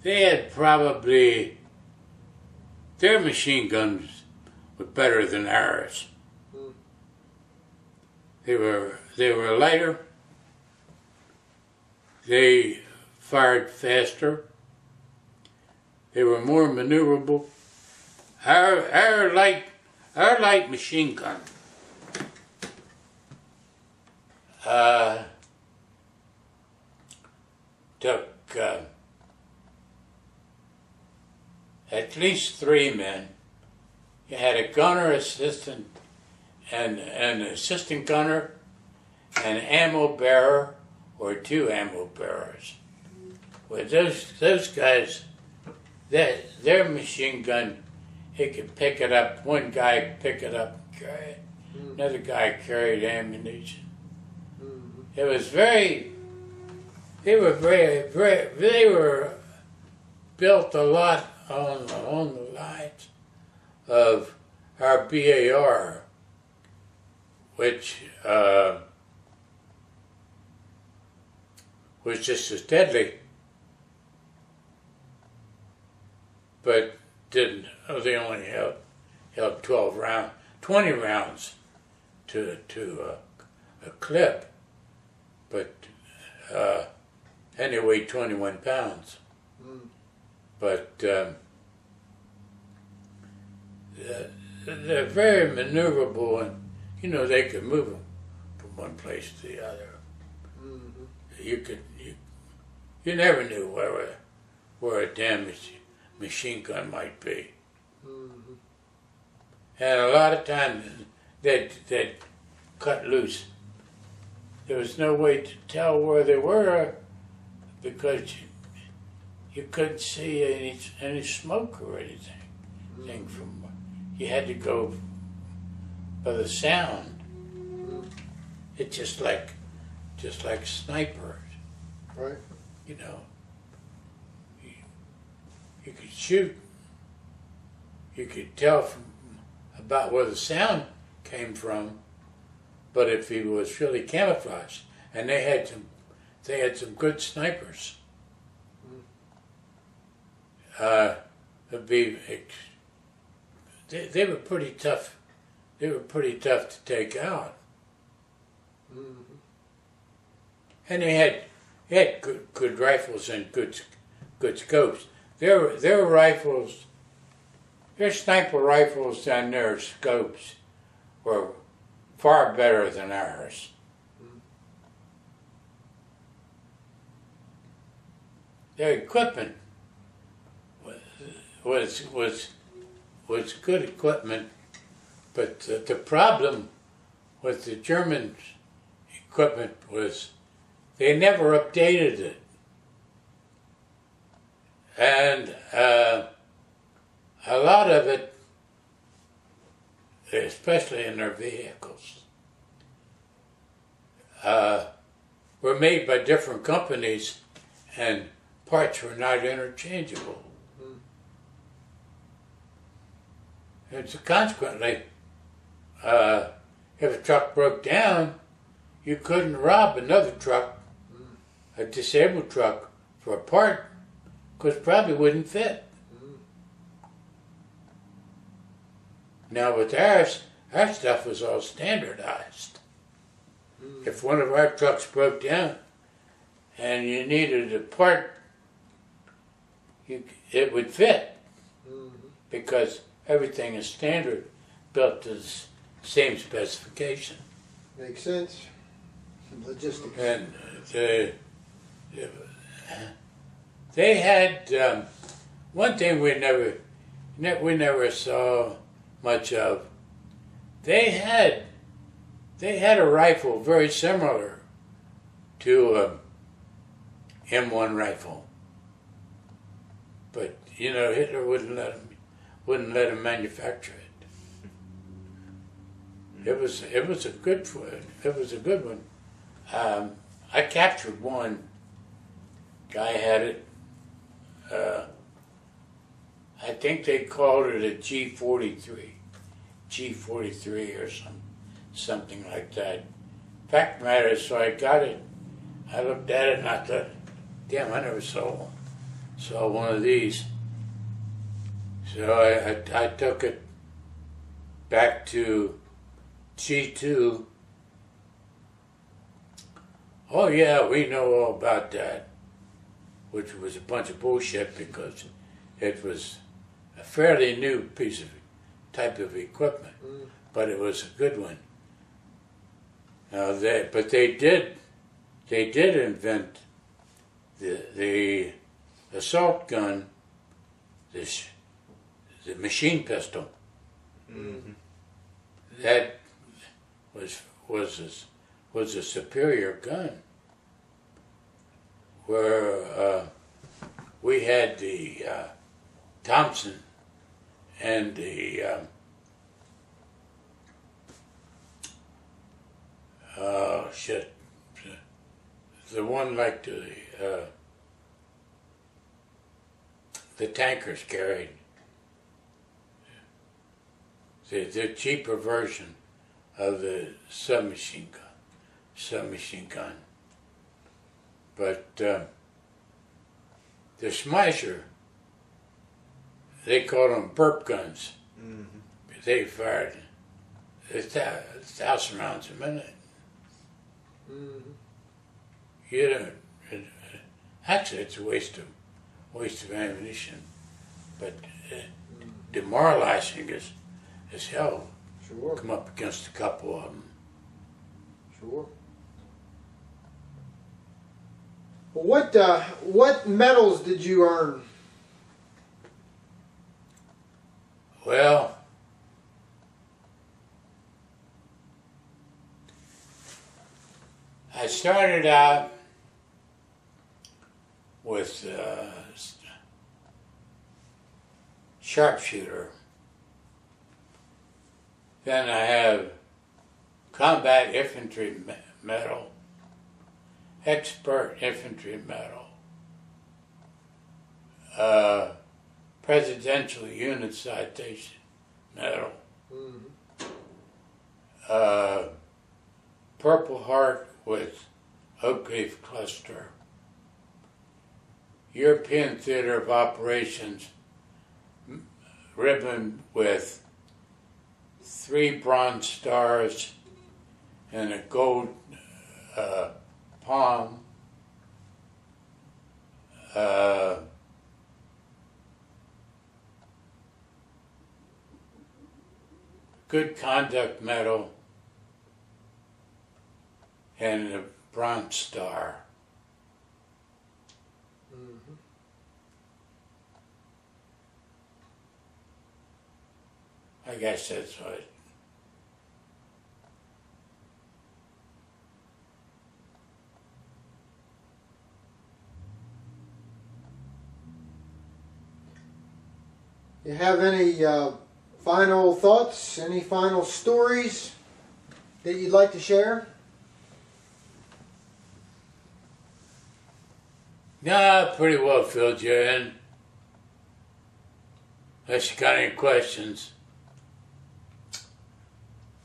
had probably, their machine guns were better than ours. They were lighter. They fired faster. They were more maneuverable. Our light machine gun took at least 3 men. You had a gunner, assistant, and an assistant gunner, an ammo bearer, or 2 ammo bearers. Well, those guys, their machine gun, he could pick it up. One guy could pick it up and carry it. Another guy carried ammunition. It was they were built a lot on the lines of our BAR, which was just as deadly, but didn't. They only held 20 rounds to a clip, but and they weighed 21 pounds. But they're very maneuverable, and they could move them from one place to the other. You never knew where a damn machine gun might be. Mm-hmm. And a lot of times they'd cut loose. There was no way to tell where they were because you couldn't see any smoke or anything. From you had to go by the sound. It's just like snipers. Right. You know, you could shoot. You could tell about where the sound came from, but if he was really camouflaged, and they had some good snipers. It'd be they were pretty tough. They were pretty tough to take out. Mm-hmm. And they had good rifles and good scopes. Their rifles, their sniper rifles and their scopes were far better than ours. Their equipment was good equipment, but the problem with the German equipment was they never updated it. And a lot of it, especially in their vehicles, were made by different companies and parts were not interchangeable. And so consequently, if a truck broke down, you couldn't rob another truck, a disabled truck, for a part, because it probably wouldn't fit. Now with ours, our stuff was all standardized. If one of our trucks broke down and you needed a part, it would fit, because everything is standard, built to the same specification. Makes sense. Logistics. And they had one thing we never saw much of. They had a rifle very similar to a M1 rifle, but Hitler wouldn't let him manufacture it. It was a good one. I captured one. Guy had it. I think they called it a G43 or something like that. Fact of the matter is, so I got it. I looked at it and I thought, damn, I never saw one of these. So I took it back to G2. Oh yeah, we know all about that, which was a bunch of bullshit because it was a fairly new type of equipment, but it was a good one. Now they did invent the assault gun, the machine pistol. Mm-hmm. That was a superior gun. Where we had the Thompson and the the one like the tankers carried. The cheaper version of the submachine gun. But the Smasher, they called them burp guns. Mm-hmm. They fired 1,000 rounds a minute. Mm-hmm. Actually, it's a waste of ammunition, but demoralizing as hell. Sure. Come up against a couple of them. Sure. Well, what medals did you earn? Well, I started out with sharpshooter. Then I have combat infantry medal, expert infantry medal, presidential unit citation medal, Purple Heart with Oak Leaf Cluster, European Theater of Operations ribbon with 3 bronze stars and a gold palm, good conduct medal, and a bronze star. I guess that's what. You have any final thoughts, any final stories that you'd like to share? Nah, pretty well filled you in. Unless you got any questions.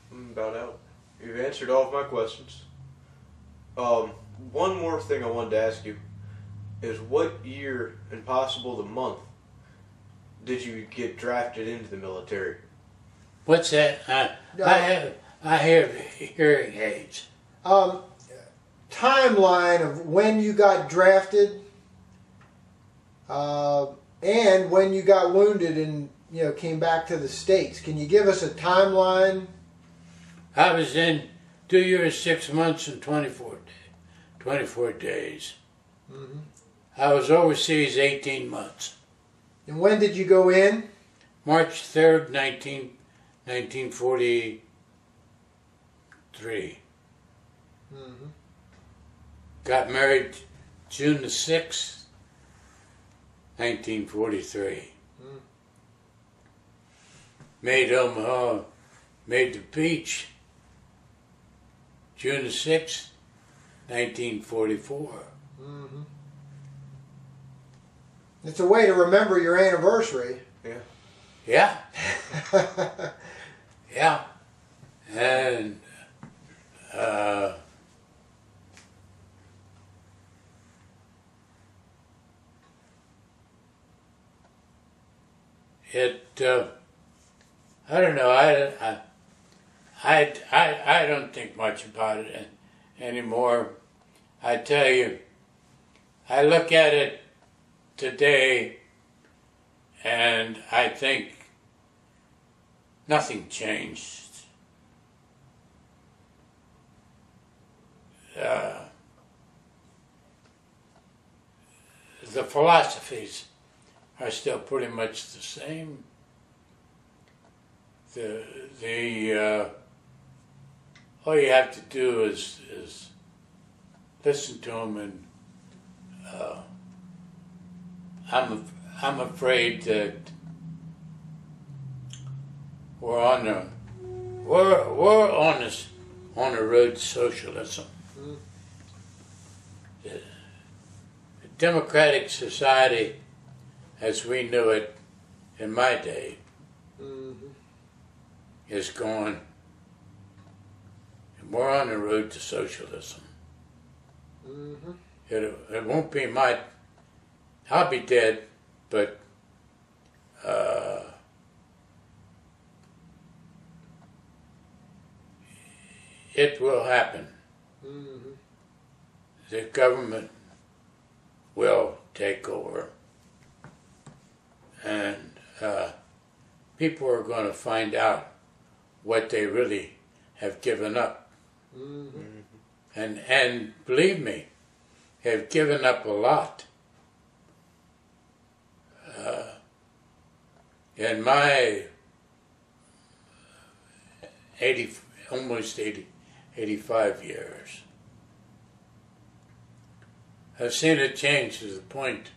I'm about out. You've answered all of my questions. One more thing I wanted to ask you is what year, and possible the month, did you get drafted into the military? What's that? I have hearing aids. Timeline of when you got drafted, and when you got wounded and came back to the States. Can you give us a timeline? I was in 2 years, 6 months, and 24 days. Mm-hmm. I was overseas 18 months. And when did you go in? March 3rd, 1943. Mm-hmm. Got married June the 6th, 1943. Mm. Made Omaha, made the beach June the 6th, 1944. Mm-hmm. It's a way to remember your anniversary. Yeah. Yeah. Yeah. And I don't know. I don't think much about it anymore. I tell you, I look at it today and I think nothing changed. The philosophies are still pretty much the same. All you have to do is listen to them, and I'm afraid that we're on the road to socialism. Mm. The democratic society, as we knew it in my day, Mm-hmm. is gone. And we're on the road to socialism. Mm-hmm. It won't be my. I'll be dead, but it will happen. Mm-hmm. The government will take over, and people are going to find out what they really have given up. Mm-hmm. And believe me, have given up a lot. In my almost 85 years. I've seen it change to the point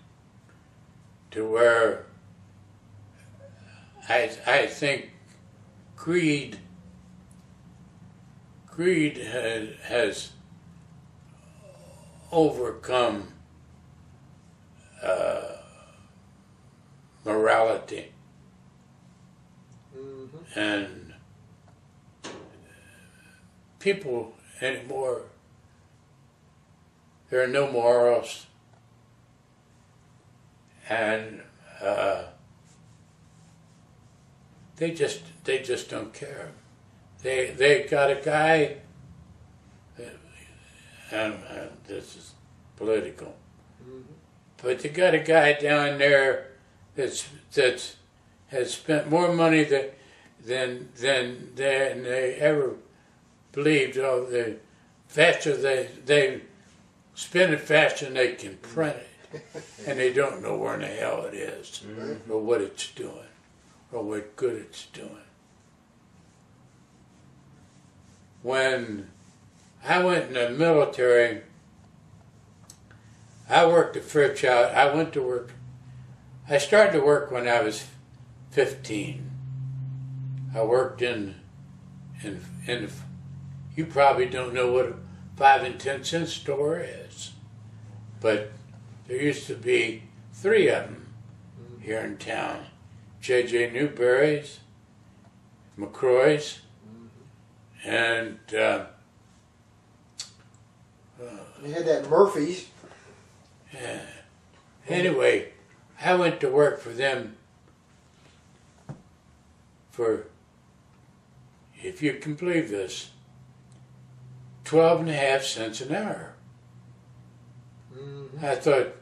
to where I think greed has overcome morality. Mm-hmm. And people anymore, there are no morals, and they just don't care. They got a guy, and this is political, Mm-hmm. but they got a guy down there that's has spent more money than they ever believed. Oh, the faster they spend it faster than they can print it, and they don't know where in the hell it is, Mm-hmm. or what it's doing, or what good it's doing. When I went in the military, I worked at Fairchild. I went to work. I started to work when I was 15. I worked in you probably don't know what a 5 and 10 cent store is, but there used to be 3 of them here in town. J.J. Newberry's, McCroy's, and You had that Murphy's. anyway, I went to work for them for, if you can believe this, 12.5 cents an hour. Mm-hmm. I thought,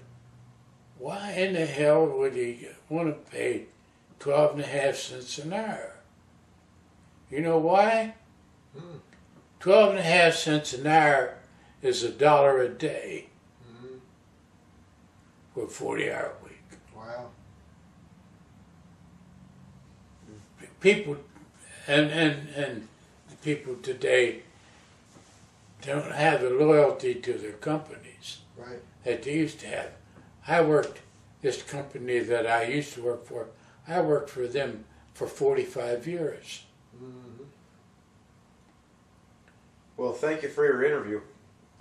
why in the hell would he want to pay 12.5 cents an hour? You know why? 12.5 cents an hour is $1 a day Mm-hmm. for a 40-hour week. Wow. People and people today don't have the loyalty to their companies Right. that they used to have. This company that I used to work for, I worked for them for 45 years. Mm-hmm. Well, thank you for your interview.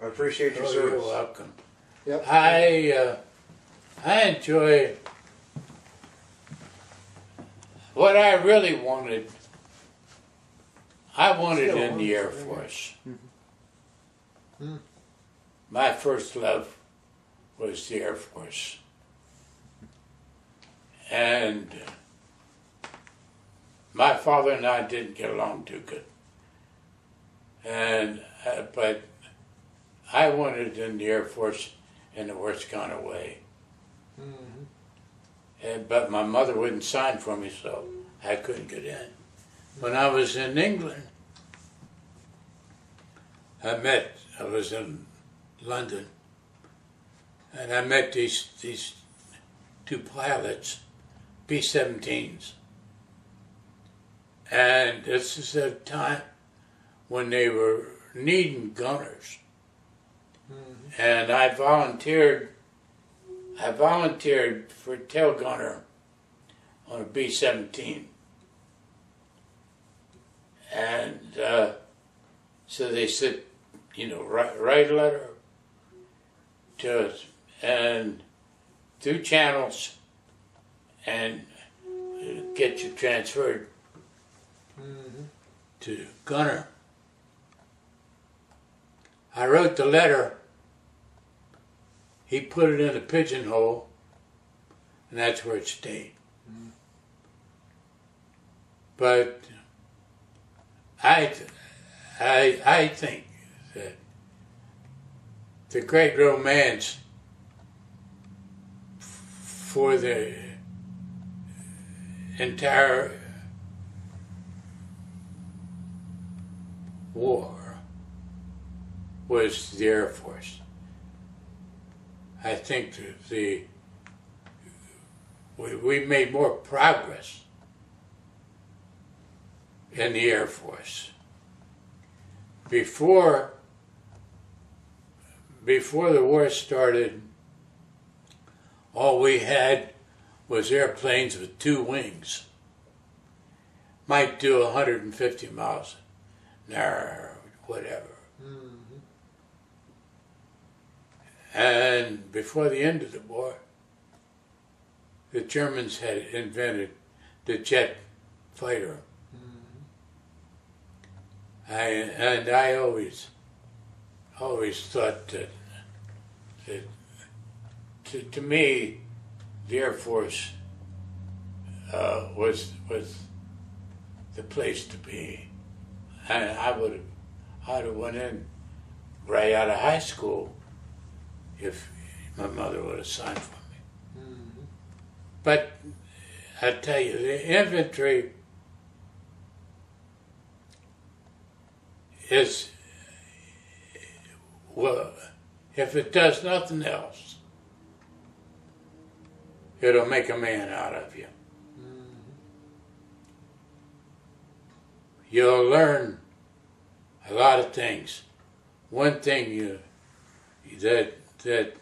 I appreciate your service. You're welcome. Yep. I enjoy what I really wanted. I wanted Still in the Air on. Force. Mm. My first love was the Air Force. And my father and I didn't get along too good. And but I wanted in the Air Force in the worst kind of way. Mm-hmm. But my mother wouldn't sign for me, so I couldn't get in. When I was in England, I was in London, and I met these 2 pilots, B-17s. And this is a time when they were needing gunners. Mm-hmm. And I volunteered for tail gunner on a B-17. And so they said, write a letter to us and through channels and get you transferred Mm-hmm. to gunner. I wrote the letter. He put it in a pigeonhole, and that's where it stayed. Mm. But I think that the great romance for the entire war was the Air Force. I think that we made more progress in the Air Force before the war started, all we had was airplanes with 2 wings. Might do 150 miles an hour, whatever. Mm-hmm. And before the end of the war, the Germans had invented the jet fighter. Mm-hmm. I always thought that to me, the Air Force was the place to be. And I'd have went in right out of high school if my mother would have signed for me. Mm-hmm. But I tell you, the infantry is, well, if it does nothing else, it'll make a man out of you. Mm-hmm. You'll learn a lot of things. One thing that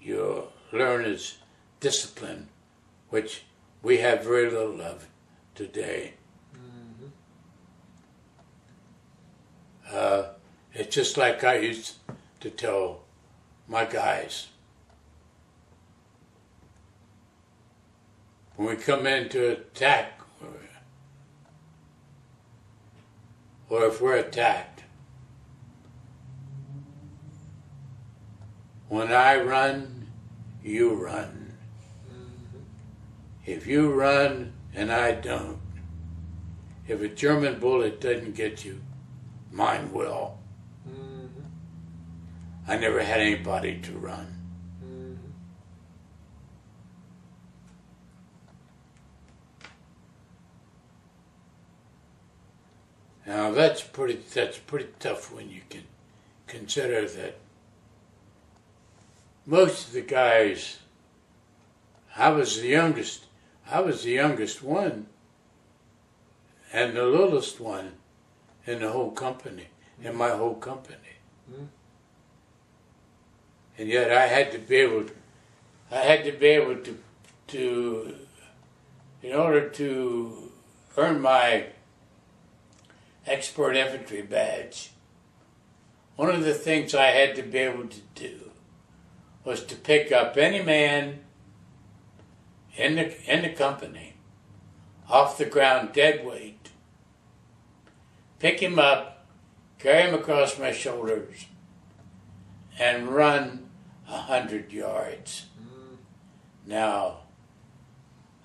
you'll learn is discipline, which we have very little of today. Mm-hmm. It's just like I used to tell my guys. When we come in to attack, or if we're attacked, when I run, you run. Mm-hmm. If you run and I don't, if a German bullet doesn't get you, mine will. Mm-hmm. I never had anybody to run. Mm-hmm. Now that's pretty tough when you can consider that most of the guys, I was the youngest one and the littlest one in the whole company, in my whole company. Mm-hmm. And yet I had to be able to in order to earn my expert infantry badge, one of the things I had to be able to do was to pick up any man in the company off the ground dead weight, pick him up, carry him across my shoulders, and run 100 yards. Mm-hmm. Now,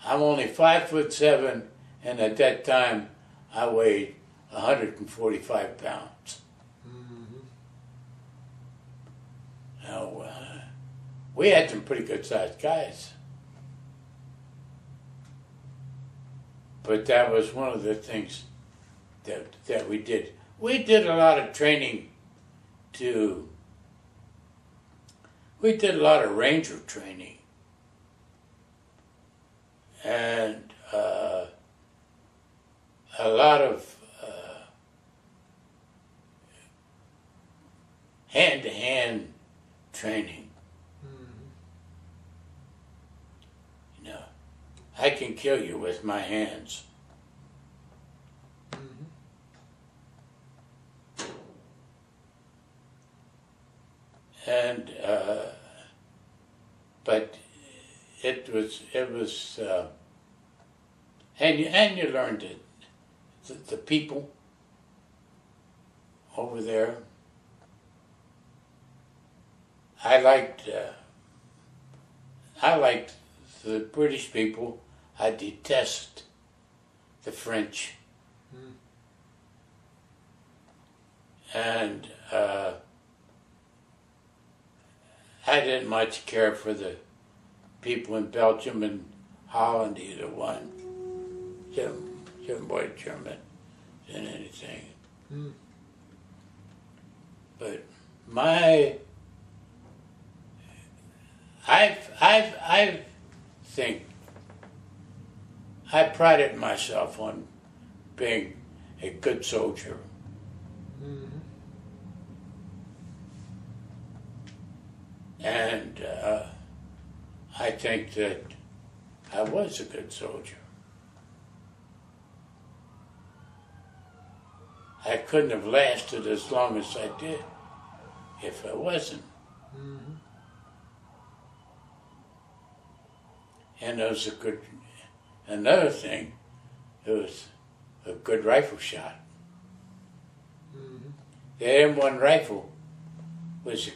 I'm only 5'7", and at that time I weighed 145 pounds. Mm-hmm. Now, we had some pretty good sized guys. But that was one of the things that we did. We did a lot of training we did a lot of ranger training. And a lot of hand-to-hand training. Mm-hmm. You know, I can kill you with my hands. Mm-hmm. And but it was and you learned it. The people over there. I liked the British people. I detest the French. Mm-hmm. And I didn't much care for the people in Belgium and Holland, either one. Some white German than anything. Mm-hmm. But I think I prided myself on being a good soldier. Mm-hmm. And I think that I was a good soldier. I couldn't have lasted as long as I did if I wasn't. Mm-hmm. And it was a good, another thing, it was a good rifle shot. Mm-hmm. The M1 rifle was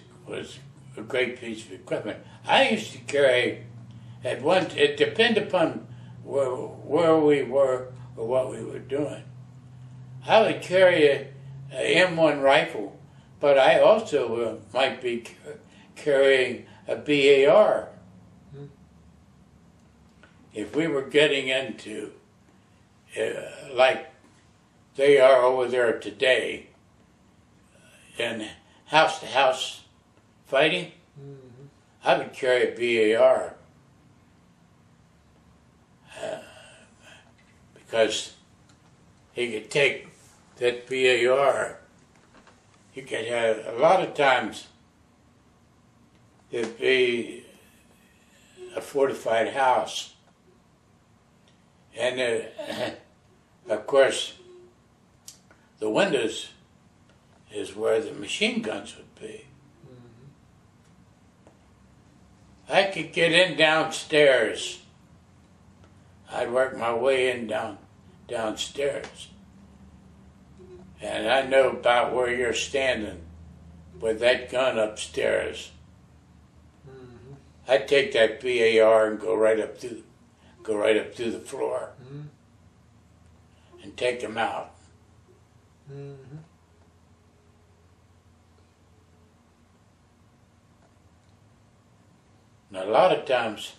a great piece of equipment. I used to carry, it depended upon where we were or what we were doing. I would carry a M1 rifle, but I also might be carrying a BAR. Mm-hmm. If we were getting into, like they are over there today, in house-to-house fighting, Mm-hmm. I would carry a BAR. Because he could take that BAR, you could have, a lot of times, it'd be a fortified house. And of course, the windows is where the machine guns would be. Mm-hmm. I could get in downstairs. I'd work my way in downstairs. And I know about where you're standing with that gun upstairs. Mm-hmm. I'd take that BAR and go right up through the floor, Mm-hmm. and take them out. Mm-hmm. And a lot of times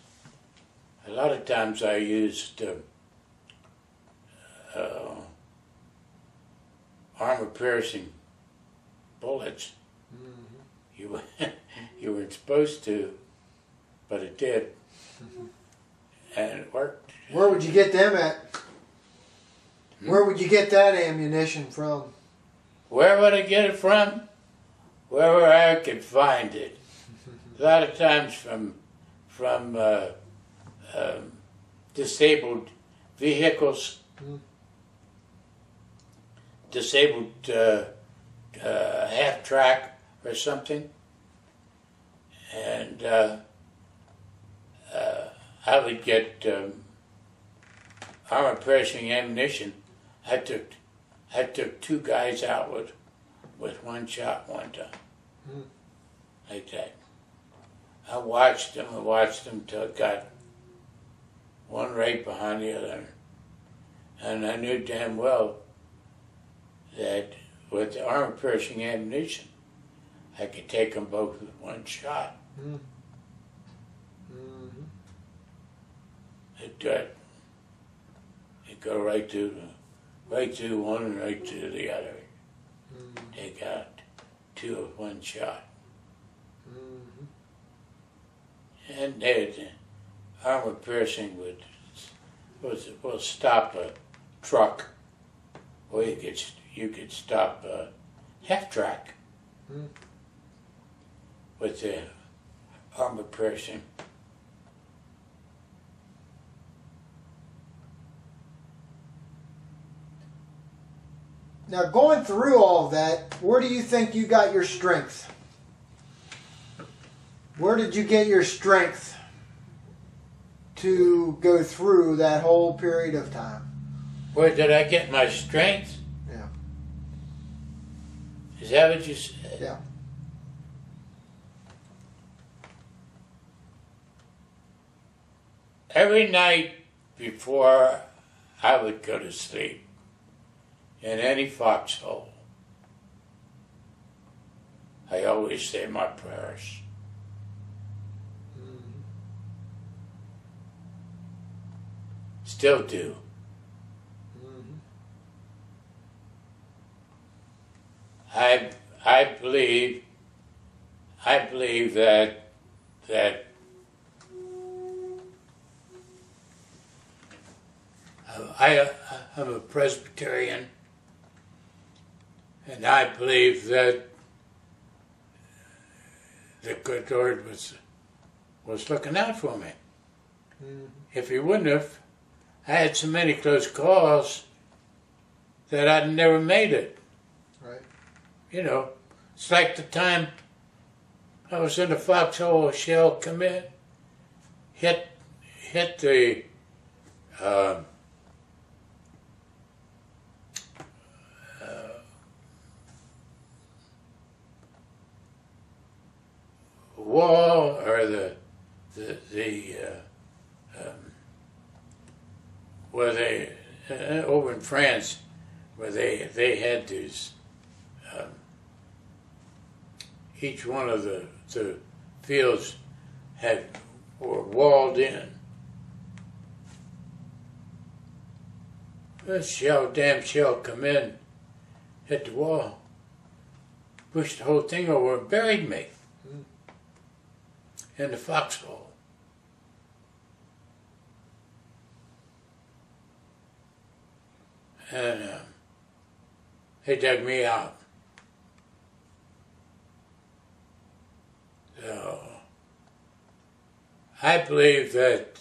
I used armor-piercing bullets. Mm-hmm. You weren't supposed to, but it did, Mm-hmm. and it worked. Where would you get them at? Where would you get that ammunition from? Where would I get it from? Wherever I could find it. A lot of times from disabled vehicles, disabled half track or something, and I would get armor-piercing ammunition. I took two guys out with one shot one time, like that. I watched them till it got one right behind the other, and I knew damn well that with the armor-piercing ammunition, I could take them both with one shot. Mm-hmm. It'd go right through one and right through the other. Mm-hmm. Take out two with one shot. Mm-hmm. And the armor piercing will stop a truck, or you could stop a half track with the armor piercing. Now, going through all of that, where do you think you got your strength? Where did you get your strength to go through that whole period of time? Where did I get my strength? Yeah. Is that what you said? Yeah. Every night before I would go to sleep, in any foxhole, I always say my prayers. Mm-hmm. Still do. Mm-hmm. I believe that I'm a Presbyterian, And I believe that the good Lord was looking out for me. Mm-hmm. If he wouldn't have, I had so many close calls that I'd never made it. Right. You know, it's like the time I was in the foxhole, a shell come in, hit the wall, or the where they over in France, where they had these each one of the fields were walled in. This damn shell come in, hit the wall, pushed the whole thing over and buried me in the foxhole. And they dug me out. So I believe that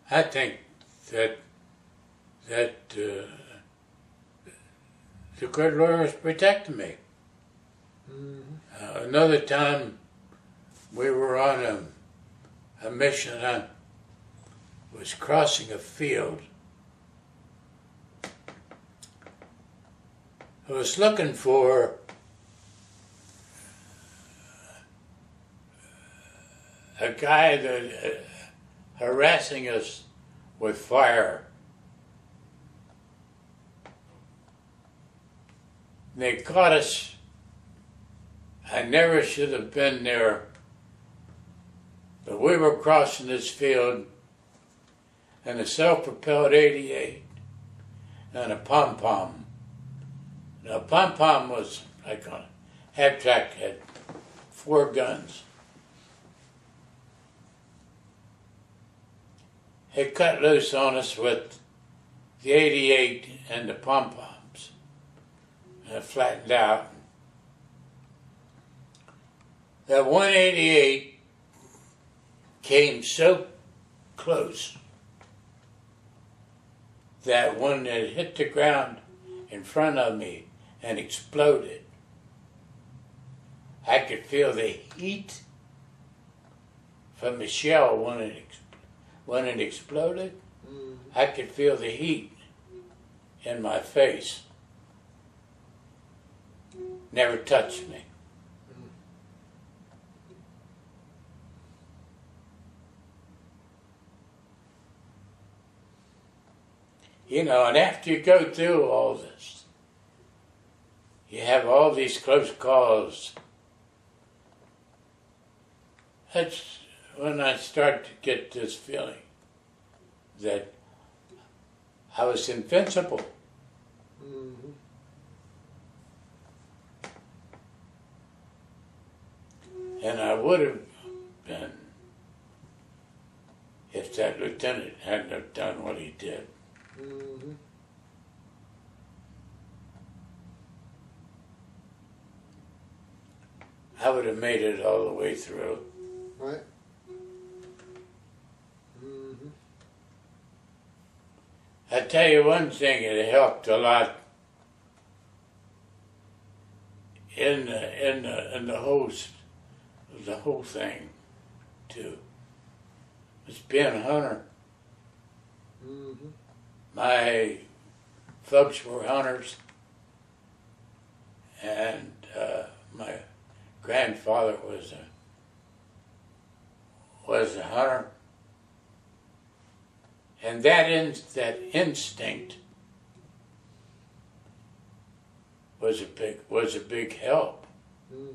I think that the good Lord was protecting me. Mm-hmm. Another time we were on a mission. I was crossing a field. I was looking for a guy that harassing us with fire. They caught us. I never should have been there, but we were crossing this field in a self-propelled 88 and a pom-pom. Now, pom-pom was like a half-track, had 4 guns. It cut loose on us with the 88 and the pom-poms. And it flattened out. That 188 came so close that when it hit the ground in front of me and exploded, I could feel the heat from the shell when it exploded. Mm-hmm. I could feel the heat in my face. Never touched me. You know, and after you go through all this, you have all these close calls. That's when I start to get this feeling that I was invincible. Mm-hmm. And I would have been if that lieutenant hadn't have done what he did. Mm-hmm. I would have made it all the way through. Right. Mm-hmm. I tell you one thing, it helped a lot in the whole thing too. It's being a hunter. Mm-hmm. My folks were hunters, and my grandfather was a hunter, and that instinct was a big help. Mm-hmm.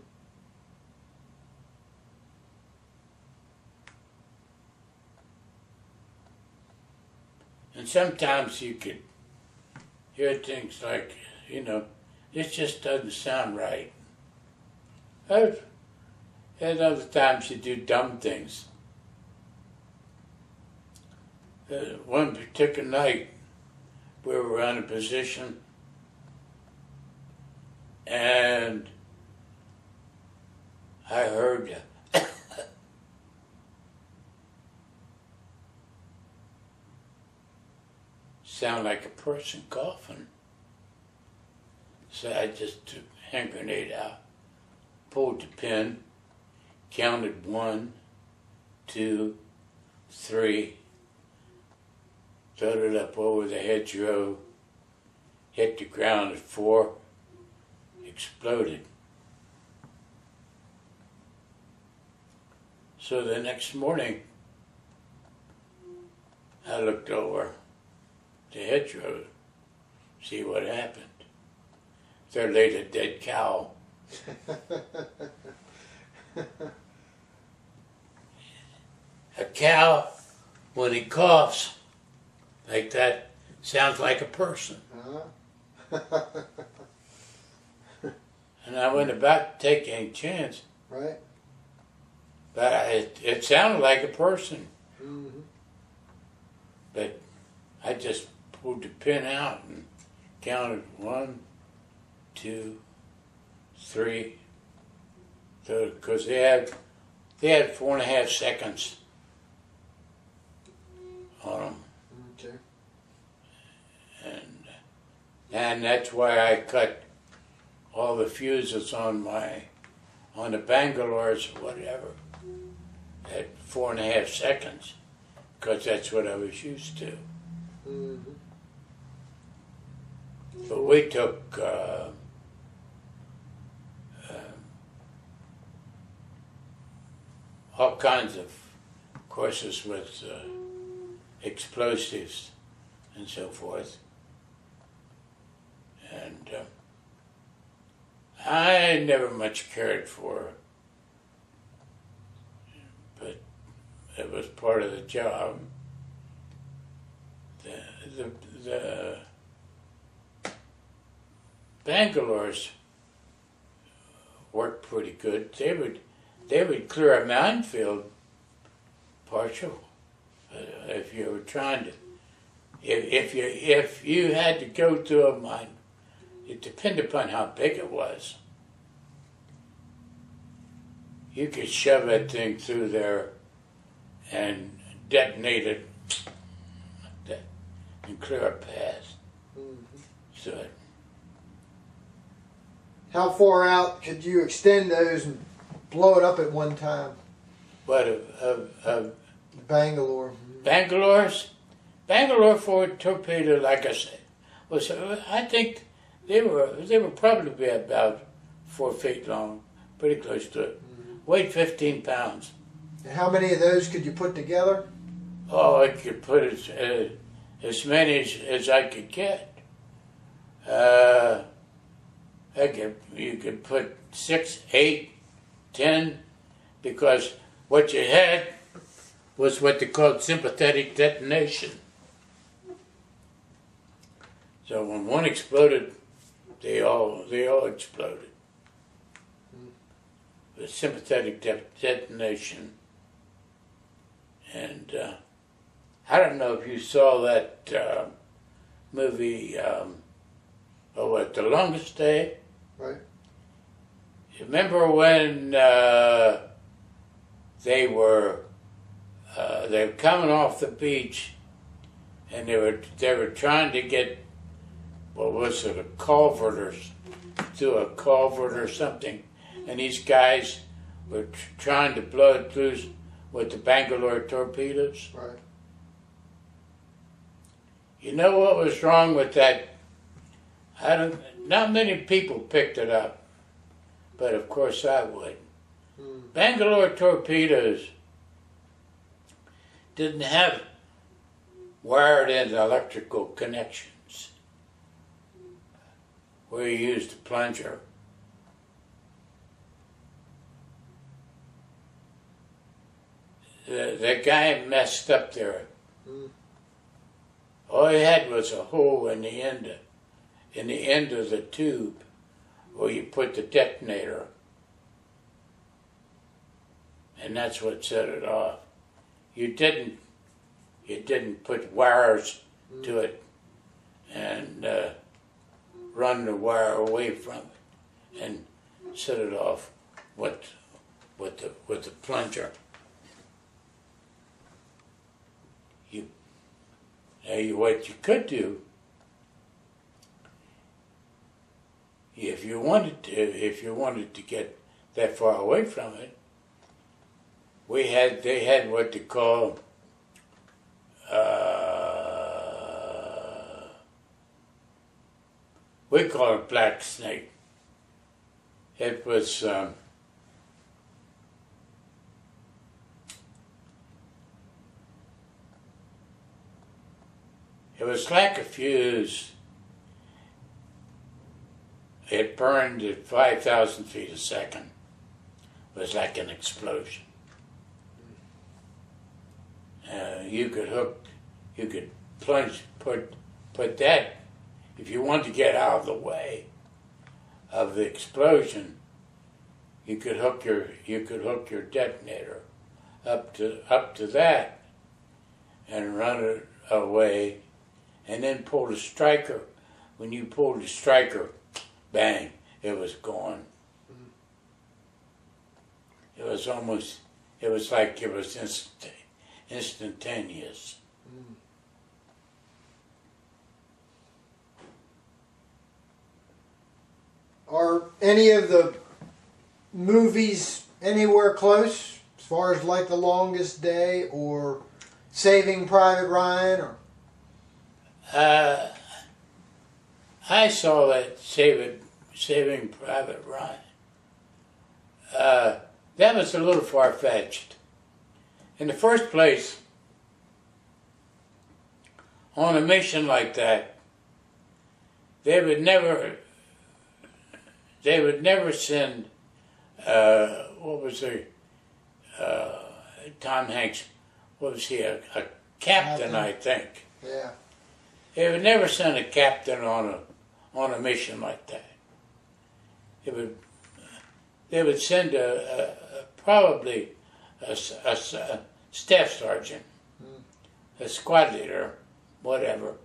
And sometimes you could hear things like, you know, this just doesn't sound right. And other times you do dumb things. One particular night, we were on a position and I heard sound like a person coughing. So I just took a hand grenade out, pulled the pin, counted 1, 2, 3, throwed it up over the hedgerow, hit the ground at 4, exploded. So the next morning, I looked over the hedgerow, see what happened. There laid a dead cow. A cow, when he coughs like that, sounds like a person. And I wasn't about to take any chance. Right. But it sounded like a person. Mm-hmm. But I just pulled the pin out and counted 1, 2, 3. Because they had 4.5 seconds on them. Okay. And that's why I cut all the fuses on the Bangalore's or whatever at 4.5 seconds, because that's what I was used to. Mm-hmm. But we took all kinds of courses with explosives and so forth. And I never much cared for it, but it was part of the job. The Bangalore's worked pretty good. They would clear a minefield partial if you were trying to. If you had to go to a mine, it depended upon how big it was. You could shove that thing through there and detonate it like that and clear a path. Mm-hmm. So How far out could you extend those and blow it up at one time? What Bangalore. Bangalore forward torpedo, like I said, was I think they were probably about 4 feet long, pretty close to it. Mm-hmm. Weighed 15 pounds. And how many of those could you put together? Oh, I could put as many as I could get. You could put 6, 8, 10, because what you had was what they called sympathetic detonation. So when one exploded, they all exploded. The sympathetic detonation. And I don't know if you saw that movie, The Longest Day? Right. You remember when they were coming off the beach, and they were trying to get, what was it, a culvert or something, and these guys were trying to blow it loose with the Bangalore torpedoes. Right. You know what was wrong with that? Not many people picked it up, but of course I would. Bangalore torpedoes didn't have wired-in electrical connections where you used a plunger. The guy messed up there. All he had was a hole in the end of the tube where you put the detonator, and that's what set it off. You didn't put wires to it and run the wire away from it. and set it off with the plunger. What you could do, if you wanted to get that far away from it, they had what they call we call it black snake. It was like a fuse. It burned at 5,000 feet a second. It was like an explosion. You could plunge, put that, if you wanted to get out of the way of the explosion, you could hook your detonator up to that and run it away, and then pull the striker. When you pulled the striker, bang, it was gone. It was like it was instantaneous. Are any of the movies anywhere close as far as like The Longest Day or Saving Private Ryan? Or I saw that Saving Private Ryan. That was a little far-fetched. In the first place, on a mission like that, they would never send, Tom Hanks, what was he, a captain, I think. Yeah. They would never send a captain on a mission like that. They would send probably a staff sergeant, a squad leader, whatever.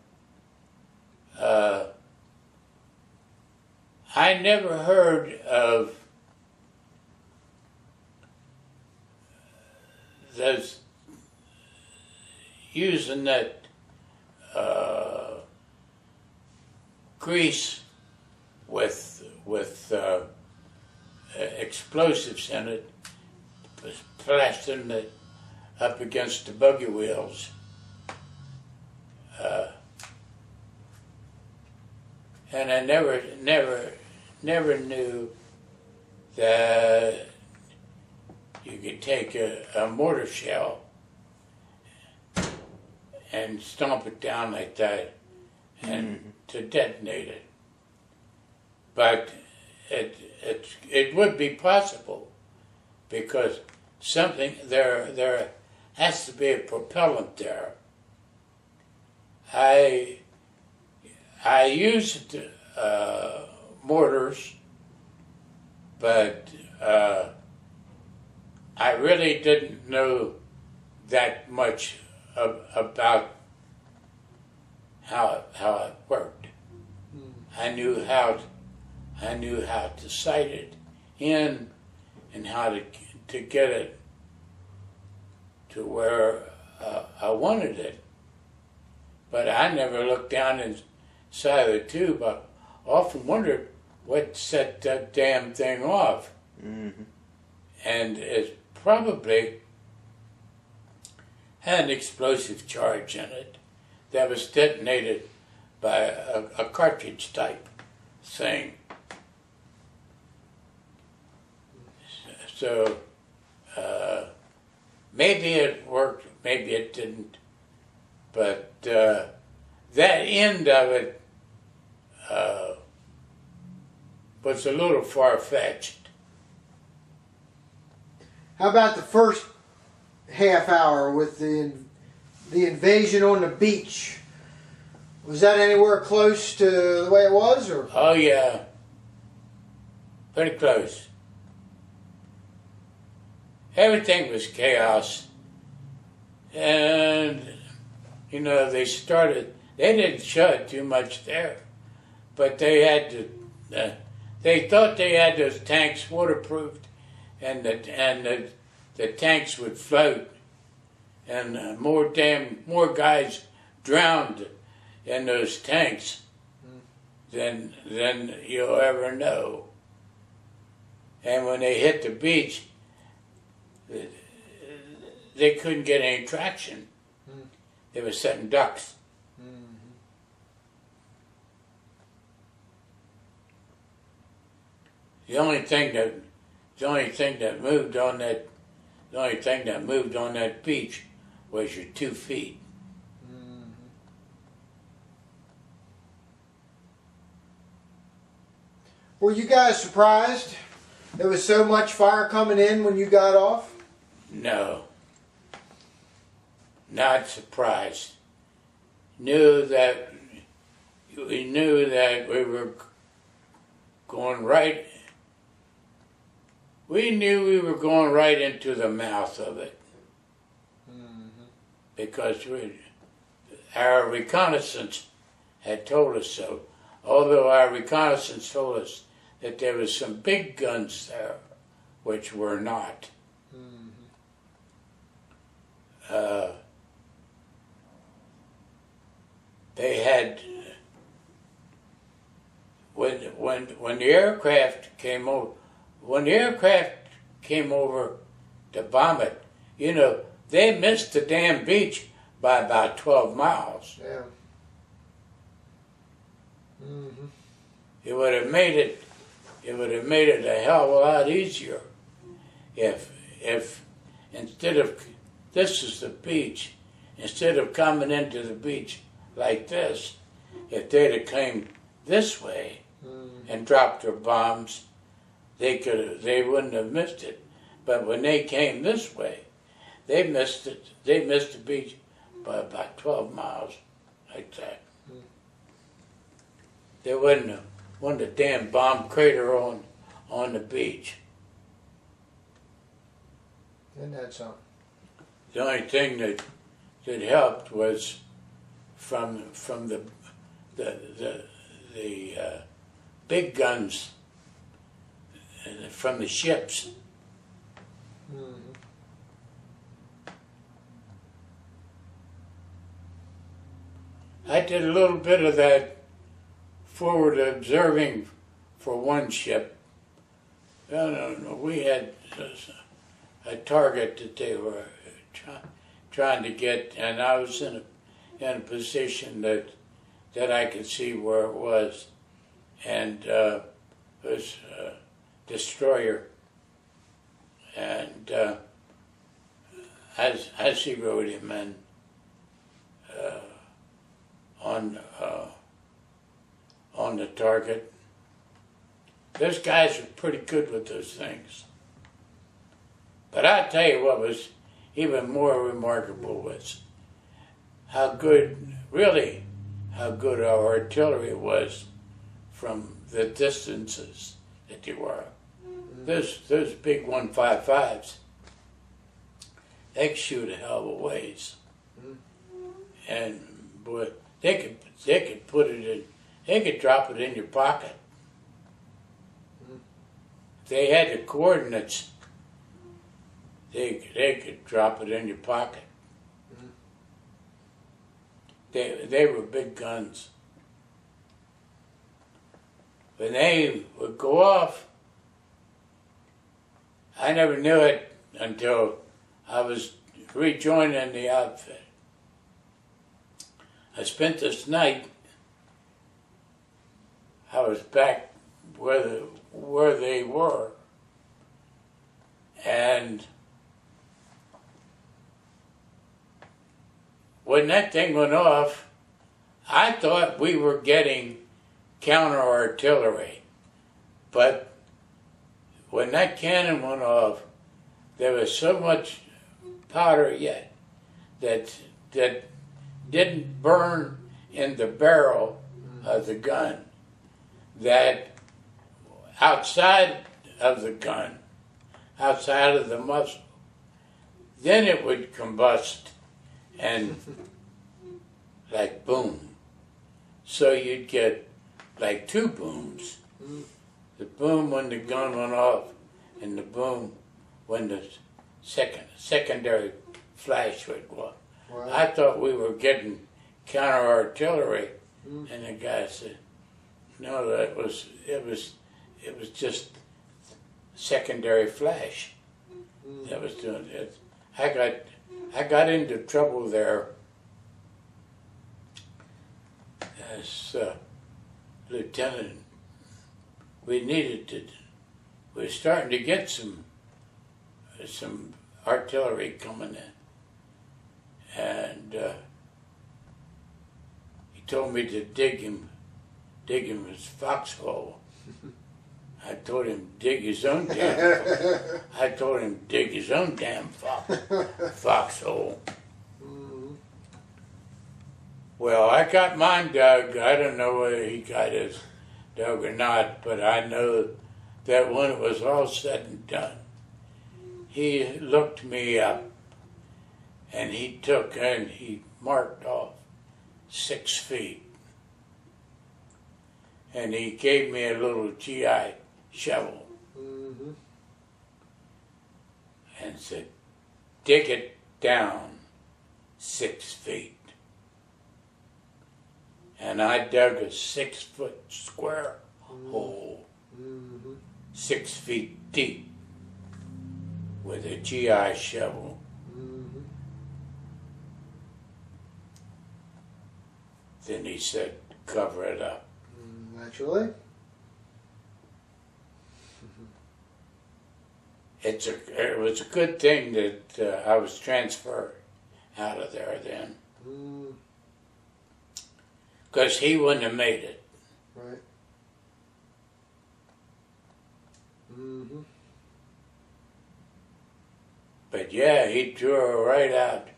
I never heard of those using that grease with explosives in it, plastering it up against the buggy wheels. And I never knew that you could take a mortar shell and stomp it down like that and to detonate it. But it would be possible because there has to be a propellant there. I used mortars, but I really didn't know that much about how it worked. I knew how to sight it in and how to get it to where I wanted it. But I never looked down inside the tube. I often wondered what set that damn thing off. Mm-hmm. And it probably had an explosive charge in it that was detonated by a cartridge type thing. So maybe it worked, maybe it didn't. But that end of it was a little far-fetched. How about the first half hour with the invasion on the beach? Was that anywhere close to the way it was, or? Oh yeah, pretty close. Everything was chaos, and they didn't show it too much there, but they they thought they had those tanks waterproofed, and the tanks would float, and more guys drowned in those tanks than you'll ever know. And when they hit the beach, they couldn't get any traction. They were setting ducks. The only thing that moved on that beach was your 2 feet. Were you guys surprised there was so much fire coming in when you got off? No. Not surprised. We knew that we were going right. We knew we were going right into the mouth of it. Because our reconnaissance had told us so. Although our reconnaissance told us that there was some big guns there, which were not. They had, when the aircraft came over, to bomb it, they missed the damn beach by about 12 miles. Yeah. It would have made it a hell of a lot easier if instead of, this is the beach, instead of coming into the beach like this, if they'd have came this way and dropped their bombs, they wouldn't have missed it. But when they came this way, they missed it. They missed the beach by about 12 miles, like that. There wasn't a damn bomb crater on the beach. Isn't that something? The only thing that helped was from the big guns from the ships. I did a little bit of that forward observing for one ship. No, we had a target that they were trying to get, and I was in a position that I could see where it was, and it was a destroyer, and as he rode him in on the target. Those guys were pretty good with those things. But I tell you what was even more remarkable was how good our artillery was from the distances that they were. Those big 155s, they could shoot a hell of a ways. And boy, they could put it in, they could drop it in your pocket. If they had the coordinates, they could drop it in your pocket. They were big guns. When they would go off, I never knew it until I was rejoining the outfit. I spent this night, I was back where they were, and when that thing went off, I thought we were getting counter-artillery, but when that cannon went off, there was so much powder yet that didn't burn in the barrel of the gun, that outside of the gun, outside of the muzzle, then it would combust and like boom. So you'd get like 2 booms the boom when the gun went off, and the boom when the secondary flash would go off. Wow. I thought we were getting counter artillery, and the guy said, "No, it was just secondary flash that was doing it." I got into trouble there as lieutenant. We were starting to get some artillery coming in, and he told me to dig him his foxhole. I told him dig his own damn. I told him dig his own damn foxhole. Well, I got mine dug. I don't know whether he got his dug or not, but I know that when it was all said and done, he looked me up, and he marked off 6 feet, and he gave me a little GI shovel, and said, "Dig it down 6 feet." And I dug a 6-foot square hole, 6 feet deep, with a GI shovel. Then he said, "Cover it up." Naturally. It was a good thing that I was transferred out of there then, because he wouldn't have made it. Right. But yeah, he drew her right out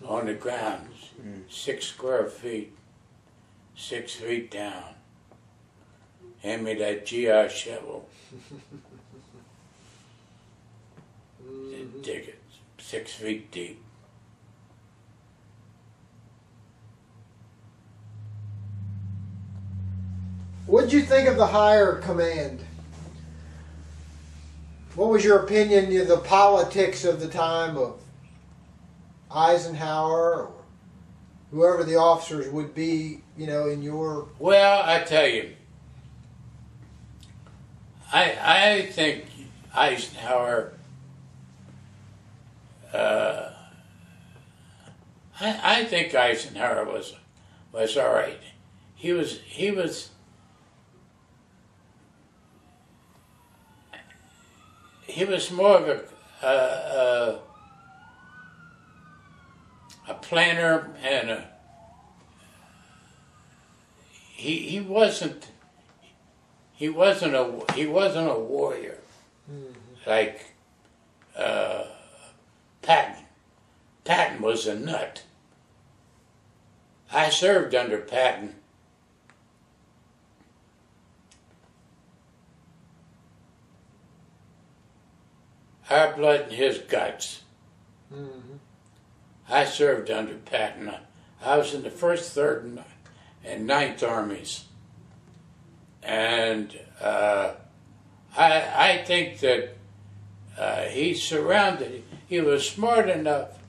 on the ground, 6 square feet, 6 feet down. Hand me that GI shovel. Dig it 6 feet deep. What'd you think of the higher command? What was your opinion of the politics of the time of Eisenhower or whoever the officers would be, in your... Well, I tell you, I think Eisenhower, I think Eisenhower was all right. He was more of a planner, and he wasn't a warrior like Patton. Patton was a nut. I served under Patton. Our blood and his guts. I served under Patton. I was in the 1st, 3rd, and 9th Armies. And I think that he was smart enough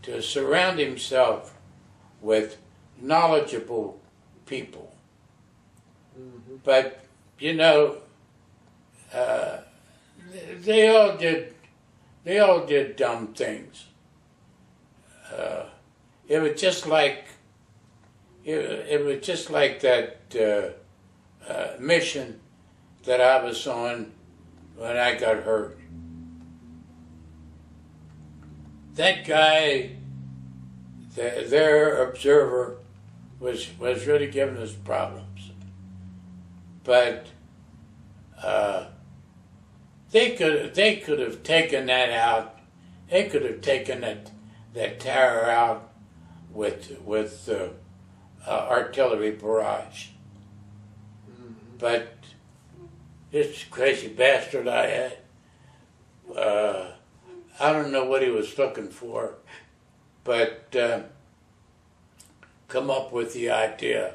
to surround himself with knowledgeable people. But, they all did dumb things. It was just like that mission that I was on when I got hurt. That guy, their observer, was really giving us problems. But they could have taken that out. They could have taken that tower out with artillery barrage. But this crazy bastard I had, I don't know what he was looking for, but come up with the idea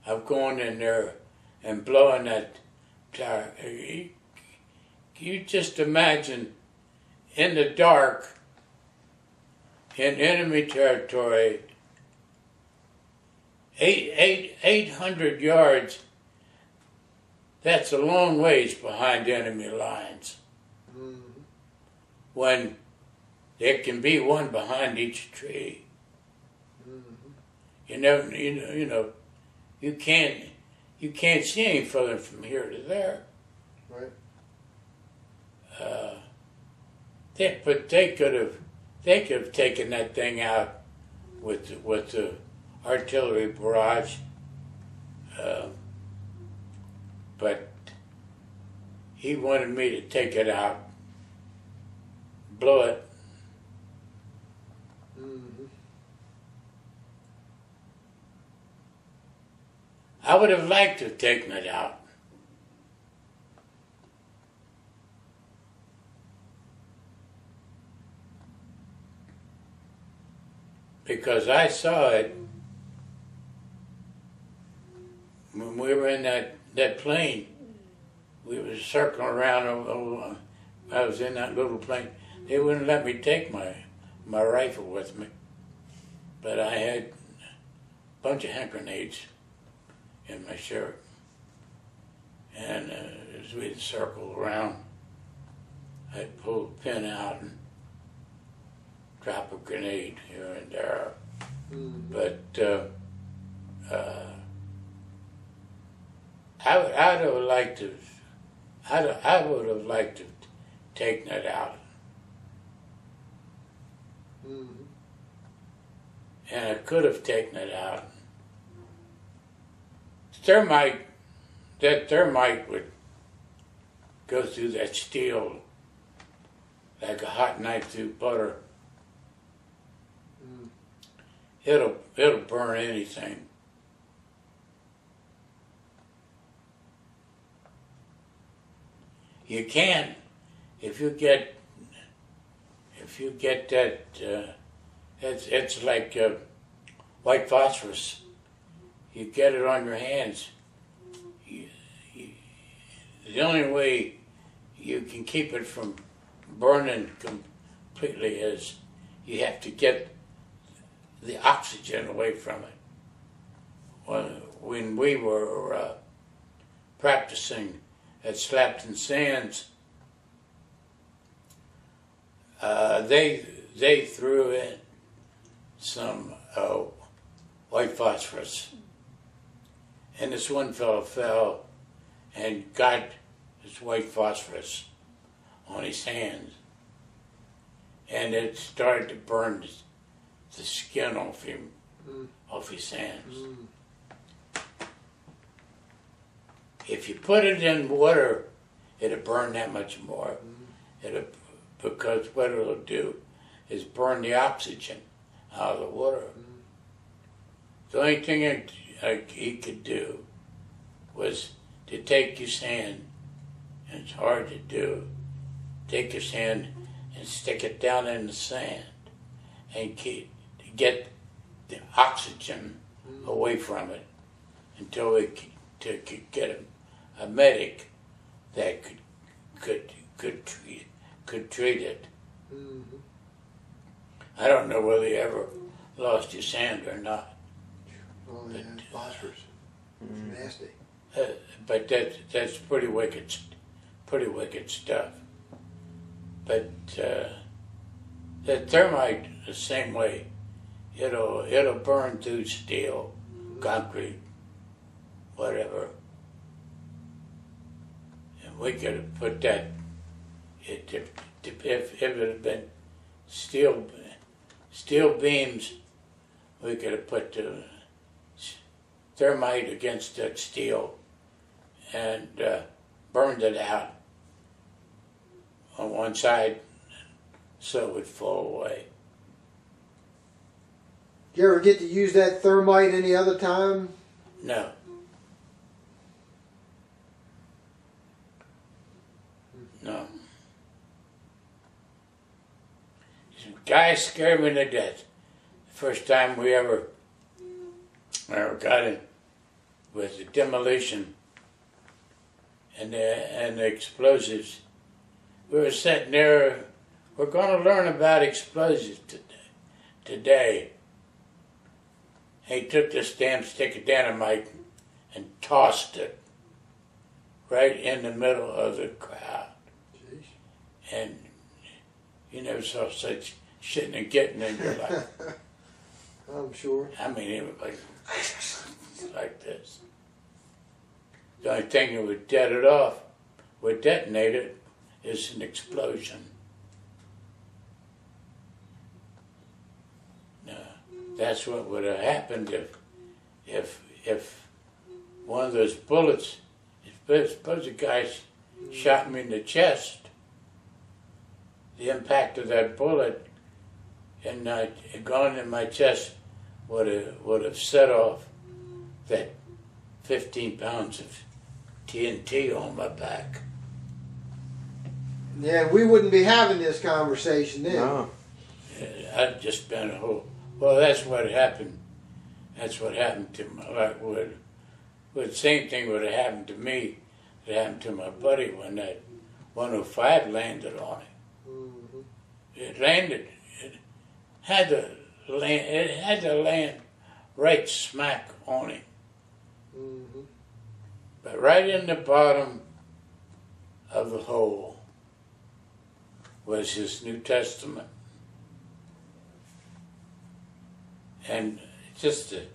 of going in there and blowing tower. You just imagine in the dark, in enemy territory, 800 yards, that's a long ways behind enemy lines. Mm-hmm. When there can be one behind each tree. Mm-hmm. You can't see any further from here to there. Right. But they could have taken that thing out with the artillery barrage. But he wanted me to take it out, blow it. Mm-hmm. I would have liked to have taken it out. Because I saw it when we were in that plane. We were circling around. I was in that little plane. They wouldn't let me take my rifle with me. But I had a bunch of hand grenades in my shirt. And as we'd circle around, I'd pull a pin out and drop a grenade here and there. Mm-hmm. But I would have liked to. I would have liked to have taken it out. Mm-hmm. And I could have taken it out. That thermite would go through that steel like a hot knife through butter. Mm. It'll burn anything. You can, if you get that, it's like white phosphorus. You get it on your hands. The only way you can keep it from burning completely is you have to get the oxygen away from it. When we were practicing at Slapton Sands, they threw in some white phosphorus, and this one fellow fell and got this white phosphorus on his hands, and it started to burn the skin off him, off his hands. Mm. If you put it in water, it'll burn that much more. Because what it'll do is burn the oxygen out of the water. The only thing he could do was to take his hand, and it's hard to do, take his hand and stick it down in the sand and get the oxygen away from it until we could get a medic that could treat it. Mm-hmm. I don't know whether he ever lost his hand or not. Oh, yeah, phosphorus. It's nasty. But that's pretty wicked stuff. But that thermite, the same way, it'll burn through steel, concrete, whatever. And we could have put that. If it had been steel beams, we could have put the thermite against that steel and burned it out on one side so it would fall away. Did you ever get to use that thermite any other time? No. No. Guys scared me to death. The first time we ever got in was the demolition and the explosives. We were sitting there. We're going to learn about explosives today. He took this damn stick of dynamite and tossed it right in the middle of the crowd. Jeez. And you never saw such shit and getting in your life. I'm sure. I mean, it was like this. The only thing that would detonate it, is an explosion. Now, that's what would have happened if one of those bullets, suppose a guy shot me in the chest, the impact of that bullet and gone in my chest would have set off that 15 pounds of TNT on my back. Yeah, we wouldn't be having this conversation then. No. I'd just been well, that's what happened. That's what happened to my, the same thing would have happened to me. It happened to my buddy when that 105 landed on him. Mm-hmm. It landed, it had to land right smack on him. Mm-hmm. But right in the bottom of the hole was his New Testament. And just a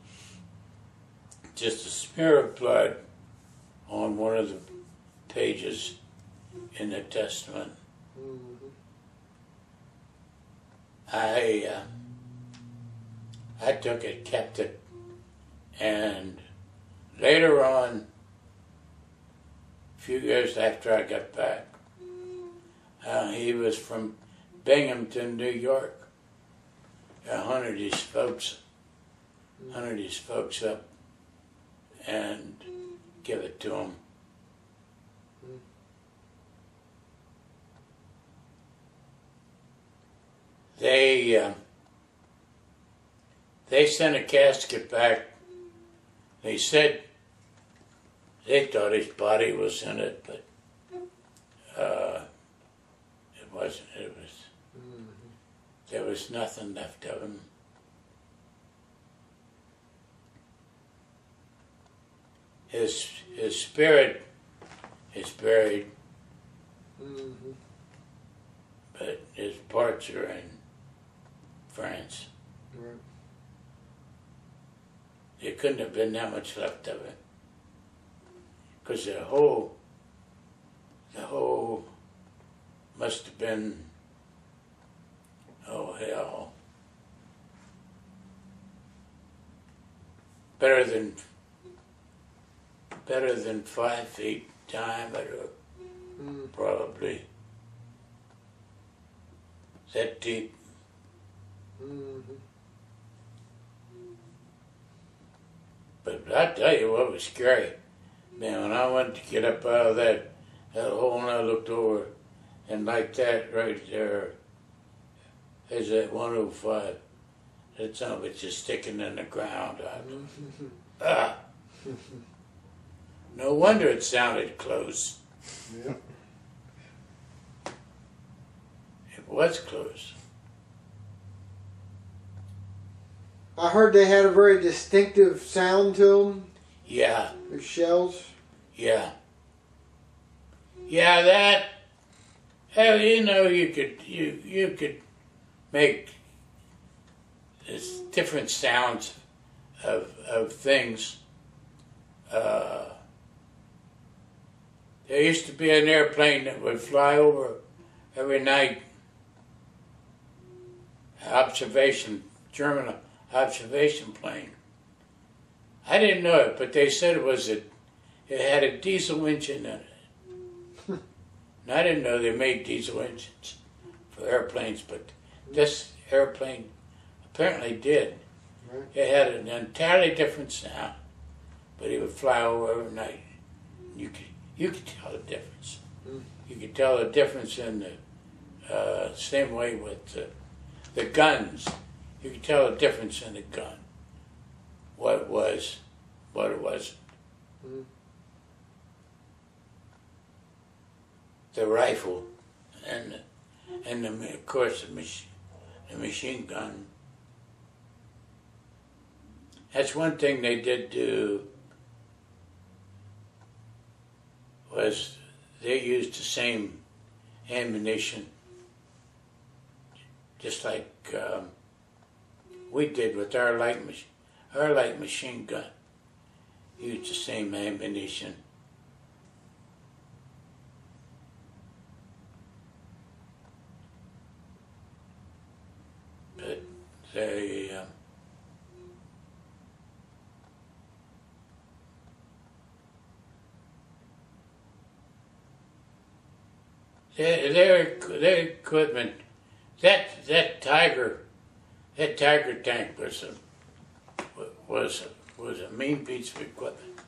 smear of blood on one of the pages in the Testament. Mm-hmm. I took it, kept it, and later on, a few years after I got back, he was from Binghamton, New York. I hunted his folks up and give it to him. They sent a casket back. They said they thought his body was in it, but it wasn't. There was nothing left of him. His spirit is buried, Mm-hmm. but his parts are in France. Right. There couldn't have been that much left of it, because the whole must have been, oh hell, better than 5 feet diameter, probably. That deep. Mm-hmm. But I tell you what was scary. Man, when I went to get up out of that hole and I looked over, and like that right there is that 105. That son of it just sticking in the ground. No wonder it sounded close. Yeah. It was close. I heard they had a very distinctive sound to them. Yeah. The shells. Yeah. Yeah, that. Hell, you know, you could make this different sounds of things. There used to be an airplane that would fly over every night. German observation plane. I didn't know it, but they said it had a diesel engine in it. And I didn't know they made diesel engines for airplanes, but this airplane apparently did. Right. It had an entirely different sound, but it would fly over every night. You could tell the difference. You could tell the difference in the same way with the guns. You could tell the difference in the gun. What it was, what it wasn't. the rifle, and of course the machine gun. That's one thing they did do, was they used the same ammunition, just like we did with our light machine gun. Used the same ammunition. But their equipment, that Tiger tank was a mean piece of equipment.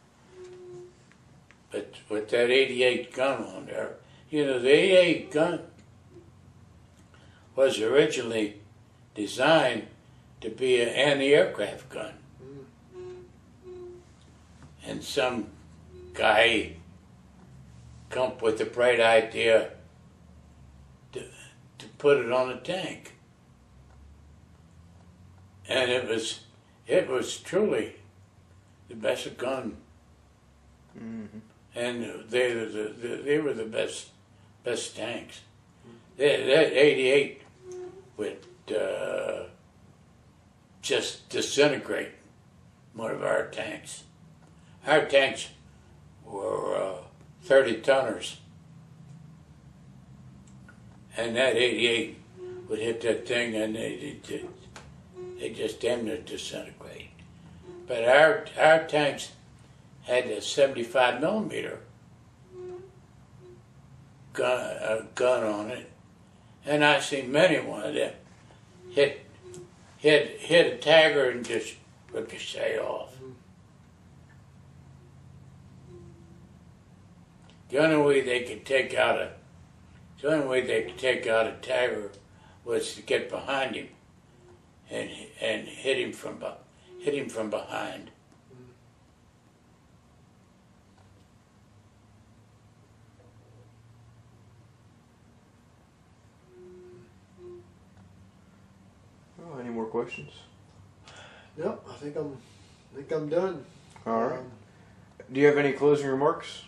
But with that 88 gun on there, you know, the 88 gun was originally designed to be an anti-aircraft gun. And some guy come up with the bright idea to put it on a tank. And it was truly the best gun. Mm-hmm. And they were the best tanks. That 88 would just disintegrate one of our tanks. Our tanks were 30-tonners. And that 88 would hit that thing and they just damn near disintegrate. But our tanks had a 75 millimeter gun on it, and I've seen many one of them hit a tagger and just ricochet off. The only way they could take out a tagger was to get behind him and hit him from behind. Oh, any more questions? No, I think I'm done. All right. Do you have any closing remarks?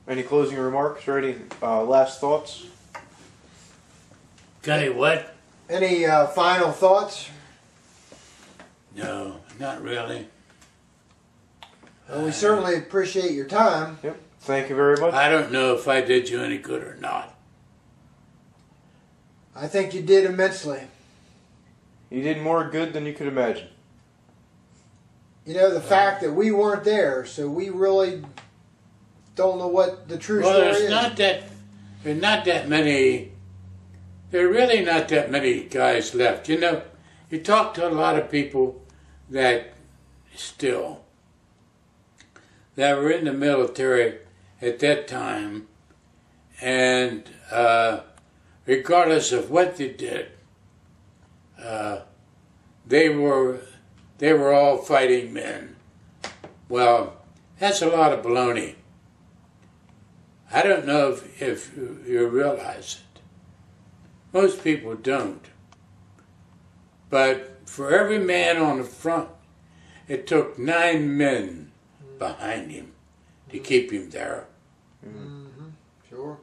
Any closing remarks or any last thoughts? Got any what? Any final thoughts? No, not really. Well, we certainly appreciate your time. Yep. Thank you very much. I don't know if I did you any good or not. I think you did immensely. You did more good than you could imagine. You know, the fact that we weren't there, so we really don't know what the true story is. There's not that many. There are really not that many guys left. You know, you talk to a lot of people that were in the military at that time, and regardless of what they did, they were all fighting men. Well, that's a lot of baloney. I don't know if you realize it. Most people don't. But for every man on the front, it took 9 men behind him to keep him there. Mm-hmm. Sure.